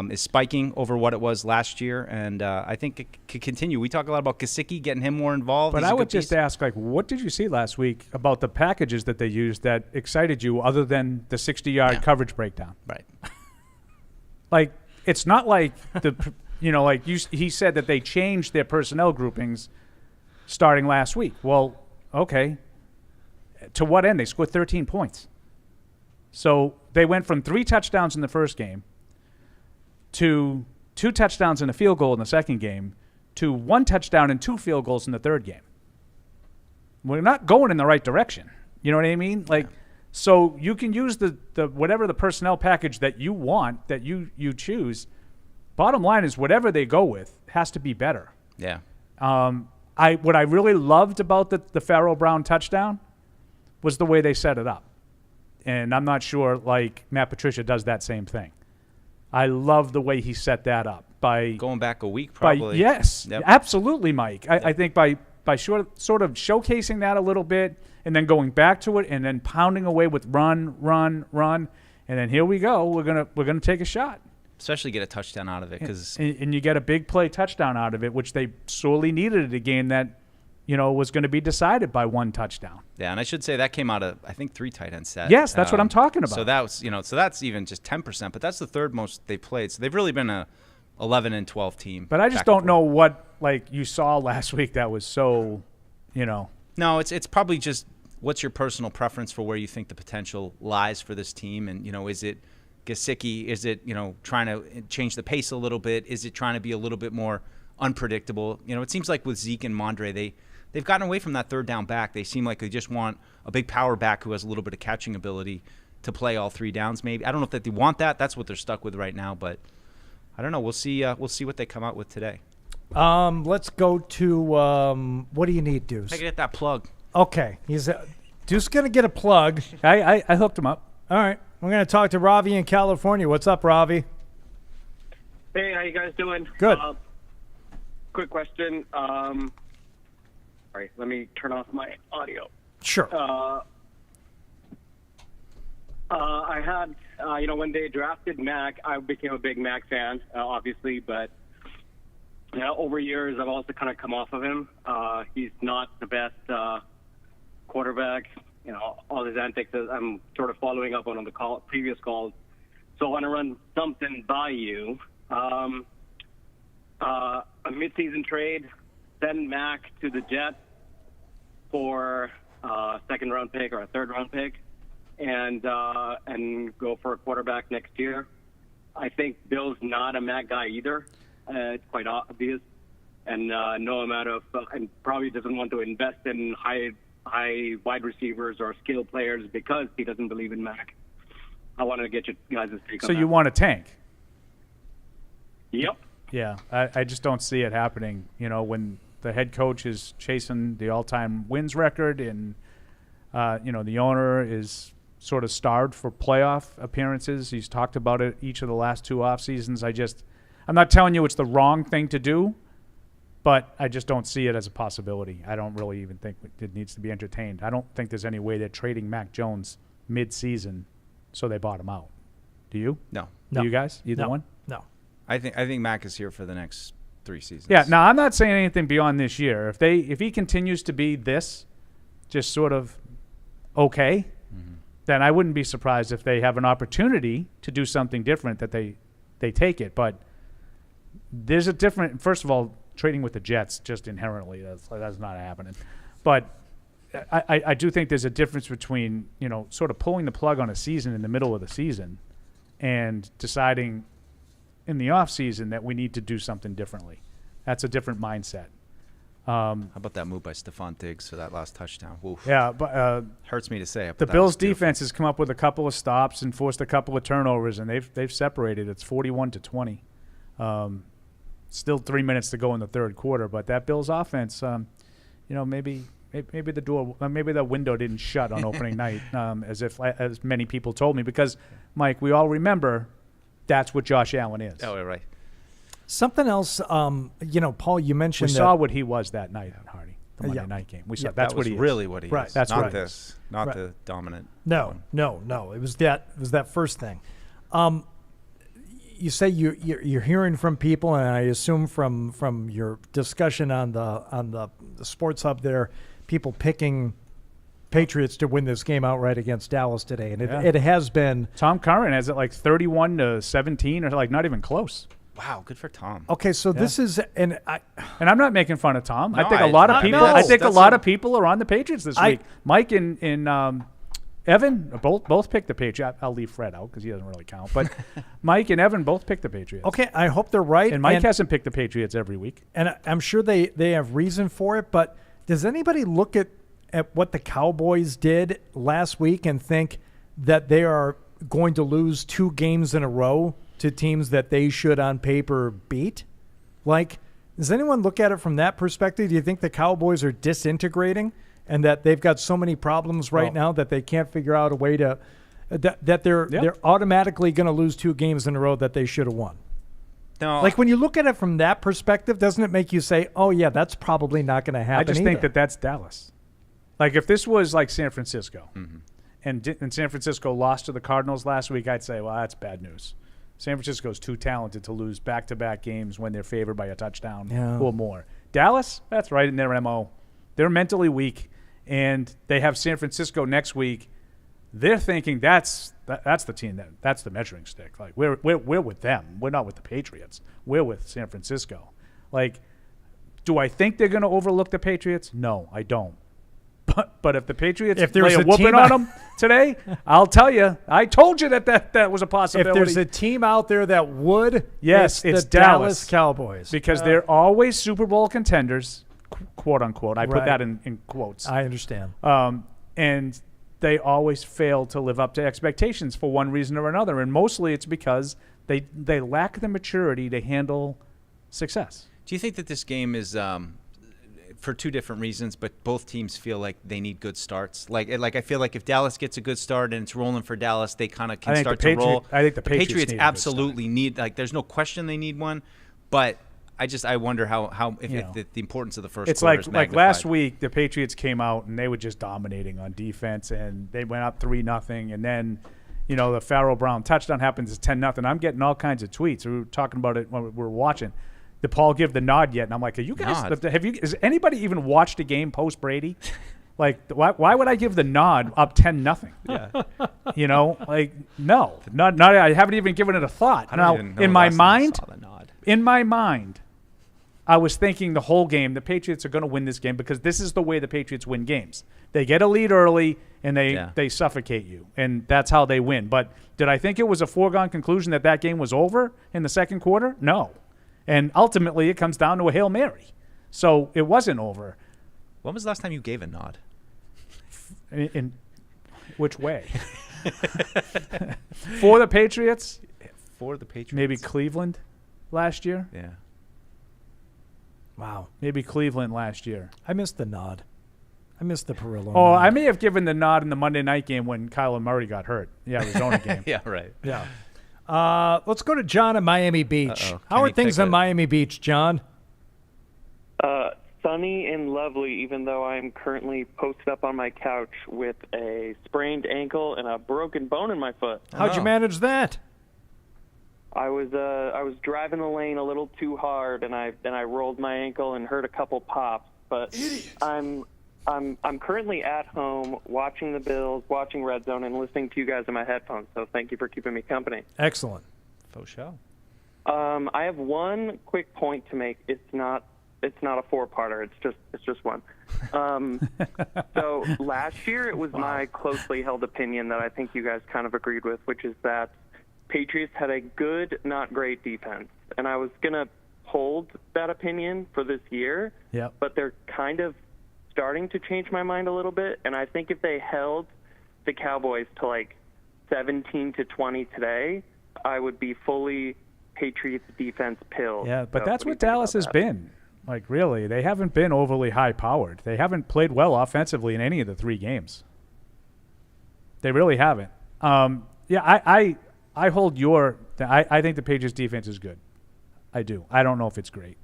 is spiking over what it was last year, and I think it could continue. We talk a lot about Gesicki, getting him more involved. But He's I a would good just piece. ask, what did you see last week about the packages that they used that excited you other than the 60-yard coverage breakdown? Right. It's not like he said that they changed their personnel groupings starting last week. Well, okay. To what end? They scored 13 points. So they went from 3 touchdowns in the first game to 2 touchdowns and a field goal in the second game to 1 touchdown and 2 field goals in the third game. We're not going in the right direction. You know what I mean? So you can use the whatever the personnel package that you want, that you choose. Bottom line is whatever they go with has to be better. Yeah. What I really loved about the Pharaoh Brown touchdown was the way they set it up. And I'm not sure, Matt Patricia does that same thing. I love the way he set that up. By going back a week, probably. Yes, Yep. absolutely, Mike. I think by sort of showcasing that a little bit and then going back to it and then pounding away with run, and then here we go. We're gonna take a shot. Especially get a touchdown out of it because and you get a big play touchdown out of it, which they sorely needed at a game that, was going to be decided by 1 touchdown. Yeah, and I should say that came out of, I think, 3 tight end sets. Yes, that's what I'm talking about. So that was, so that's even just 10%, but that's the third most they played. So they've really been a 11 and 12 team. But I just don't know what you saw last week that was so, No, it's probably just what's your personal preference for where you think the potential lies for this team, and is it Gesicki? Is it trying to change the pace a little bit? Is it trying to be a little bit more unpredictable? It seems like with Zeke and Mondre, they've gotten away from that third down back. They seem like they just want a big power back who has a little bit of catching ability to play all 3 downs. Maybe I don't know if that they want that. That's what they're stuck with right now. But I don't know. We'll see. We'll see what they come out with today. Let's go to what do you need, Deuce? I can get that plug. Okay, Deuce gonna get a plug. I hooked him up. All right. We're going to talk to Ravi in California. What's up, Ravi? Hey, how you guys doing? Good. Quick question. All right, let me turn off my audio. Sure. I had, when they drafted Mac, I became a big Mac fan, obviously, but over years I've also kind of come off of him. He's not the best quarterback. All his antics, I'm sort of following up on the previous calls. So I want to run something by you. A midseason trade, send Mac to the Jets for a second-round pick or a third-round pick, and go for a quarterback next year. I think Bill's not a Mac guy either. It's quite obvious, and no amount of and probably doesn't want to invest in high wide receivers or skill players because he doesn't believe in Mac. I wanted to get you guys' take on that. So you want a tank? Yep. Yeah, I just don't see it happening. When the head coach is chasing the all-time wins record and, the owner is sort of starved for playoff appearances. He's talked about it each of the last 2 off seasons. I'm not telling you it's the wrong thing to do, but I just don't see it as a possibility. I don't really even think it needs to be entertained. I don't think there's any way they're trading Mac Jones mid-season so they bought him out. Do you? No. Do you guys? Either one? No. I think Mac is here for the next 3 seasons. Yeah. Now I'm not saying anything beyond this year. If he continues to be this, just sort of okay, then I wouldn't be surprised if they have an opportunity to do something different that they take it. But there's a different. First of all, trading with the Jets just inherently that's not happening. But I do think there's a difference between sort of pulling the plug on a season in the middle of the season and deciding in the off season that we need to do something differently. That's a different mindset. How about that move by Stephon Diggs for that last touchdown? Oof. Yeah, but hurts me to say it. The But that Bills' was beautiful. defense has come up with a couple of stops and forced a couple of turnovers, and they've separated. It's 41-20. Still 3 minutes to go in the third quarter, but that Bills offense, maybe the window didn't shut on opening night, as many people told me. Because, Mike, we all remember that's what Josh Allen is. Oh, right. Something else, Paul, you mentioned We saw what he was that night on Hardy, the Monday night game. We saw Yeah, that's that what was he is. really what he Right. is. That's not right. this, not Right. the dominant. No. It was that first thing. You say you're hearing from people, and I assume from your discussion on the Sports Hub there, people picking Patriots to win this game outright against Dallas today, and it has been. Tom Curran has it like 31-17, or like not even close. Wow, good for Tom. Okay, so this is and I'm not making fun of Tom. I No, think a lot of I- people. no, I think a that's lot a- of people are on the Patriots this week. Mike and Evan both picked the Patriots. I'll leave Fred out because he doesn't really count. But Mike and Evan both picked the Patriots. Okay, I hope they're right. And Mike hasn't picked the Patriots every week. And I'm sure they have reason for it. But does anybody look at what the Cowboys did last week and think that they are going to lose 2 games in a row to teams that they should on paper beat? Like, does anyone look at it from that perspective? Do you think the Cowboys are disintegrating and that they've got so many problems right now that they can't figure out a way to that they're automatically going to lose 2 games in a row that they should have won? No. Like, when you look at it from that perspective, doesn't it make you say, oh, yeah, that's probably not going to happen I just think either? that's Dallas. Like, if this was like San Francisco and San Francisco lost to the Cardinals last week, I'd say, well, that's bad news. San Francisco's too talented to lose back-to-back games when they're favored by a touchdown or more. Dallas, that's right in their MO. They're mentally weak, and they have San Francisco next week. They're thinking that's the team that's the measuring stick. Like, we're with them. We're not with the Patriots. We're with San Francisco. Like, do I think they're going to overlook the Patriots? No, I don't. But if the Patriots lay a whooping on them today, I'll tell you, I told you that was a possibility. If there's a team out there that would, yes, it's it's the Dallas Cowboys. because they're always Super Bowl contenders, quote unquote. I put Right. that in quotes. I understand. And they always fail to live up to expectations for one reason or another, and mostly it's because they lack the maturity to handle success. Do you think that this game is for 2 different reasons, but both teams feel like they need good starts? Like I feel like if Dallas gets a good start and it's rolling for Dallas, they kind of can start to roll. I think the Patriots need a good absolutely need. Like, there's no question they need one, but I wonder how if the importance of the first It's quarter is like magnified. last week, the Patriots came out and they were just dominating on defense, and they went up 3-0, and then the Farrell Brown touchdown happens, it's 10-0. I'm getting all kinds of tweets. We were talking about it when we were watching. Did Paul give the nod yet? And I'm like, are you guys? Has anybody even watched a game post Brady? Like, why would I give the nod up 10-0? Yeah. Like, no, not. I haven't even given it a thought. I don't even know in the my last time I mind, saw the nod. in my mind, I was thinking the whole game, the Patriots are going to win this game because this is the way the Patriots win games. They get a lead early and they suffocate you, and that's how they win. But did I think it was a foregone conclusion that game was over in the second quarter? No. And ultimately, it comes down to a Hail Mary. So it wasn't over. When was the last time you gave a nod? In which way? For the Patriots? For the Patriots. Maybe Cleveland last year? Yeah. Wow. Maybe Cleveland last year. I missed the nod. I missed the Perillo Oh, nod. I may have given the nod in the Monday night game when Kyler Murray got hurt. Yeah, Arizona game. Yeah, right. Yeah. Let's go to John in Miami Beach. Uh-oh. How are Kenny things in Pickett. Miami Beach, John? Sunny and lovely, even though I'm currently posted up on my couch with a sprained ankle and a broken bone in my foot. How'd you manage that? I was driving the lane a little too hard, and I rolled my ankle and hurt a couple pops. But I'm currently at home watching the Bills, watching Red Zone, and listening to you guys in my headphones. So thank you for keeping me company. Excellent. Faux show. I have one quick point to make. It's not a 4-parter. It's just one. So last year it was my closely held opinion that I think you guys kind of agreed with, which is that Patriots had a good, not great defense. And I was going to hold that opinion for this year. Yep. But they're kind of starting to change my mind a little bit. And I think if they held the Cowboys to like 17-20 today, I would be fully Patriots defense pilled. Yeah, but So that's do you what think about Dallas has that? been. Like, really, they haven't been overly high-powered. They haven't played well offensively in any of the 3 games. They really haven't. I hold your – I think the Patriots defense is good. I do. I don't know if it's great.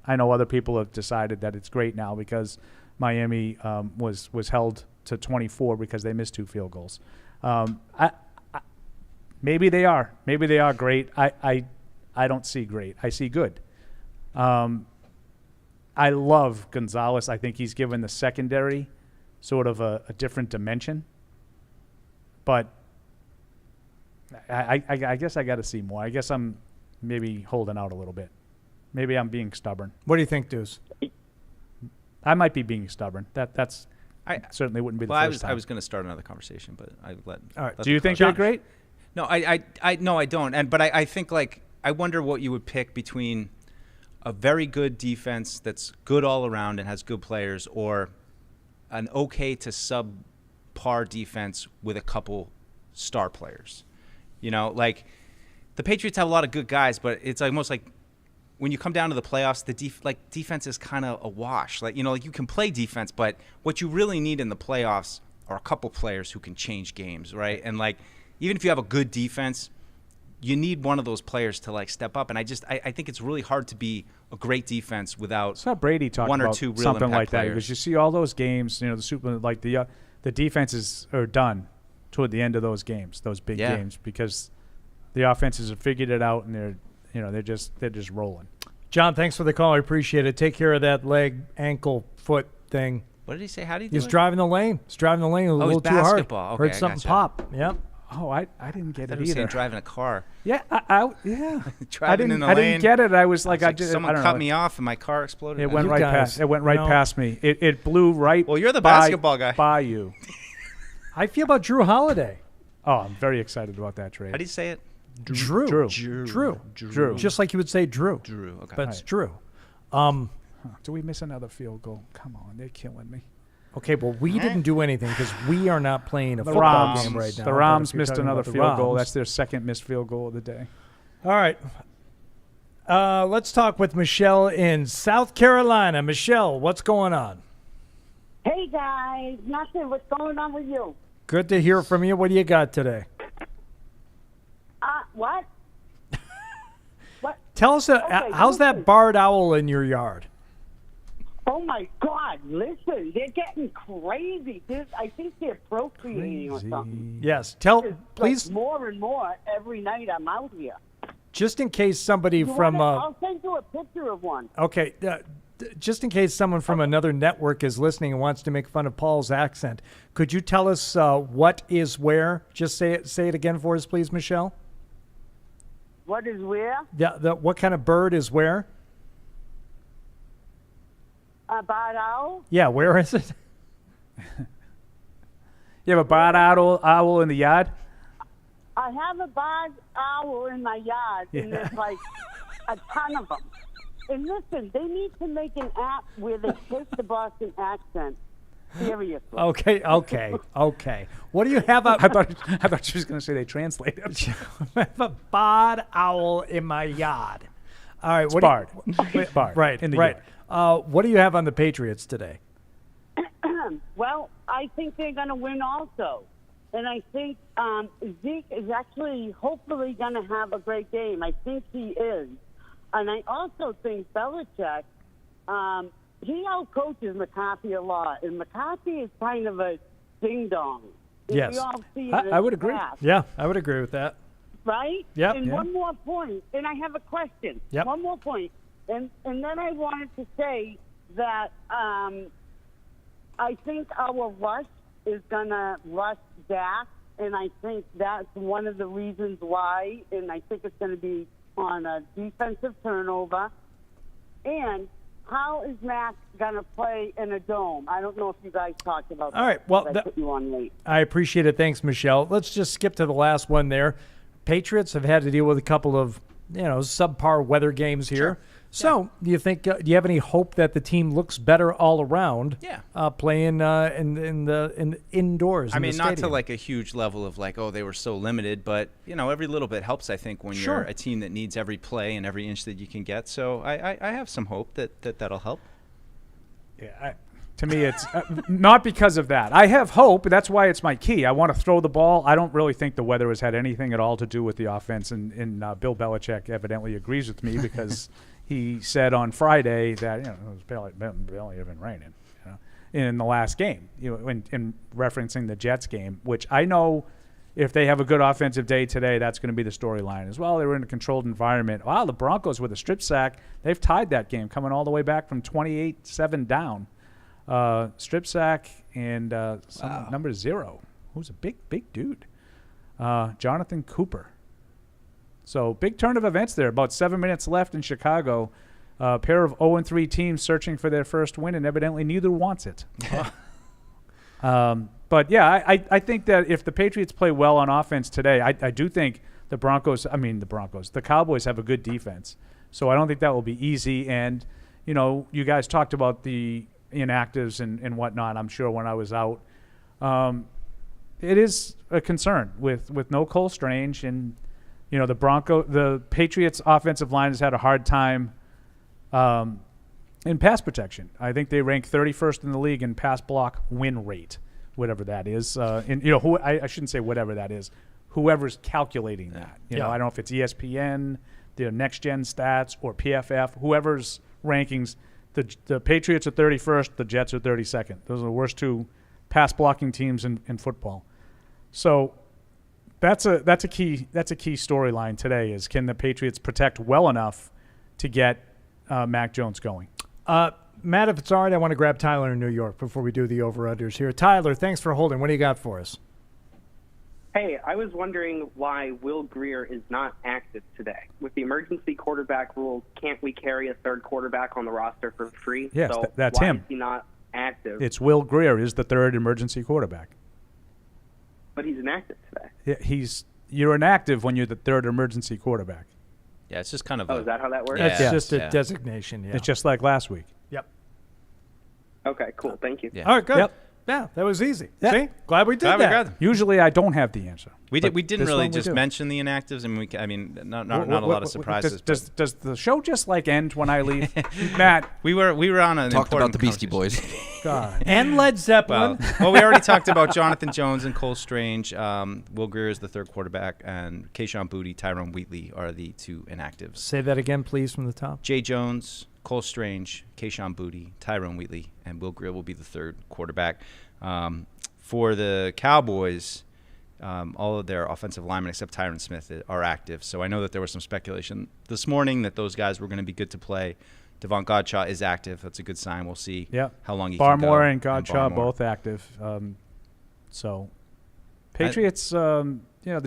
I know other people have decided that it's great now because Miami was held to 24 because they missed 2 field goals. Maybe they are. Maybe they are great. I don't see great. I see good. I love Gonzalez. I think he's given the secondary sort of a different dimension. But I guess I got to see more. I guess I'm maybe holding out a little bit. Maybe I'm being stubborn. What do you think, Deuce? I might be being stubborn. That certainly wouldn't be the first time. I was going to start another conversation, but I let. All right. let Do you the think conversation- they're great? No, I don't. But I think like I wonder what you would pick between a very good defense that's good all around and has good players, or an okay to subpar defense with a couple star players. You know, like the Patriots have a lot of good guys, but it's almost like when you come down to the playoffs, the defense is kind of a wash. Like, you know, like you can play defense, but what you really need in the playoffs are a couple players who can change games, right? And like even if you have a good defense, you need one of those players to like step up. And I think it's really hard to be a great defense without I saw Brady talk one or about two real something impact like that. players. Because you see all those games, you know, the defenses are done toward the end of those games, those big games, because the offenses have figured it out and they're just rolling. John, thanks for the call. I appreciate it. Take care of that leg, ankle, foot thing. What did he say? How did he do He's it? driving the lane. He's driving the lane a little too basketball. hard. Okay, Heard I something gotcha. pop. Yep. Oh, I didn't get I it thought he was saying either. driving a car. Yeah, yeah. Driving in the I lane. didn't get it. I was like, someone I don't cut know. me off and my car exploded. It went You right guys, past. It went right you know- past me. It blew right. Well, you're the by- basketball guy. By you. How you feel about Drew Holiday? Oh, I'm very excited about that trade. How do you say it? Drew. Drew. Just like you would say Drew. Drew. Okay. But it's Drew. Do we miss another field goal? Come on, they're killing me. Okay, well, we didn't do anything because we are not playing a The football Rams, game right now. the But Rams if you're missed talking another about the field goal. Rams- That's their second missed field goal of the day. All right. Let's talk with Michelle in South Carolina. Michelle, what's going on? Hey guys, nothing. What's going on with you? Good to hear from you. What do you got today? What? What? Tell us, Okay, how's that listen. barred owl in your yard? Oh my God! Listen, they're getting crazy. I think they're procreating or something. Yes. Tell, It's please, like more and more every night I'm out here. just in case somebody You from, wanna- I'll send you a picture of one. okay, just in case someone from another network is listening and wants to make fun of Paul's accent, could you tell us what is where? Just say it again for us, please, Michelle. What is where? Yeah, what kind of bird is where? A barred owl? Yeah, where is it? You have a barred owl in the yard? I have a barred owl in my yard, and Yeah. there's like a ton of them. And listen, they need to make an app where they take the Boston accent seriously. Okay. What do you have? I thought she was going to say they translate it. I have a barred owl in my yard. All right, It's what barred. Wait, Barred right, in the right. What do you have on the Patriots today? Well, I think they're going to win also. And I think Zeke is actually hopefully going to have a great game. I think he is. And I also think Belichick, he outcoaches McCarthy a lot. And McCarthy is kind of a ding-dong. Yes. We all see it I in would the agree. past, Yeah, I would agree with that. right? Yep. And Yeah. one more point, and I have a question. Yep. One more point. And then I wanted to say that I think our rush is going to rush Dak, and I think that's one of the reasons why, and I think it's going to be on a defensive turnover. And how is Mac going to play in a dome? I don't know if you guys talked about that. All right, well, I put you on late. I appreciate it. Thanks, Michelle. Let's just skip to the last one there. Patriots have had to deal with a couple of, subpar weather games here. So, do you think? Do you have any hope that the team looks better all around? Yeah. Playing in the indoors. I in mean, the not to stadium? like a huge level of like, oh, they were so limited, but every little bit helps. I think when Sure. you're a team that needs every play and every inch that you can get. So I have some hope that'll help. Yeah. To me, it's not because of that. I have hope. That's why it's my key. I want to throw the ball. I don't really think the weather has had anything at all to do with the offense. And Bill Belichick evidently agrees with me because he said on Friday that it was barely even raining in the last game, in referencing the Jets game, which I know if they have a good offensive day today, that's going to be the storyline as well. They were in a controlled environment. Wow, the Broncos with a strip sack, they've tied that game, coming all the way back from 28-7 down. Strip sack and number 0, who's a big dude, Jonathan Cooper. So big turn of events there. About 7 minutes left in Chicago. A pair of 0-3 teams searching for their first win, and evidently neither wants it. But yeah, I think that if the Patriots play well on offense today, I do think the Cowboys have a good defense. So I don't think that will be easy. And you guys talked about the inactives and whatnot, I'm sure, when I was out. It is a concern with no Cole Strange, and the Patriots offensive line has had a hard time in pass protection. I think they rank 31st in the league in pass block win rate, whatever that is. I shouldn't say whatever that is. Whoever's calculating that. I don't know if it's ESPN, the Next Gen Stats, or PFF, whoever's rankings. The Patriots are 31st. The Jets are 32nd. Those are the worst two pass blocking teams in football. So that's a key storyline today. Is can the Patriots protect well enough to get Mac Jones going? Matt, if it's all right, I want to grab Tyler in New York before we do the over-unders here. Tyler, thanks for holding. What do you got for us? Hey, I was wondering why Will Grier is not active today. With the emergency quarterback rule, can't we carry a third quarterback on the roster for free? Yes, so that's why him. Is he not active? It's Will Grier is the third emergency quarterback. But he's inactive today. You're inactive when you're the third emergency quarterback. Yeah, it's just kind of. Is that how that works? It's just a designation. Yeah, it's just like last week. Yep. Okay, cool. Thank you. Yeah. All right, good. Yep. Yeah, that was easy. Yeah. See, glad we did that. Usually, I don't have the answer. We didn't really just do. mention the inactives. Not a lot of surprises. Does the show just end when I leave? Matt, we were on an talked about important the Beastie Boys. God. And Led Zeppelin. Well, we already talked about Jonathan Jones and Cole Strange. Will Grier is the third quarterback, and Keyshawn Boutte, Tyrone Wheatley are the two inactives. Say that again, please, from the top. Jay Jones, Cole Strange, Keyshawn Boutte, Tyrone Wheatley, and Will Grier will be the third quarterback. For the Cowboys, all of their offensive linemen except Tyron Smith are active. So I know that there was some speculation this morning that those guys were going to be good to play. Devon Godshaw is active. That's a good sign. We'll see how long he can go. Barmore and Godshaw both active. So Patriots, the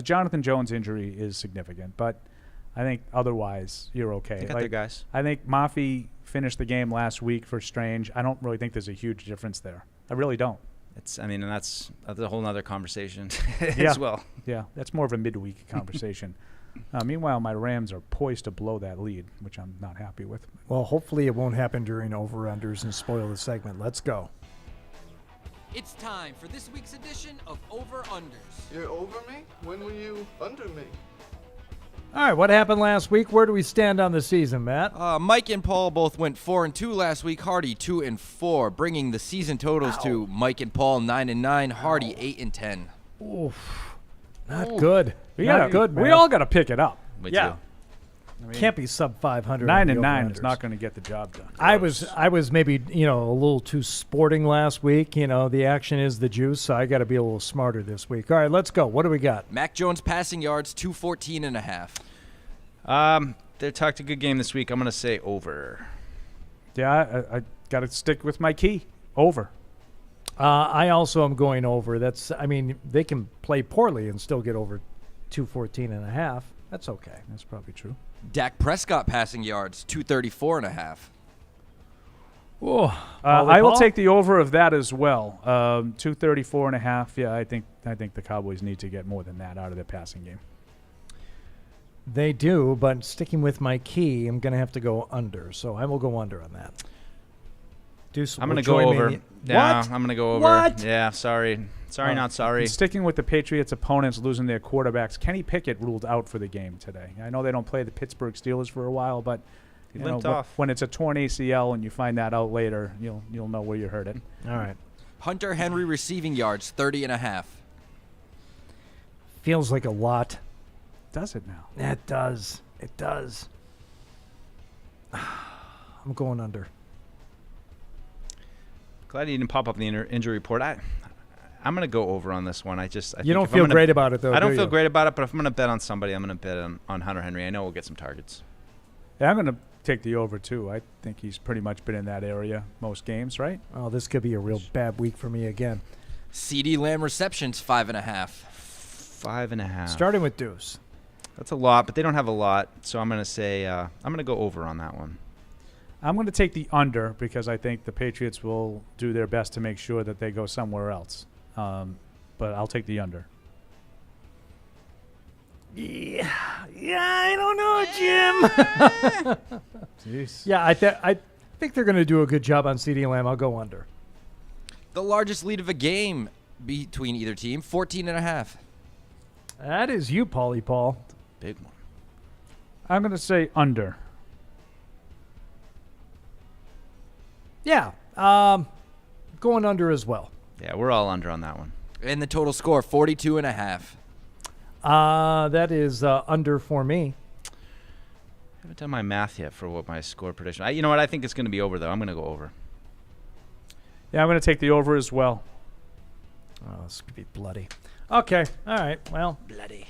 Jonathan Jones injury is significant, but I think otherwise you're okay. They got their guys. I think Mafi finished the game last week for Strange. I don't really think there's a huge difference there. I really don't. And that's a whole other conversation as well. Yeah, that's more of a midweek conversation. Meanwhile, my Rams are poised to blow that lead, which I'm not happy with. Well, hopefully it won't happen during over-unders and spoil the segment. Let's go. It's time for this week's edition of Over-Unders. You're over me? When were you under me? All right, what happened last week? Where do we stand on the season, Matt? Mike and Paul both went 4-2 last week. Hardy 2-4, bringing the season totals to Mike and Paul 9-9, Hardy 8-10. Oof, not good. Not good, man. We all got to pick it up. We do. Can't be sub 500. 9-9 is not going to get the job done. I was maybe a little too sporting last week. The action is the juice, so I got to be a little smarter this week. All right, let's go. What do we got? Mac Jones passing yards 214.5. They talked a good game this week. I'm going to say over. Yeah, I got to stick with my key. Over. I also am going over. They can play poorly and still get over 214.5. That's okay. That's probably true. Dak Prescott passing yards 234.5. Oh, I will take the over of that as well. 234.5. Yeah, I think the Cowboys need to get more than that out of their passing game. They do, but sticking with my key, I'm going to have to go under. So I will go under on that. Deuce I'm will going to go join me over. in the- Yeah, What? I'm going to go over. What? Yeah, sorry. Sorry, not sorry. And sticking with the Patriots' opponents losing their quarterbacks, Kenny Pickett ruled out for the game today. I know they don't play the Pittsburgh Steelers for a while, but He you know, limped off. when it's a torn ACL and you find that out later, you'll know where you hurt it. All right. Hunter Henry receiving yards, 30.5. Feels like a lot. Does it now? It does. It does. I'm going under. Glad he didn't pop up in the injury report. I'm going to go over on this one. I You think don't if feel I'm gonna- great about it, though, I don't do feel you? great about it, but if I'm going to bet on somebody, I'm going to bet on Hunter Henry. I know we'll get some targets. Yeah, I'm going to take the over, too. I think he's pretty much been in that area most games, right? Oh, this could be a real bad week for me again. CeeDee Lamb receptions, 5.5. 5.5. Starting with Deuce. That's a lot, but they don't have a lot, so I'm going to say I'm going to go over on that one. I'm going to take the under because I think the Patriots will do their best to make sure that they go somewhere else. But I'll take the under. Yeah, I don't know, Jim. Jeez. Yeah, I think they're going to do a good job on CeeDee Lamb. I'll go under. The largest lead of a game between either team, 14.5. That is you, Paulie Paul. Big one. I'm going to say under. Yeah, going under as well. Yeah, we're all under on that one. And the total score, 42.5. That is under for me. I haven't done my math yet for what my score prediction. You know what? I think it's going to be over, though. I'm going to go over. Yeah, I'm going to take the over as well. Oh, this could be bloody. Okay, all right. Well, bloody.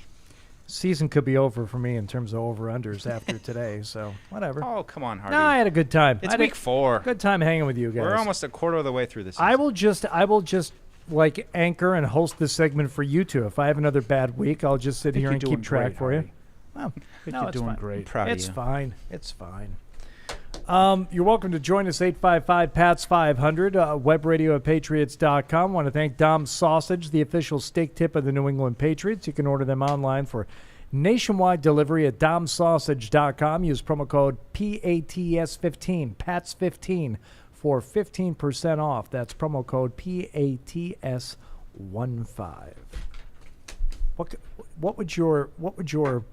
Season could be over for me in terms of over-unders after today, so whatever. Oh, come on, Hardy. No, I had a good time. It's I had week 4. Good time hanging with you guys. We're almost a quarter of the way through this season. I will just like anchor and host this segment for you two. If I have another bad week, I'll just sit think here you're and doing keep track great, for you. Hardy. Well, I think no, you're it's doing fine. great. I'm proud of It's you. fine. It's fine. You're welcome to join us, 855-PATS-500, webradio at patriots.com. Want to thank Dom's Sausage, the official steak tip of the New England Patriots. You can order them online for nationwide delivery at domsausage.com. Use promo code PATS15, PATS15, for 15% off. That's promo code PATS15. What would your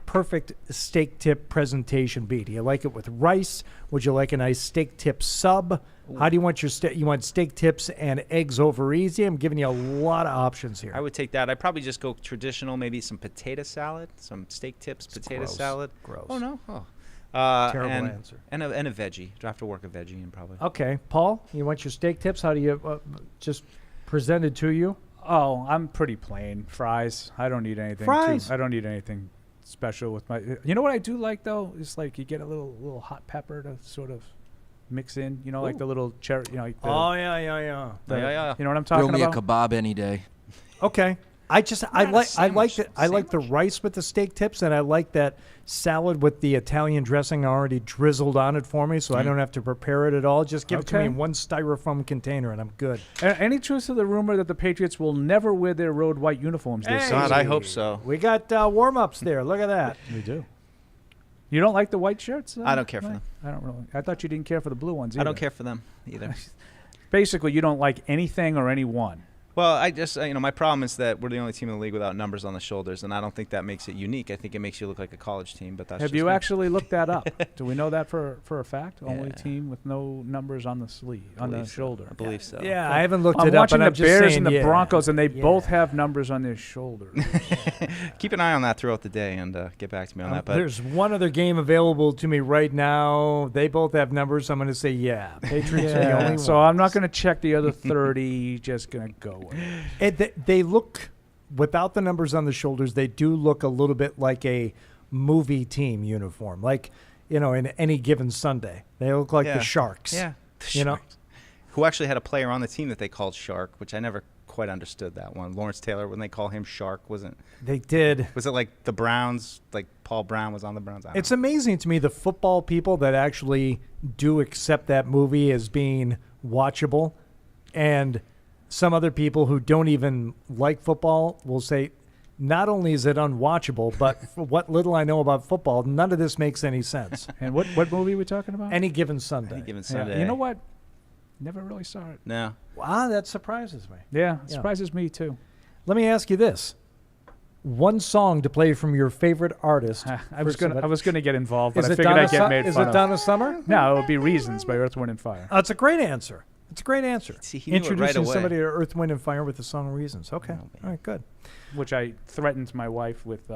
perfect steak tip presentation be? Do you like it with rice? Would you like a nice steak tip sub? How do you want your steak? You want steak tips and eggs over easy? I'm giving you a lot of options here. I would take that. I'd probably just go traditional, maybe some potato salad, some steak tips, potato gross. salad. Gross. Oh, no? Oh. Terrible answer. And a veggie. Do I have to work a veggie in probably? Okay, Paul, you want your steak tips? How do you just presented to you? Oh, I'm pretty plain. Fries. I don't need anything. Fries? I don't need anything special with my. You know what I do like though is like you get a little hot pepper to sort of mix in. You know, like the little cherry. You know, like the, yeah. You know what I'm talking Throw me about? a kebab any day. Okay. I like the rice with the steak tips, and I like that salad with the Italian dressing already drizzled on it for me, so I don't have to prepare it at all. Just give it to me in one styrofoam container, and I'm good. Any truth to the rumor that the Patriots will never wear their road white uniforms this season? God, I hope so. We got warm-ups there. Look at that. We do. You don't like the white shirts? I don't care for them. I don't really. I thought you didn't care for the blue ones either. I don't care for them either. Basically, you don't like anything or anyone. Well, I just, my problem is that we're the only team in the league without numbers on the shoulders, and I don't think that makes it unique. I think it makes you look like a college team, but that's Have just you me. actually looked that up? Do we know that for a fact? Only Yeah. team with no numbers on the sleeve, on the shoulder. I believe so. Yeah, I haven't looked I'm it up, watching but the I'm just Bears saying, and the yeah. Broncos, and they Yeah. both have numbers on their shoulders. Keep an eye on that throughout the day and get back to me on that. But There's one other game available to me right now. They both have numbers. I'm going to say, Patriots are the only So ones. I'm not going to check the other 30. Just going to go with it. They look, without the numbers on the shoulders, they do look a little bit like a movie team uniform. Like, in any given Sunday. They look like the Sharks. Yeah. Who actually had a player on the team that they called Shark, which I never quite understood that one. Lawrence Taylor, when they call him Shark, wasn't. They did. Was it like the Browns, like Paul Brown was on the Browns? It's amazing to me the football people that actually do accept that movie as being watchable, and some other people who don't even like football will say not only is it unwatchable, but for what little I know about football, none of this makes any sense. And what movie are we talking about? Any Given Sunday. Any Given Yeah, Sunday. you know what? Never really saw it. No. Wow, that surprises me. Yeah, it surprises me too. Let me ask you this. One song to play from your favorite artist. I was gonna get involved, but Is I it figured Donna I'd get made Is fun it of. Donna Summer? No, it would be Reasons by Earth, Wind, and Fire. It's a great answer. It's a great answer. See, he knew it right Introducing away. somebody to Earth, Wind, and Fire with the song Reasons. Okay. All right, good. Which I threatened my wife with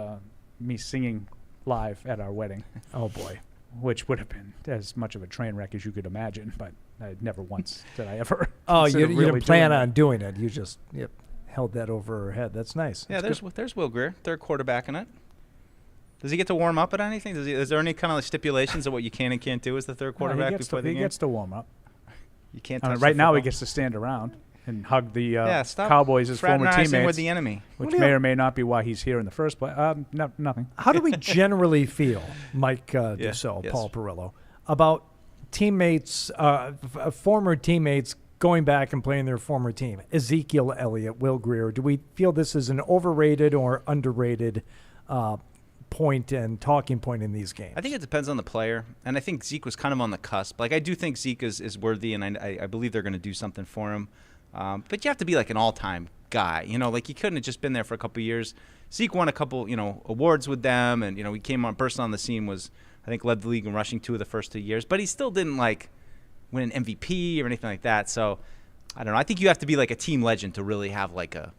me singing live at our wedding. Oh, boy. Which would have been as much of a train wreck as you could imagine, but I never once did I ever. Oh, you consider really didn't plan doing on that. doing it. You just held that over her head. That's nice. Yeah, That's there's Will Greer, third quarterback in it. Does he get to warm up at anything? Is there any kind of stipulations of what you can and can't do as the third quarterback before the game? He gets to warm up. You can't. I mean, touch right the now he football? gets to stand around and hug the stop Cowboys, his former fraternizing teammates, with the enemy. which What do may you- or may not be why he's here in the first place. Nothing. How do we generally feel, Mike Dussault, yes. Paul Perillo, about teammates, former teammates going back and playing their former team? Ezekiel Elliott, Will Greer. Do we feel this is an overrated or underrated point and talking point in these games? I think it depends on the player, and I think Zeke was kind of on the cusp. Like, I do think Zeke is worthy, and I believe they're going to do something for him. But you have to be like an all-time guy, like he couldn't have just been there for a couple of years. Zeke won a couple, awards with them, and he came burst on the scene, I think led the league in rushing 2 of the first 2 years, but he still didn't win an MVP or anything like that. So I don't know. I think you have to be like a team legend to really have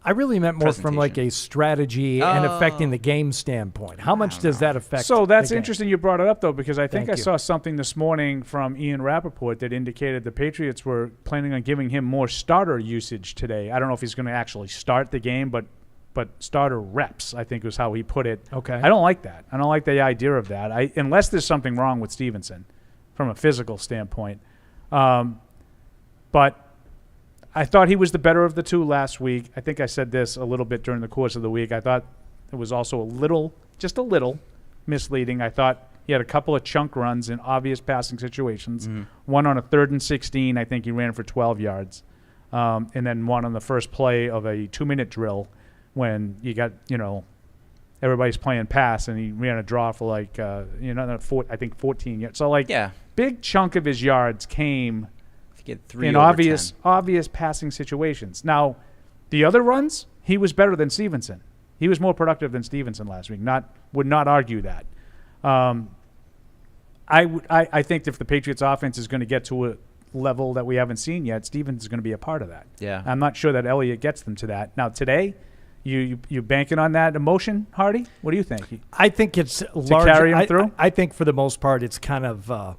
I really meant more from a strategy and affecting the game standpoint. How much does that affect? So that's the game? interesting you brought it up, though, because I think Thank I you. saw something this morning from Ian Rappaport that indicated the Patriots were planning on giving him more starter usage today. I don't know if he's going to actually start the game, but starter reps, I think was how he put it. Okay. I don't like that. I don't like the idea of that. Unless there's something wrong with Stevenson from a physical standpoint. But I thought he was the better of the two last week. I think I said this a little bit during the course of the week. I thought it was also just a little misleading. I thought he had a couple of chunk runs in obvious passing situations. Mm-hmm. One on a 3rd and 16, I think he ran for 12 yards. And then one on the first play of a 2-minute drill when you got, everybody's playing pass, and he ran a draw for I think 14 yards. So big chunk of his yards came get 3 in over obvious passing situations. Now, the other runs, he was better than Stevenson. He was more productive than Stevenson last week. Would not argue that. I think if the Patriots offense is going to get to a level that we haven't seen yet, Stevens is going to be a part of that. Yeah. I'm not sure that Elliott gets them to that. Now, today, you banking on that emotion, Hardy? What do you think? I think it's to carry him through? I think for the most part it's kind of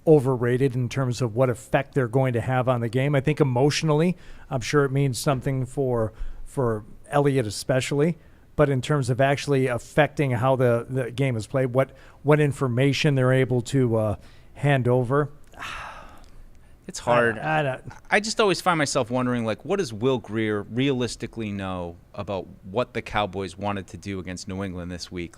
overrated in terms of what effect they're going to have on the game. I think emotionally, I'm sure it means something for Elliott especially, but in terms of actually affecting how the game is played, what information they're able to hand over. It's hard. I just always find myself wondering, what does Will Greer realistically know about what the Cowboys wanted to do against New England this week?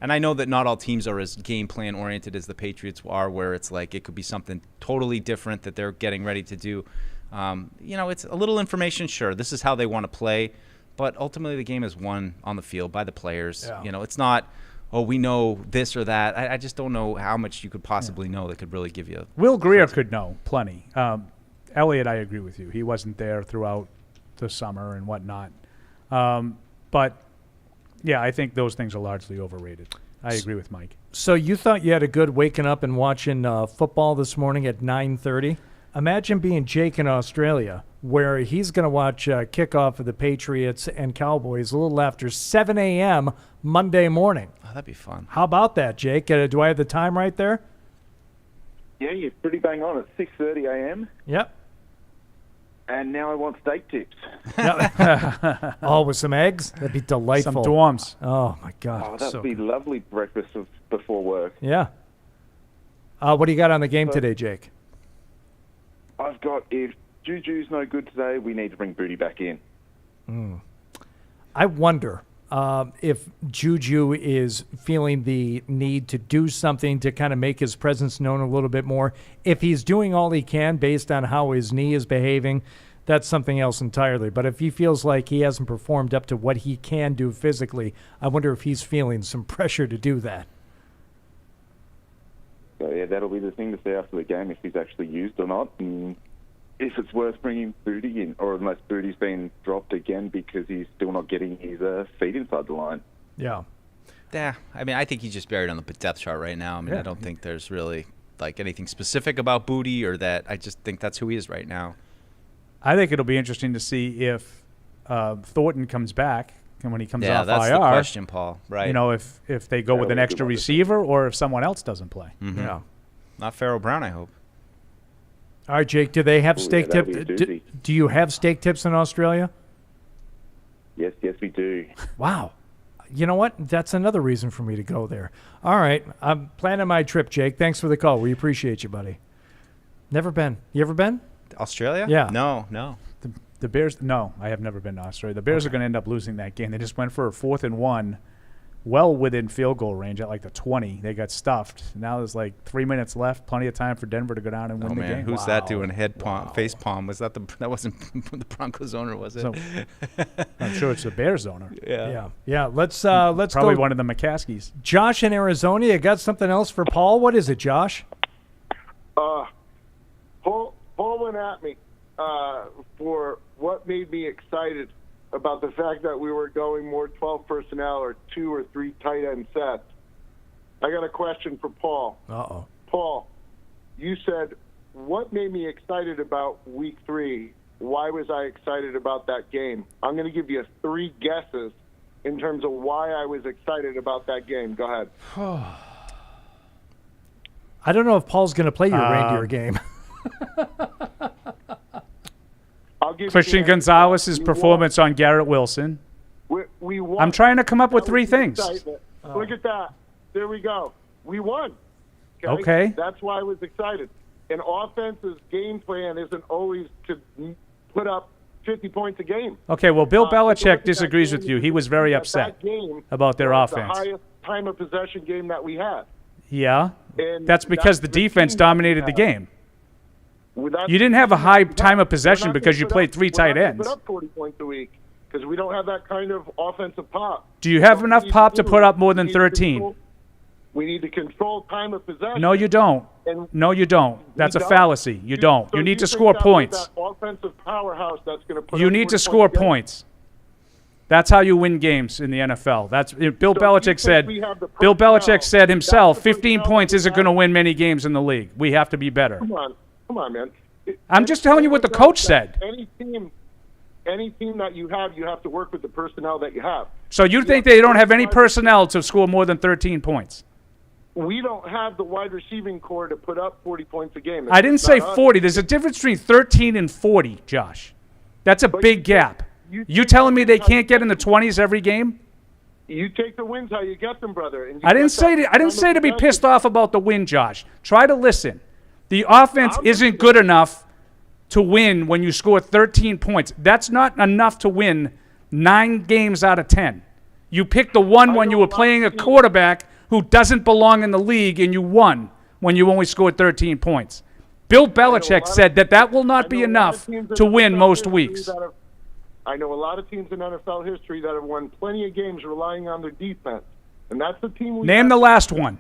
And I know that not all teams are as game plan oriented as the Patriots are, where it's it could be something totally different that they're getting ready to do. It's a little information, sure. This is how they want to play, but ultimately the game is won on the field by the players. Yeah. It's not, we know this or that. I just don't know how much you could possibly know that could really give you. Will Greer could know plenty. Elliott, I agree with you. He wasn't there throughout the summer and whatnot. But, yeah, I think those things are largely overrated. I agree with Mike. So you thought you had a good waking up and watching football this morning at 9:30. Imagine being Jake in Australia, where he's going to watch kickoff of the Patriots and Cowboys a little after 7 a.m. Monday morning. Oh, that'd be fun. How about that, Jake? Do I have the time right there? Yeah, you're pretty bang on. It's 6:30 a.m. Yep. And now I want steak tips. Oh, with some eggs? That'd be delightful. Some dorms. Oh, my God. Oh, that'd So be good. lovely breakfast before work. Yeah. What do you got on the game today, Jake? I've got, if Juju's no good today, we need to bring Booty back in. I wonder if Juju is feeling the need to do something to kind of make his presence known a little bit more. If he's doing all he can based on how his knee is behaving, that's something else entirely. But if he feels like he hasn't performed up to what he can do physically, I wonder if he's feeling some pressure to do that. So, yeah, that'll be the thing to see after the game, if he's actually used or not, and if it's worth bringing Booty in, or unless Booty's been dropped again because he's still not getting his feet inside the line. Yeah. Yeah, I mean, I think he's just buried on the depth chart right now. I mean, I don't think there's really like anything specific about Booty or that. I just think that's who he is right now. I think it'll be interesting to see if Thornton comes back and when he comes off that's IR. The question, Paul. Right? You know, if they go with an extra receiver or if someone else doesn't play. Mm-hmm. Yeah. Not Pharaoh Brown, I hope. All right, Jake, do they have steak tips? Do you have steak tips in Australia? Yes, we do. Wow. You know what? That's another reason for me to go there. All right. I'm planning my trip, Jake. Thanks for the call. We appreciate you, buddy. Never been. You ever been? Australia? Yeah. No. The Bears, no, I have never been to Australia. The Bears are going to end up losing that game. They just went for a 4th and 1, well within field goal range at like the 20. They got stuffed. Now there's like 3 minutes left. Plenty of time for Denver to go down and win the game. Who's that doing face palm? Was that that wasn't the Broncos owner, was it? So, I'm sure it's the Bears owner. Yeah. Let's probably go. one of the McCaskies. Josh in Arizona, you got something else for Paul? What is it, Josh? Paul went at me for what made me excited about the fact that we were going more 12 personnel or 2 or 3 tight end sets. I got a question for Paul. Uh-oh. Paul, you said, what made me excited about week 3? Why was I excited about that game? I'm going to give you 3 guesses in terms of why I was excited about that game. Go ahead. I don't know if Paul's going to play your reindeer game. Christian Gonzalez's performance on Garrett Wilson. We won. I'm trying to come up with 3 things. Look at that. There we go. We won. Okay. That's why I was excited. An offense's game plan isn't always to put up 50 points a game. Okay, well, Bill Belichick disagrees with you. He was very upset about their offense. The highest time of possession game that we had. Yeah, And that's because the defense dominated the game. You didn't have a high time of possession because you played 3 tight ends. Put up 40 points a week because we don't have that kind of offensive pop. Do you have enough pop to put up more than 13? We need to control time of possession. No, you don't. No, you don't. That's a fallacy. You don't. You need to score points. That offensive powerhouse that's going to put. You need to score points. That's how you win games in the NFL. That's Bill Belichick said. Bill Belichick said himself, 15 points isn't going to win many games in the league. We have to be better. Come on, man. I'm just telling you what the coach said. Any team that you have to work with the personnel that you have. So you think they don't have any personnel to score more than 13 points? We don't have the wide receiving core to put up 40 points a game. I didn't say 40. There's a difference between 13 and 40, Josh. That's a big gap. You telling me they can't get in the 20s every game? You take the wins how you get them, brother. And I didn't say to be pissed off about the win, Josh. Try to listen. The offense isn't good enough to win when you score 13 points. That's not enough to win 9 games out of 10. You picked the one when you were playing a quarterback who doesn't belong in the league, and you won when you only scored 13 points. Bill Belichick said that will not be enough to win most weeks. I know a lot of teams in NFL history that have won plenty of games relying on their defense, and that's the team we Name the last one.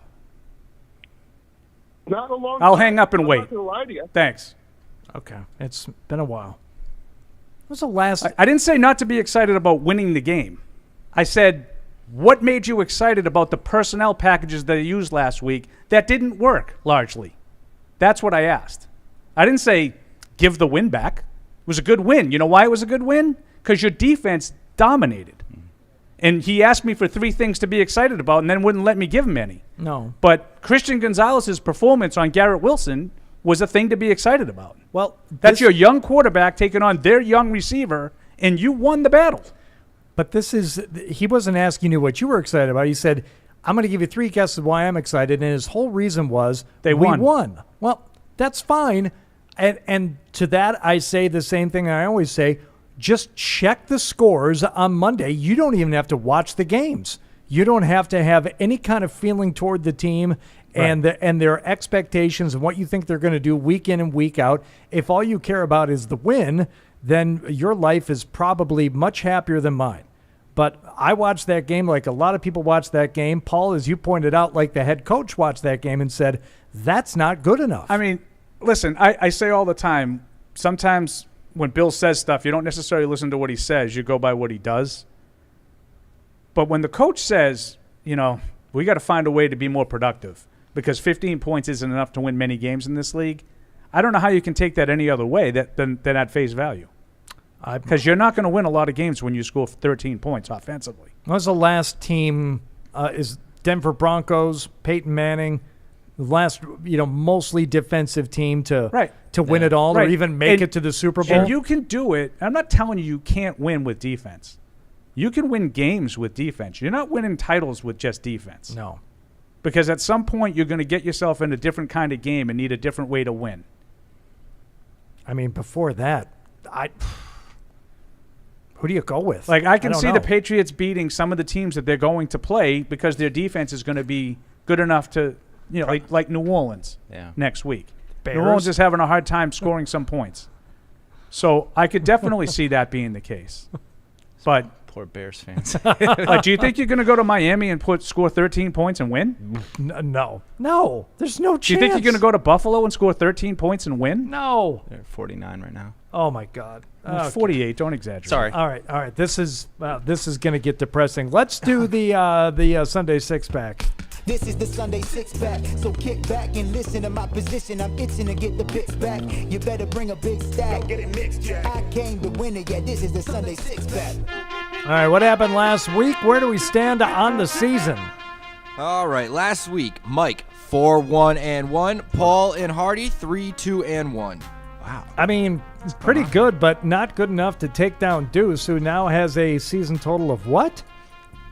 Not a long I'll time. hang up and I'm wait. not gonna lie to you. Thanks. Okay. It's been a while. What was the last? I didn't say not to be excited about winning the game. I said, what made you excited about the personnel packages that they used last week that didn't work largely? That's what I asked. I didn't say give the win back. It was a good win. You know why it was a good win? Because your defense dominated. And he asked me for 3 things to be excited about and then wouldn't let me give him any. No. But Christian Gonzalez's performance on Garrett Wilson was a thing to be excited about. Well, that's your young quarterback taking on their young receiver, and you won the battle. But he wasn't asking you what you were excited about. He said, I'm going to give you 3 guesses why I'm excited, and his whole reason was we won. Well, that's fine. And to that, I say the same thing I always say. Just check the scores on Monday. You don't even have to watch the games. You don't have to have any kind of feeling toward the team and their expectations and what you think they're going to do week in and week out. If all you care about is the win, then your life is probably much happier than mine. But I watched that game like a lot of people watched that game. Paul, as you pointed out, like the head coach watched that game and said, that's not good enough. I mean, listen, I say all the time, sometimes when Bill says stuff, you don't necessarily listen to what he says. You go by what he does. But when the coach says, we got to find a way to be more productive because 15 points isn't enough to win many games in this league, I don't know how you can take that any other way than at face value. Because you're not going to win a lot of games when you score 13 points offensively. What was the last team? Is Denver Broncos, Peyton Manning, the last mostly defensive team to win it all or even make it to the Super Bowl? And you can do it. I'm not telling you can't win with defense. You can win games with defense. You're not winning titles with just defense. No. Because at some point you're going to get yourself in a different kind of game and need a different way to win. I mean, before that, who do you go with? Like, I can see the Patriots beating some of the teams that they're going to play because their defense is going to be good enough to, like New Orleans next week. Bears. New Orleans is having a hard time scoring some points. So I could definitely see that being the case. But poor Bears fans. Do you think you're going to go to Miami and score 13 points and win? No. There's no chance. Do you think you're going to go to Buffalo and score 13 points and win? No. They're 49 right now. Oh my God. 48. Don't exaggerate. Sorry. All right. This is going to get depressing. Let's do the Sunday six pack. This is the Sunday six-pack, so kick back and listen to my position. I'm itching to get the picks back. You better bring a big stack. Get it mixed, Jack. I came to win it, yeah, this is the Sunday six-pack. All right, what happened last week? Where do we stand on the season? All right, last week, Mike, 4-1-1. Paul and Hardy, 3-2-1. Wow. I mean, it's pretty good, but not good enough to take down Deuce, who now has a season total of what?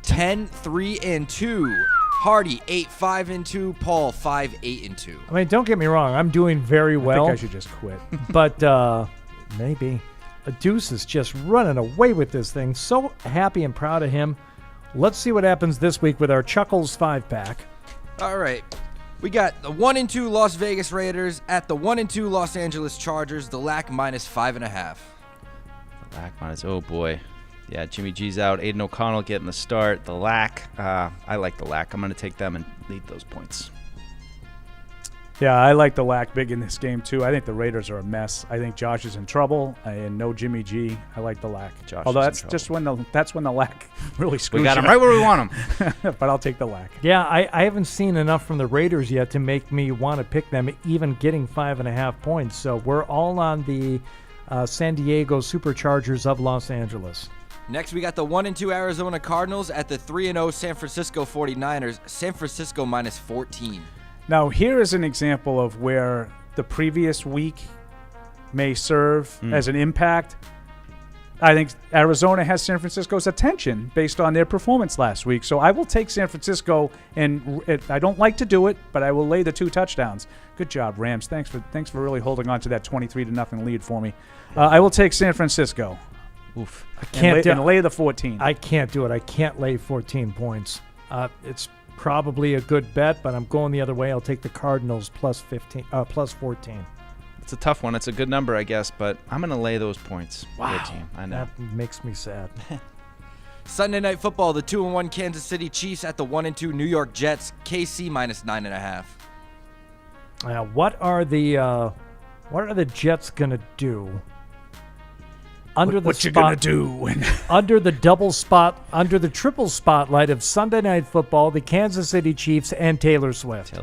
10-3-2. Hardy 8-5-2, Paul 5-8-2. I mean, don't get me wrong, I'm doing very well. I think I should just quit. But maybe. Deuce is just running away with this thing. So happy and proud of him. Let's see what happens this week with our Chuckles 5-pack. All right. We got the 1-2 Las Vegas Raiders at the 1-2 Los Angeles Chargers, the LAC -5.5. The LAC minus, oh boy. Yeah, Jimmy G's out. Aiden O'Connell getting the start. The LAC. I like the LAC. I'm going to take them and lead those points. Yeah, I like the LAC big in this game, too. I think the Raiders are a mess. I think Josh is in trouble, and no Jimmy G. I like the LAC. Although that's just when the LAC really screws We got you him right where we want him. But I'll take the LAC. Yeah, I haven't seen enough from the Raiders yet to make me want to pick them, even getting 5.5 points. So we're all on the San Diego Superchargers of Los Angeles. Next, we got the 1-2 Arizona Cardinals at the 3-0 San Francisco 49ers, San Francisco -14. Now, here is an example of where the previous week may serve as an impact. I think Arizona has San Francisco's attention based on their performance last week. So I will take San Francisco, and I don't like to do it, but I will lay the 2 touchdowns. Good job, Rams. Thanks for really holding on to that 23-0 lead for me. I will take San Francisco. Oof. I can't and lay the 14. I can't do it. I can't lay 14 points. It's probably a good bet, but I'm going the other way. I'll take the Cardinals plus 14. It's a tough one. It's a good number, I guess, but I'm going to lay those points. Wow. For the team. I know. That makes me sad. Sunday Night Football, the 2-1 Kansas City Chiefs at the 1-2 New York Jets, KC -9.5. What are the Jets gonna do? What you gonna do? Under the triple spotlight of Sunday Night Football, the Kansas City Chiefs and Taylor Swift.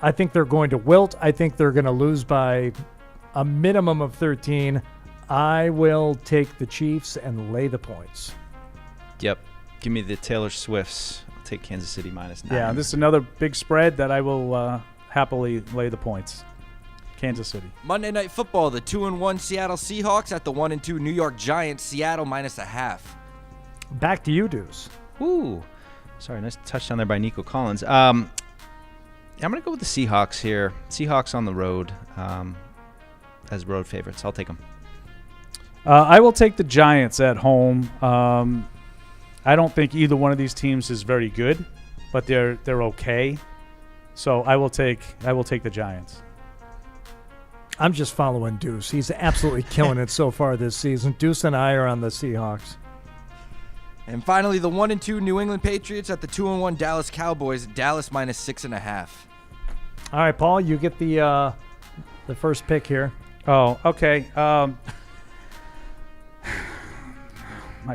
I think they're going to wilt. I think they're going to lose by a minimum of 13. I will take the Chiefs and lay the points. Yep. Give me the Taylor Swifts. I'll take Kansas City -9. Yeah, this is another big spread that I will happily lay the points. Kansas City. Monday Night Football, the 2-1 Seattle Seahawks at the 1-2 New York Giants, Seattle -0.5. Back to you, Deuce. Ooh. Sorry, nice touchdown there by Nico Collins. I'm going to go with the Seahawks here. Seahawks on the road as road favorites. I'll take them. I will take the Giants at home. I don't think either one of these teams is very good, but they're okay. So I will take the Giants. I'm just following Deuce. He's absolutely killing it so far this season. Deuce and I are on the Seahawks. And finally, the 1-2 New England Patriots at the 2-1 Dallas Cowboys. Dallas minus 6.5. All right, Paul, you get the first pick here. Oh, okay. My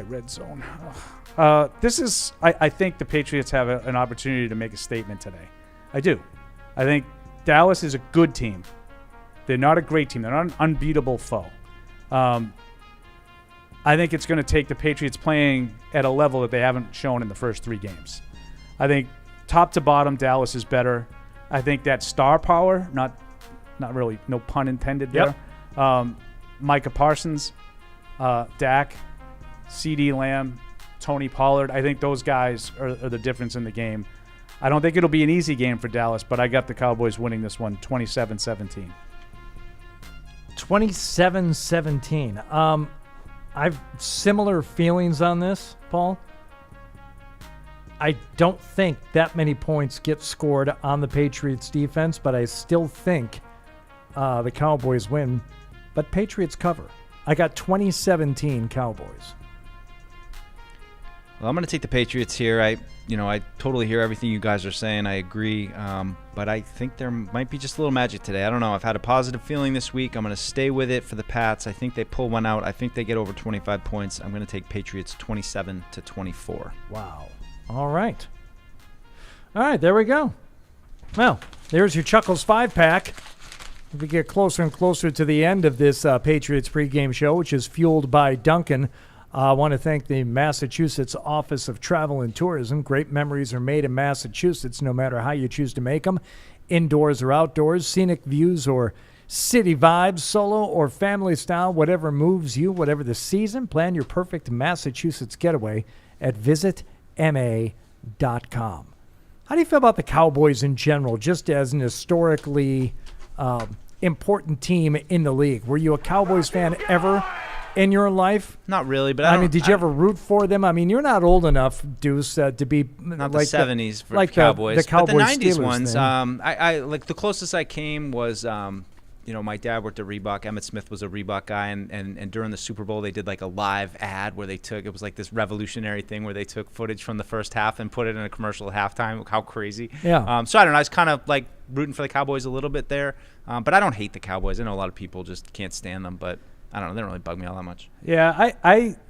red zone. This is. I think the Patriots have an opportunity to make a statement today. I do. I think Dallas is a good team. They're not a great team. They're not an unbeatable foe. I think it's going to take the Patriots playing at a level that they haven't shown in the first 3 games. I think top to bottom, Dallas is better. I think that star power, not really, no pun intended there. Micah Parsons, Dak, CeeDee Lamb, Tony Pollard. I think those guys are the difference in the game. I don't think it'll be an easy game for Dallas, but I got the Cowboys winning this one 27-17. 27-17. I've similar feelings on this, Paul. I don't think that many points get scored on the Patriots defense, but I still think the Cowboys win. But Patriots cover. I got 2017 Cowboys. Well, I'm going to take the Patriots here. I totally hear everything you guys are saying. I agree. But I think there might be just a little magic today. I don't know. I've had a positive feeling this week. I'm going to stay with it for the Pats. I think they pull one out. I think they get over 25 points. I'm going to take Patriots 27-24. Wow. All right. There we go. Well, there's your Chuckles 5-pack. We get closer and closer to the end of this Patriots pregame show, which is fueled by Dunkin. I want to thank the Massachusetts Office of Travel and Tourism. Great memories are made in Massachusetts, no matter how you choose to make them. Indoors or outdoors, scenic views or city vibes, solo or family style, whatever moves you, whatever the season, plan your perfect Massachusetts getaway at visitma.com. How do you feel about the Cowboys in general, just as an historically important team in the league? Were you a Cowboys fan ever in your life? Not really, but I mean, did you ever root for them? I mean, you're not old enough, Deuce, to be not like the 70s for like Cowboys, the Cowboys, but the 90s Steelers ones. thing. I like the closest I came was, my dad worked at Reebok. Emmett Smith was a Reebok guy, and during the Super Bowl, they did like a live ad where it was like this revolutionary thing where they took footage from the first half and put it in a commercial at halftime. How crazy! Yeah. So I don't know. I was kind of like rooting for the Cowboys a little bit there, but I don't hate the Cowboys. I know a lot of people just can't stand them, but I don't know. They don't really bug me all that much. Yeah,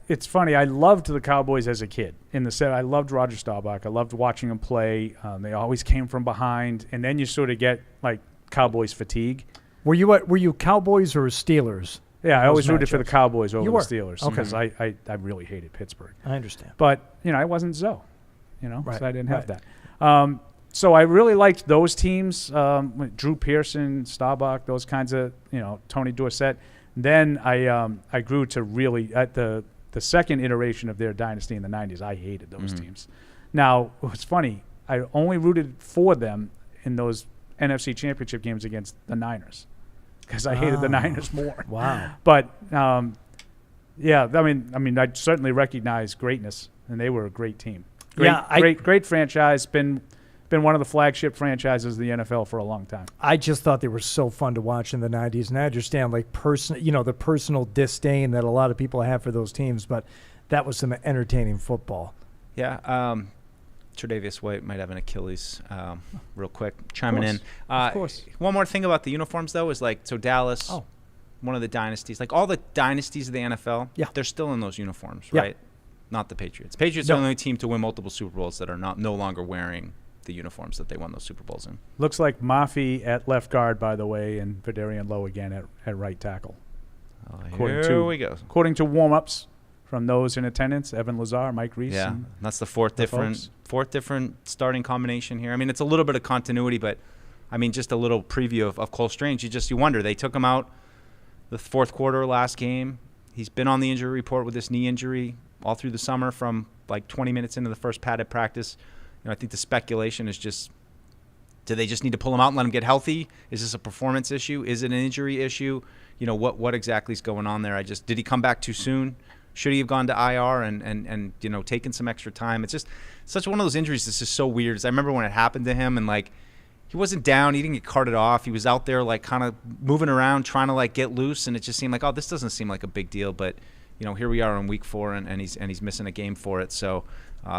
it's funny. I loved the Cowboys as a kid. I loved Roger Staubach. I loved watching them play. They always came from behind, and then you sort of get like Cowboys fatigue. Were you Cowboys or Steelers? Yeah, I always rooted for the Cowboys over You the were? Steelers Okay. because I really hated Pittsburgh. I understand. But, I wasn't Zoe, Right, so I didn't have right. that. So I really liked those teams, Drew Pearson, Staubach, those kinds of, Tony Dorsett. Then I grew to really, at the second iteration of their dynasty in the 90s, I hated those teams. Now, it's funny, I only rooted for them in those NFC Championship games against the Niners because I hated the Niners more. Wow. But, I certainly recognize greatness, and they were a great team. Great franchise, been one of the flagship franchises of the NFL for a long time. I just thought they were so fun to watch in the 90s, and I understand the personal disdain that a lot of people have for those teams, but that was some entertaining football. Yeah. Tre'Davious White might have an Achilles real quick, chiming in. Of course. One more thing about the uniforms, though, is Dallas, one of the dynasties. Like all the dynasties of the NFL, they're still in those uniforms, right? Not the Patriots. Patriots are the only team to win multiple Super Bowls that are no longer wearing the uniforms that they won those Super Bowls in. Looks like Mafi at left guard, by the way, and Vidarian Lowe again at right tackle. Here we go. According to Warmups from those in attendance, Evan Lazar, Mike Reese. Yeah, that's the fourth different starting combination here. I mean, it's a little bit of continuity, but I mean, just a little preview of Cole Strange. You wonder. They took him out the fourth quarter last game. He's been on the injury report with this knee injury all through the summer from like 20 minutes into the first padded practice. I think the speculation is just, do they just need to pull him out and let him get healthy? Is this a performance issue? Is it an injury issue? What exactly is going on there? Did he come back too soon? Should he have gone to IR and taken some extra time? It's just such one of those injuries that's just so weird. I remember when it happened to him and he wasn't down. He didn't get carted off. He was out there like kind of moving around, trying to like get loose, and it just seemed like, oh, this doesn't seem like a big deal. But here we are in week 4, and he's missing a game for it. So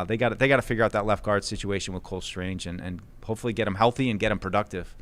they got to figure out that left guard situation with Cole Strange and hopefully get him healthy and get him productive.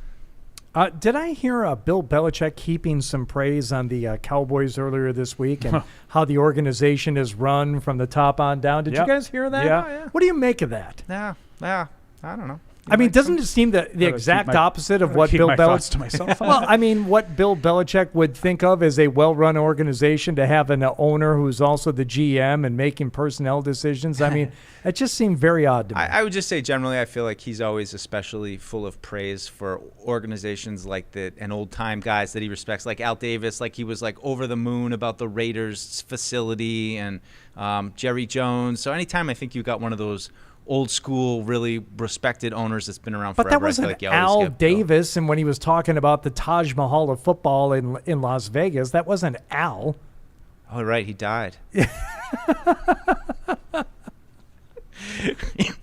Did I hear Bill Belichick heaping some praise on the Cowboys earlier this week and how the organization is run from the top on down? Did you guys hear that? Yeah. What do you make of that? Yeah, I don't know. I mean, doesn't it seem the exact opposite of what Bill thoughts to myself. Well, I mean, what Bill Belichick would think of as a well-run organization to have an owner who's also the GM and making personnel decisions. I mean, it just seemed very odd to me. I would just say generally I feel like he's always especially full of praise for organizations like that and old-time guys that he respects, like Al Davis, like he was like over the moon about the Raiders facility, and Jerry Jones. So anytime I think you got one of those old school, really respected owners that's been around forever. But that wasn't like Al Davis, and when he was talking about the Taj Mahal of football in Las Vegas, that wasn't Al. Oh, right, he died.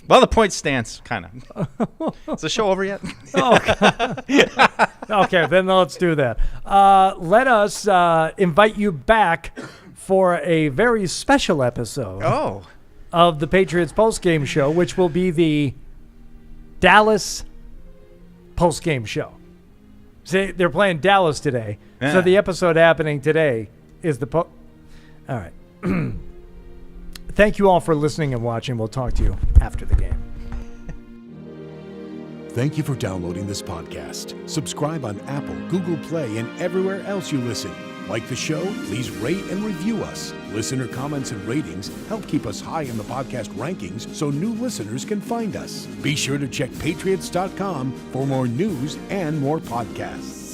Well, the point stands, kind of. Is the show over yet? Okay, then let's do that. Let us invite you back for a very special episode. Of the Patriots Postgame Show, which will be the Dallas Postgame Show. See, they're playing Dallas today, so the episode happening today is the All right. Thank you all for listening and watching. We'll talk to you after the game. Thank you for downloading this podcast. Subscribe on Apple, Google Play, and everywhere else you listen. Like the show? Please rate and review us. Listener comments and ratings help keep us high in the podcast rankings so new listeners can find us. Be sure to check Patriots.com for more news and more podcasts.